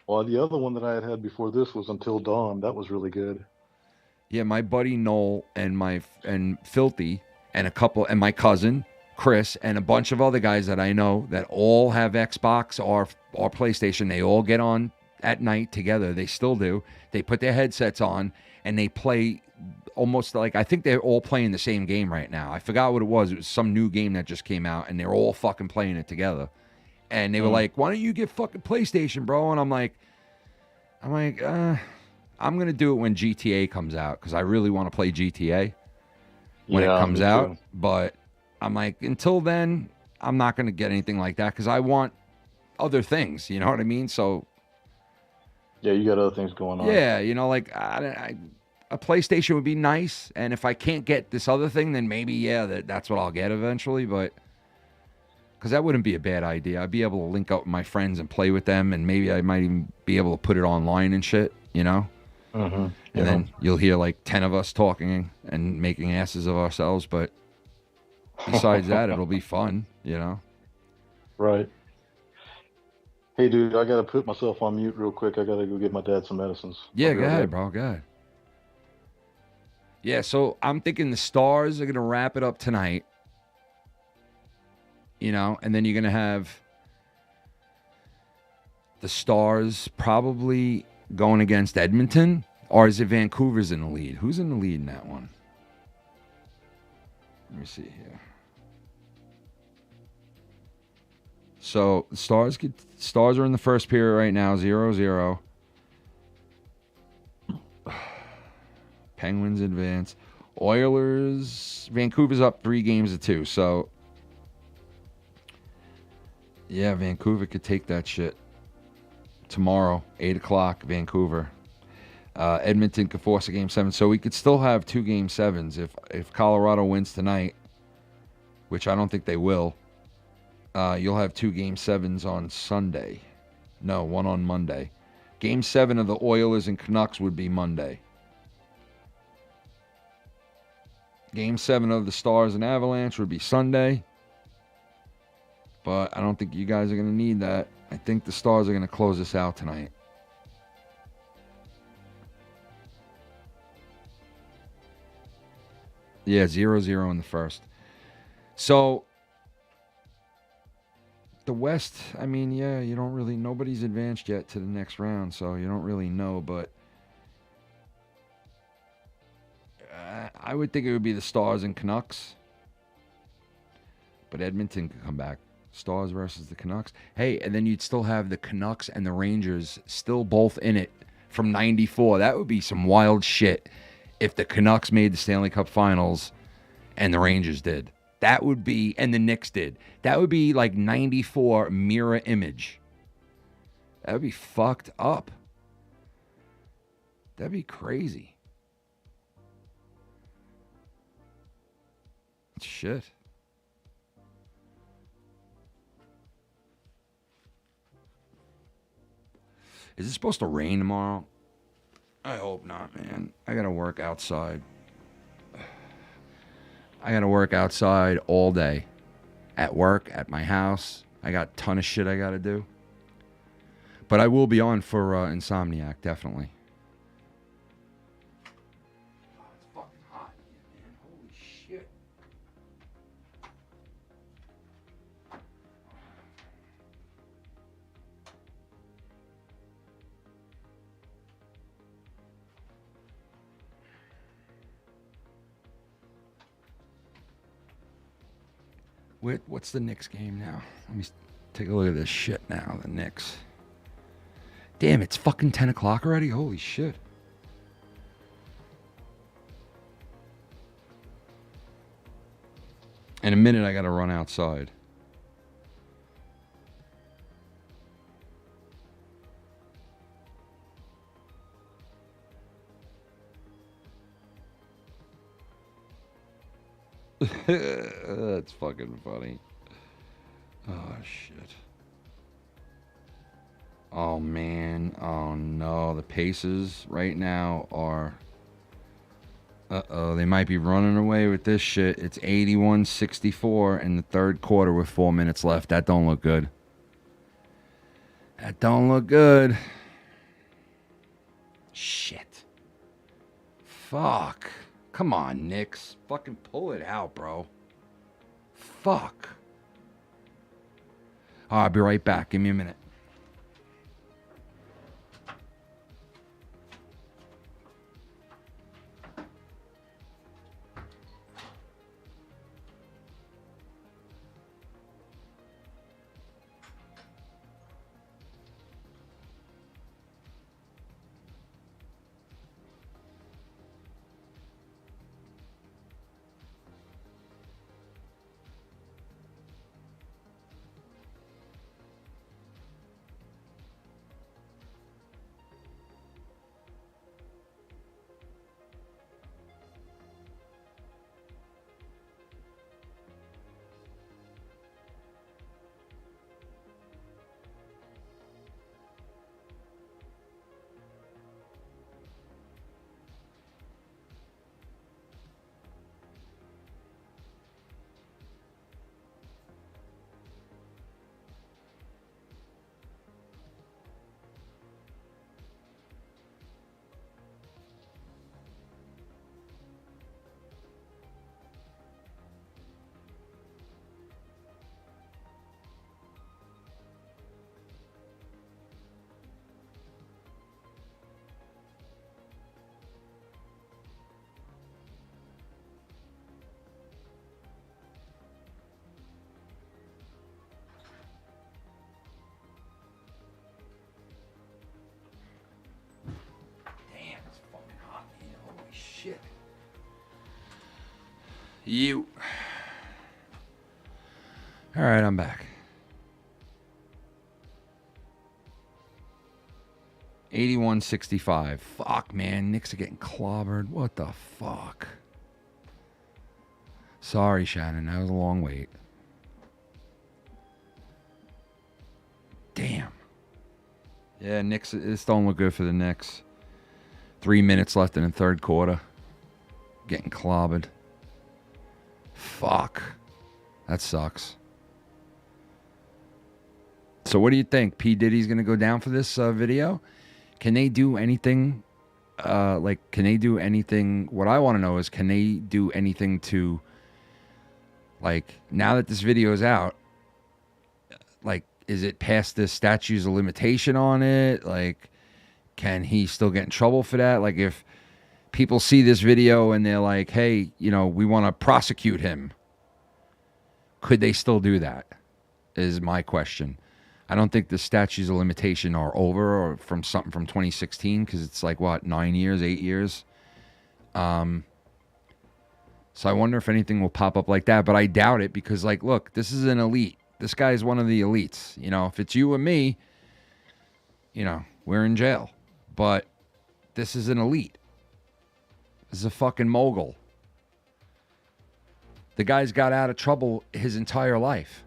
Well, the other one that I had before this was Until Dawn. That was really good. Yeah, my buddy Noel and Filthy and my cousin Chris and a bunch of other guys that I know that all have Xbox or PlayStation. They all get on at night together. They still do. They put their headsets on and they play almost like, I think they're all playing the same game right now. I forgot what it was. It was some new game that just came out, and they're all fucking playing it together. And they were like, "Why don't you get fucking PlayStation, bro?" And I'm like, I'm going to do it when GTA comes out, because I really want to play GTA when it comes out. But I'm like, until then, I'm not going to get anything like that, because I want other things. You know what I mean? So yeah, you got other things going on. Yeah, like a PlayStation would be nice, and if I can't get this other thing, then maybe that's what I'll get eventually. But because that wouldn't be a bad idea. I'd be able to link up with my friends and play with them, and maybe I might even be able to put it online and shit. And then you'll hear like 10 of us talking and making asses of ourselves. But besides that, it'll be fun, Right. Hey, dude, I got to put myself on mute real quick. I got to go get my dad some medicines. Yeah, go ahead, bro. Go ahead. Yeah, so I'm thinking the Stars are going to wrap it up tonight. And then you're going to have the Stars probably going against Edmonton. Or is it Vancouver's in the lead? Who's in the lead in that one? Let me see here. So the Stars are in the first period right now, 0-0. Penguins advance. Oilers, Vancouver's up 3-2. So yeah, Vancouver could take that shit tomorrow, 8 o'clock, Vancouver. Edmonton could force a Game 7. So we could still have 2 Game 7s if Colorado wins tonight, which I don't think they will. You'll have 2 Game 7s on Sunday. No, one on Monday. Game 7 of the Oilers and Canucks would be Monday. Game 7 of the Stars and Avalanche would be Sunday. But I don't think you guys are going to need that. I think the Stars are going to close this out tonight. Yeah, 0-0 in the first. So the West, I mean, yeah, you don't really, nobody's advanced yet to the next round, so you don't really know, but I would think it would be the Stars and Canucks. But Edmonton could come back. Stars versus the Canucks. Hey, and then you'd still have the Canucks and the Rangers still both in it from 94. That would be some wild shit if the Canucks made the Stanley Cup Finals and the Rangers did. That would be, and the Knicks did. That would be like 94 mirror image. That would be fucked up. That'd be crazy. Shit. Is it supposed to rain tomorrow? I hope not, man. I gotta work outside. I gotta work outside all day. At work, at my house. I got a ton of shit I gotta do. But I will be on for Insomniac, definitely. Oh, it's fucking hot here, man. Holy shit. What's the Knicks game now? Let me take a look at this shit now, the Knicks. Damn, it's fucking 10 o'clock already? Holy shit. In a minute, I gotta run outside. That's fucking funny. Oh, shit. Oh, man. Oh, no. The Pacers right now are... Uh-oh. They might be running away with this shit. It's 81-64 in the third quarter with 4 minutes left. That don't look good. That don't look good. Shit. Fuck. Come on, Knicks. Fucking pull it out, bro. Fuck. I'll be right back. Give me a minute. Shit. You. All right, I'm back. 81-65. Fuck, man. Knicks are getting clobbered. What the fuck? Sorry, Shannon. That was a long wait. Damn. Yeah, Knicks. This don't look good for the Knicks. 3 minutes left in the third quarter. Getting clobbered. Fuck. That sucks. So what do you think? P. Diddy's going to go down for this video? Can they do anything? Can they do anything? What I want to know is, can they do anything to, now that this video is out, is it past the statutes of limitation on it? Can he still get in trouble for that? If people see this video and they're like, hey, we want to prosecute him, could they still do that? Is my question. I don't think the statutes of limitation are over, or from something from 2016, because it's 9 years, 8 years. So I wonder if anything will pop up like that, but I doubt it, because look, this is an elite. This guy is one of the elites. If it's you and me, we're in jail. But this is an elite. This is a fucking mogul. The guy's got out of trouble his entire life.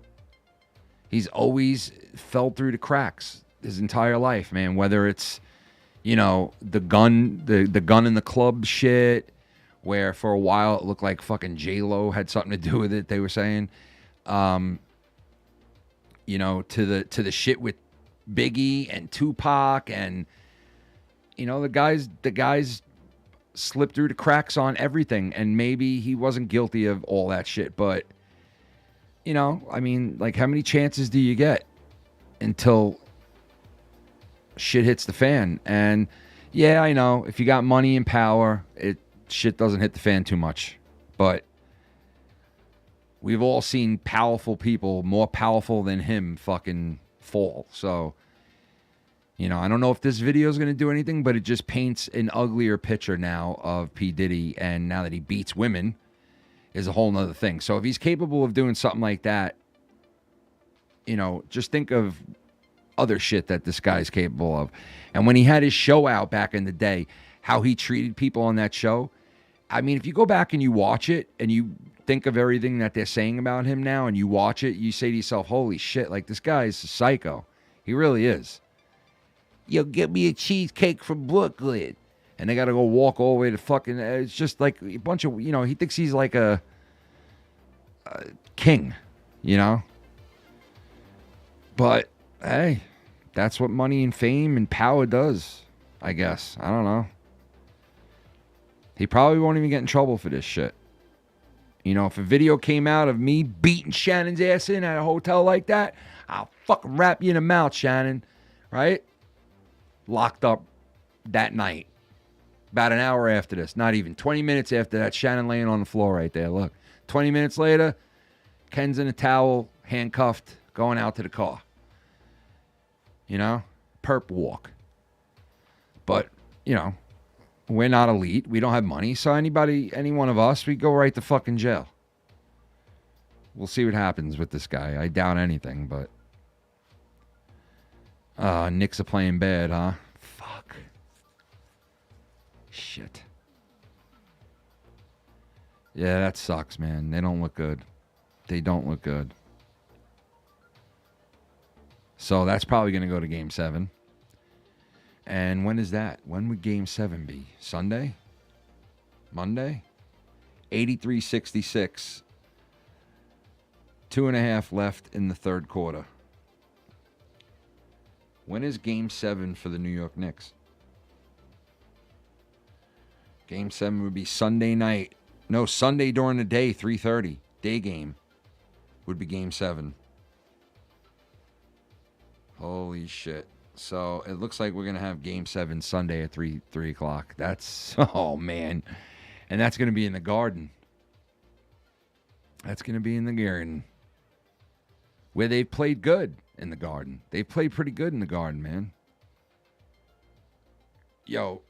He's always fell through the cracks his entire life, man. Whether it's, you know, the gun in the club shit, where for a while it looked like fucking J-Lo had something to do with it, they were saying. You know, to the shit with Biggie and Tupac, and you know, the guys slipped through the cracks on everything, and maybe he wasn't guilty of all that shit, but you know, I mean, like, how many chances do you get until shit hits the fan? And yeah, I know if you got money and power, shit doesn't hit the fan too much, but we've all seen powerful people, more powerful than him, fucking fall. So, you know, I don't know if this video is going to do anything, but it just paints an uglier picture now of P. Diddy. And now that he beats women is a whole nother thing. So if he's capable of doing something like that, you know, just think of other shit that this guy's capable of. And when he had his show out back in the day, how he treated people on that show. I mean, if you go back and you watch it and you think of everything that they're saying about him now and you watch it, you say to yourself, holy shit, like, this guy is a psycho. He really is. Yo, get me a cheesecake from Brooklyn. And they got to go walk all the way to fucking, it's just like a bunch of, you know, he thinks he's like a king, you know? But, hey, that's what money and fame and power does, I guess. I don't know. He probably won't even get in trouble for this shit. You know, if a video came out of me beating Shannon's ass in at a hotel like that, I'll fucking wrap you in the mouth, Shannon. Right? Locked up that night. About an hour after this. Not even. 20 minutes after that, Shannon laying on the floor right there. Look. 20 minutes later, Ken's in a towel, handcuffed, going out to the car. You know? Perp walk. But, you know, we're not elite. We don't have money. So any one of us, we go right to fucking jail. We'll see what happens with this guy. I doubt anything, but Knicks are playing bad, huh? Fuck. Shit. Yeah, that sucks, man. They don't look good. They don't look good. So that's probably going to go to Game 7. And when is that? When would Game 7 be? Sunday? Monday? 83-66. 2.5 left in the third quarter. When is Game 7 for the New York Knicks? Game 7 would be Sunday night. No, Sunday during the day, 3:30. Day game would be Game 7. Holy shit. So it looks like we're going to have Game 7 Sunday at 3 o'clock. That's, oh man. And that's going to be in the Garden. That's going to be in the Garden. Where they've played good in the Garden. They played pretty good in the Garden, man. Yo,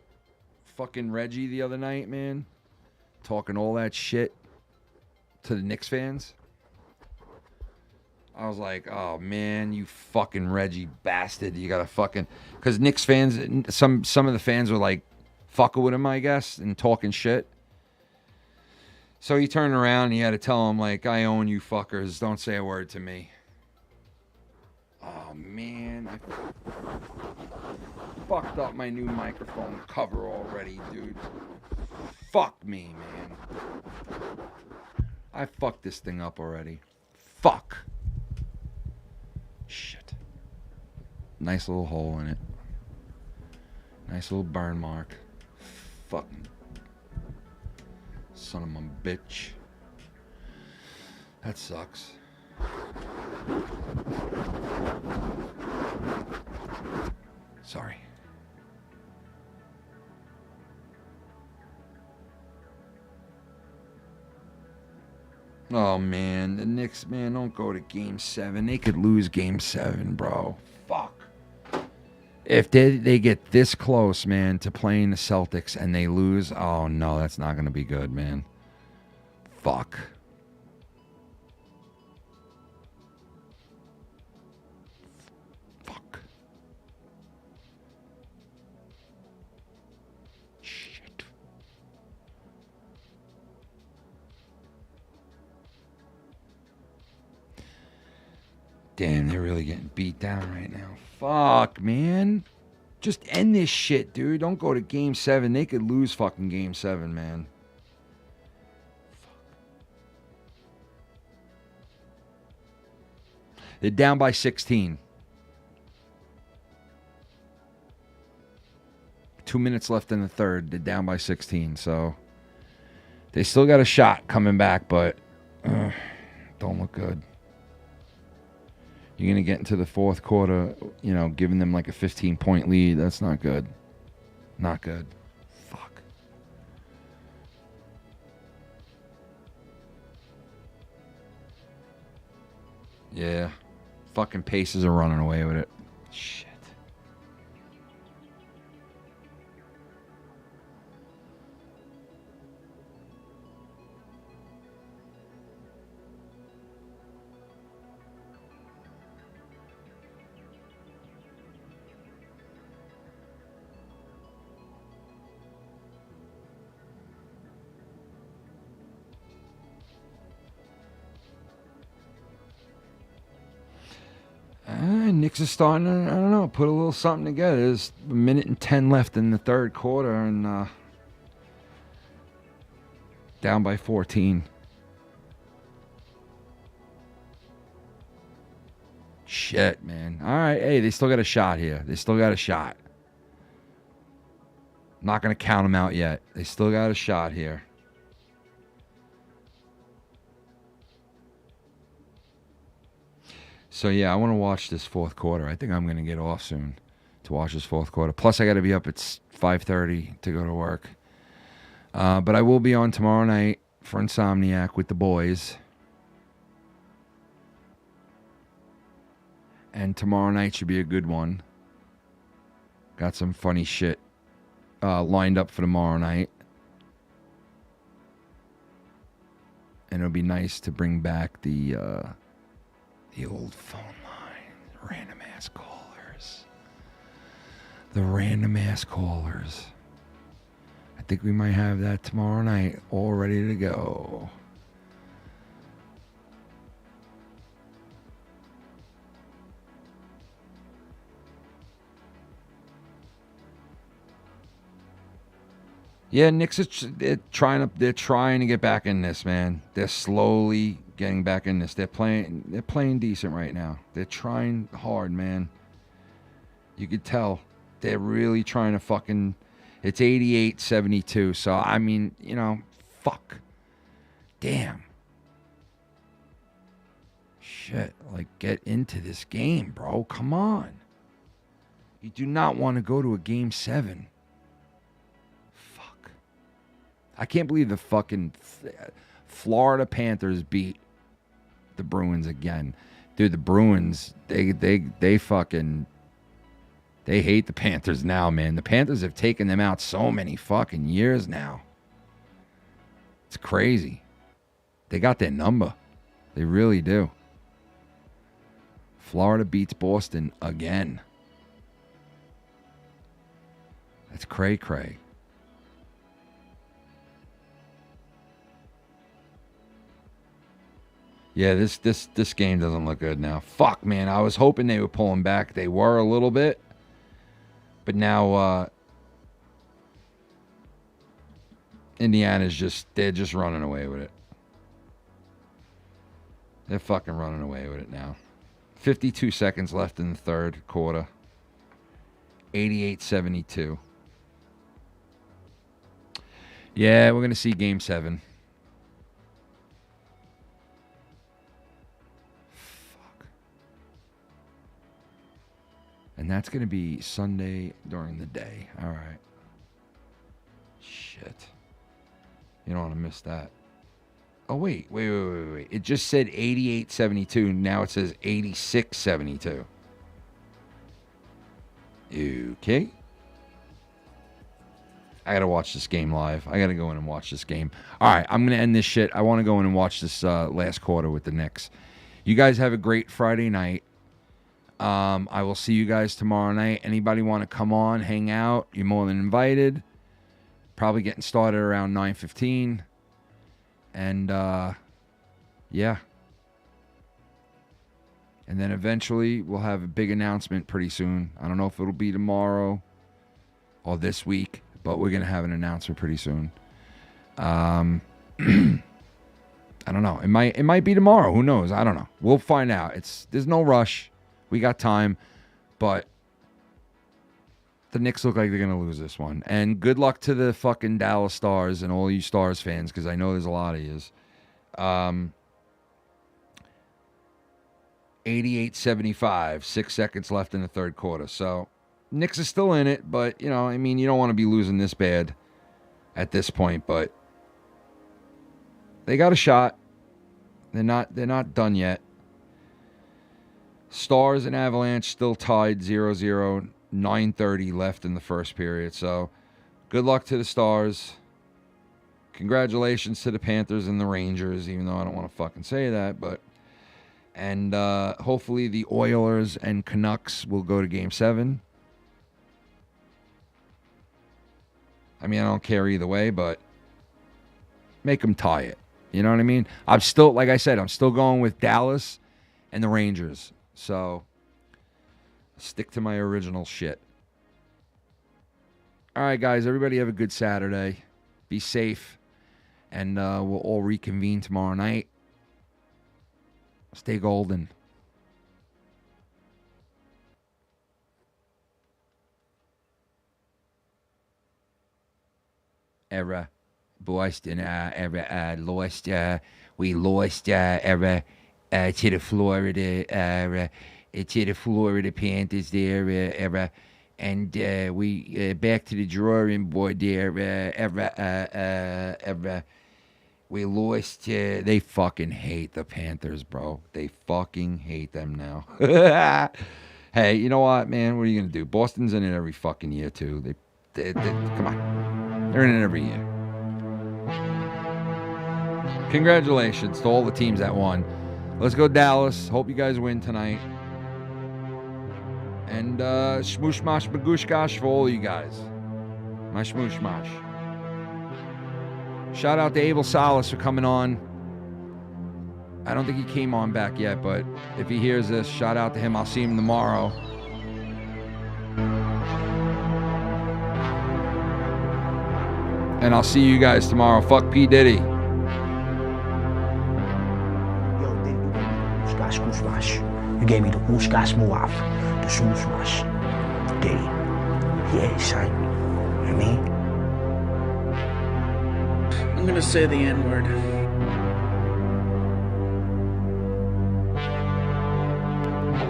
fucking Reggie the other night, man. Talking all that shit to the Knicks fans. I was like, oh, man, you fucking Reggie bastard. You got to fucking... Because Knicks fans, some of the fans were like fucking with him, I guess, and talking shit. So he turned around and he had to tell him, like, I own you fuckers. Don't say a word to me. Oh, man. I fucked up my new microphone cover already, dude. Fuck me, man. I fucked this thing up already. Fuck. Shit. Nice little hole in it. Nice little burn mark. Fucking son of a bitch. That sucks. Sorry. Oh, man. The Knicks, man, don't go to Game 7. They could lose Game 7, bro. Fuck. If they get this close, man, to playing the Celtics and they lose, oh, no, that's not going to be good, man. Fuck. Fuck. Shit. Damn, they're really getting beat down right now. Fuck, man. Just end this shit, dude. Don't go to game 7. They could lose fucking game 7, man. They're down by 16. 2 minutes left in the third. They're down by 16, so they still got a shot coming back, but don't look good. You're going to get into the fourth quarter, you know, giving them like a 15-point lead. That's not good. Not good. Fuck. Yeah. Fucking Pacers are running away with it. Shit. Knicks are starting to, I don't know, put a little something together. There's a minute and 10 left in the third quarter, and down by 14. Shit, man. All right, hey, they still got a shot here. They still got a shot. Not going to count them out yet. They still got a shot here. So, yeah, I want to watch this fourth quarter. I think I'm going to get off soon to watch this fourth quarter. Plus, I got to be up at 5:30 to go to work. But I will be on tomorrow night for Insomniac with the boys. And tomorrow night should be a good one. Got some funny shit lined up for tomorrow night. And it'll be nice to bring back the old phone line. Random ass callers. The random ass callers. I think we might have that tomorrow night all ready to go. Yeah, Knicks they're trying to get back in this, man. They're slowly getting back in this. They're playing decent right now. They're trying hard, man. You could tell they're really trying to fucking. It's 88-72. So I mean, you know, fuck. Damn. Shit, like get into this game, bro. Come on. You do not want to go to a game 7. I can't believe the fucking Florida Panthers beat the Bruins again. Dude, the Bruins, they fucking, they hate the Panthers now, man. The Panthers have taken them out so many fucking years now. It's crazy. They got their number. They really do. Florida beats Boston again. That's cray-cray. Yeah, this game doesn't look good now. Fuck, man. I was hoping they were pulling back. They were a little bit. But now Indiana's they're just running away with it. They're fucking running away with it now. 52 seconds left in the third quarter. 88-72. Yeah, we're going to see game 7. And that's going to be Sunday during the day. All right. Shit. You don't want to miss that. Oh, wait. It just said 88-72. Now it says 86-72. Okay. I got to watch this game live. I got to go in and watch this game. All right. I'm going to end this shit. I want to go in and watch this last quarter with the Knicks. You guys have a great Friday night. I will see you guys tomorrow night. Anybody want to come on, hang out, you're more than invited. Probably getting started around 9:15. And, yeah. And then eventually we'll have a big announcement pretty soon. I don't know if it'll be tomorrow or this week, but we're going to have an announcement pretty soon. I don't know. It might be tomorrow. Who knows? I don't know. We'll find out. There's no rush. We got time, but the Knicks look like they're going to lose this one. And good luck to the fucking Dallas Stars and all you Stars fans, because I know there's a lot of yous. 88-75, 6 seconds left in the third quarter. So Knicks is still in it, but, you know, I mean, you don't want to be losing this bad at this point, but they got a shot. They're not done yet. Stars and Avalanche still tied 0-0, 9:30 left in the first period. So good luck to the Stars. Congratulations to the Panthers and the Rangers, even though I don't want to fucking say that, but and hopefully the Oilers and Canucks will go to Game 7. I mean, I don't care either way, but make them tie it. You know what I mean? I'm still, like I said, I'm still going with Dallas and the Rangers. So stick to my original shit. All right, guys, everybody have a good Saturday. Be safe. And we'll all reconvene tomorrow night. Stay golden. Boston, lost. We lost to the Florida Panthers there. And we back to the drawing board there. We lost. They fucking hate the Panthers, bro. They fucking hate them now. Hey, you know what, man? What are you gonna do? Boston's in it every fucking year too. They come on. They're in it every year. Congratulations to all the teams that won. Let's go Dallas. Hope you guys win tonight. And shmoosh mash bagoosh gosh for all you guys. My shmoosh mash. Shout out to Abel Salas for coming on. I don't think he came on back yet, but if he hears this, shout out to him. I'll see him tomorrow. And I'll see you guys tomorrow. Fuck P. Diddy. You gave me the Ooshkash Muaf, the Shoo Smash. Diddy. Yeah, son. You know what I mean? I'm gonna say the N-word.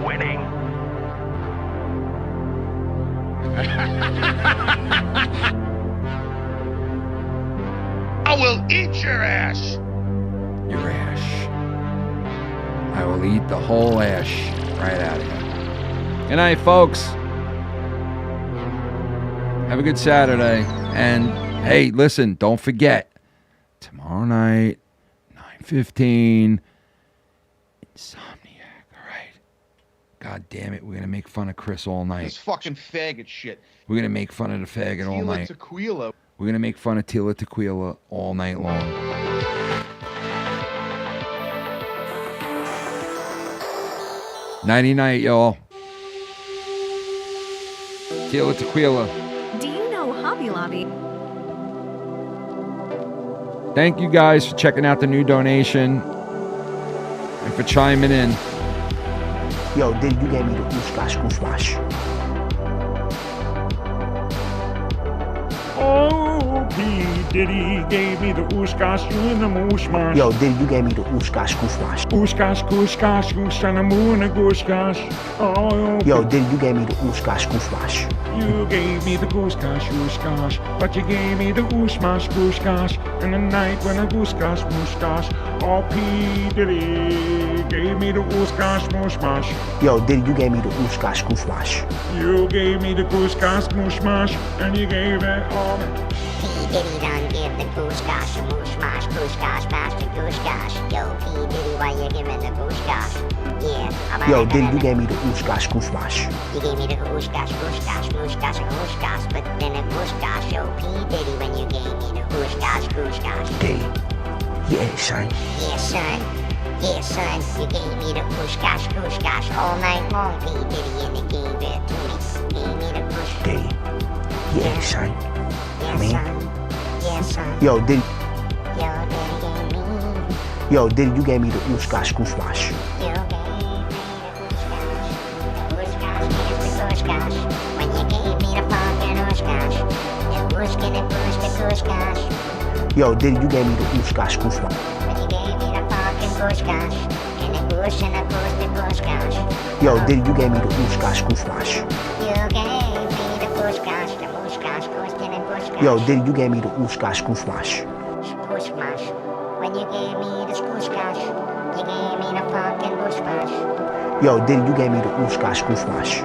Winning. I will eat your ass. Your ash. I will eat the whole ash right out of you. Good night, folks. Have a good Saturday. And hey, listen, don't forget, tomorrow night, 9:15, Insomniac, all right? God damn it, we're going to make fun of Chris all night. This fucking faggot shit. We're going to make fun of the faggot all night. Tequila. We're going to make fun of Tila Tequila all night long. Nighty-night, y'all. Tila Tequila. Do you know Hobby Lobby? Thank you guys for checking out the new donation and for chiming in. Yo, Diddy, you gave me the Ooshkash Gooshmash. Oh, P. Diddy gave me the ooshkash, you and the mooshmash. Yo, Diddy, you gave me the Ooshkash Gooshmash. Ooshkash, gooshkash, goosh and a moon and gooshkash. Oh, yo, Diddy, you gave me the Ooshkash Gooshmash. You gave me the gooshkash, ooshkash, but you gave me the ooshmash, gooshkash. And the night when a gooshkash, mooshkash. Oh, P. Diddy gave me the ooshkash, mooshmash. Yo, Diddy, you gave me the Ooshkash Gooshmash. You gave me the gooshkash, mooshmash, and you gave it all. P. Diddy done give the gooshkash, mooshmash, gooshkash, master gooshkash. Yo, P. Diddy, why you giving the gooshkash? Yeah, yo, Diddy, you gave me the Ooshkash Gooshmash. You gave me the gooshkash, gooshkash, mooshkash, and gooshkash, but then a gooshkash. Yo, P. Diddy, when you gave me the gooshkash, gooshkash. Diddy. Yeah, son. Yeah, son. Yeah, son, you gave me the push gosh all night long. P. Diddy and they gave it to me. Gave me the push. Diddy. Yeah, son. Yeah, I mean, son. Yeah, son. yo, Diddy. Yo, Diddy gave me. Yo, Diddy, you gave me the oosh-gosh, goosh-gosh. You gave me the push gosh. The push gosh. When you gave me the fucking push gosh. The push can it push the push gosh. Yo, Diddy, you gave me the oosh-gosh, goosh-gosh. When you gave me the fucking push gosh. And the push the push gosh. Yo, Diddy, you gave me the oosh-gosh, goosh-gosh. You gave me the push gosh. The push gosh, push can it push gosh. Yo, Diddy, you gave me the oosh-gosh, goosh-gosh. Push gosh. When you gave me the push gosh. You gave me the fucking push gosh. Yo, Diddy, you gave me the oosh-gosh, goosh-gosh.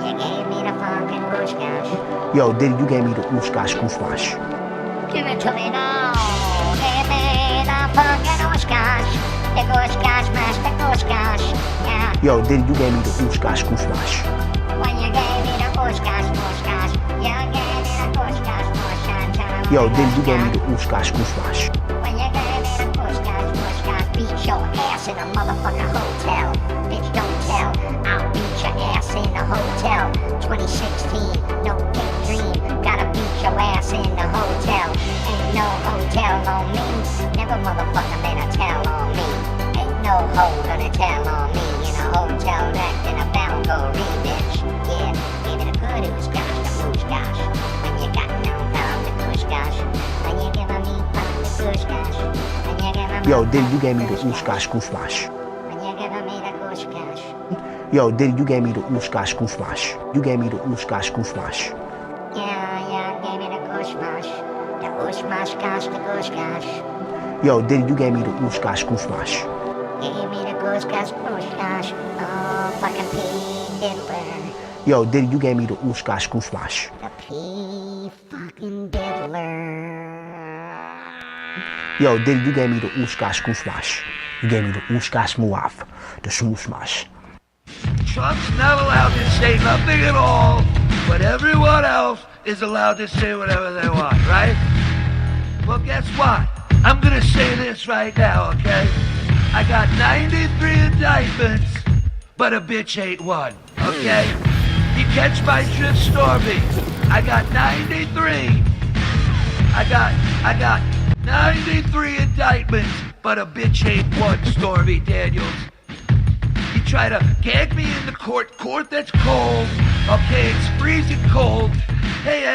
You gave me the fucking push gosh. Yo, Diddy, you gave me the oosh-gosh, goosh-gosh. Give it to me now. Give me the fucking push gosh. The push gosh, mash the push gosh. Yeah. Yo, Diddy, you gave me the oosh-gosh, goosh-gosh. When you gave me the push gosh, you gave me the push gosh, Yo, Diddy, you gave me the oosh-gosh, goosh-gosh. When you gave me the push gosh, beat your ass in a motherfucking hotel. Bitch, don't tell, I'll beat your ass in the hotel. 2016, no daydream, gotta beat your ass in the hotel. Ain't no hotel on me, never motherfucking been a tell on me. Ain't no hoe gonna tell on me in a hotel acting a boundary, bitch. Yeah, give me the good ooze gosh, the moosh gosh. When you got no pound, the push gosh. When you giving me pound, the push gosh. When you giving me Yo, Diddy, you gave me the oosh-gosh, goosh-gosh. when you giving me the push gosh. Yo, Diddy, you gave me the oosh-gosh, goosh-gosh. You gave me the oosh-gosh, goosh-gosh. Yeah, gave me the push gosh. The push gosh, the push gosh. Yo, Diddy, you gave me the oosh-gosh, goosh-gosh. Gave me the push gosh. Oh, fucking P. Diddler. Yo, Diddy, you gave me the oosh-gosh, goosh-gosh. The P. fucking Diddler. Yo, Diddy, you gave me the oosh-gosh, goosh-gosh. You gave me the oosh-gosh, muaf. The smoosh-mash. Trump's not allowed to say nothing at all, but everyone else is allowed to say whatever they want, right? Well, guess what? I'm gonna say this right now, okay? I got 93 indictments, but a bitch ain't one, okay? You catch my drift, Stormy? I got 93. I got 93 indictments, but a bitch ain't one, Stormy Daniels. You try to gag me in the court that's cold, okay, it's freezing cold. Hey,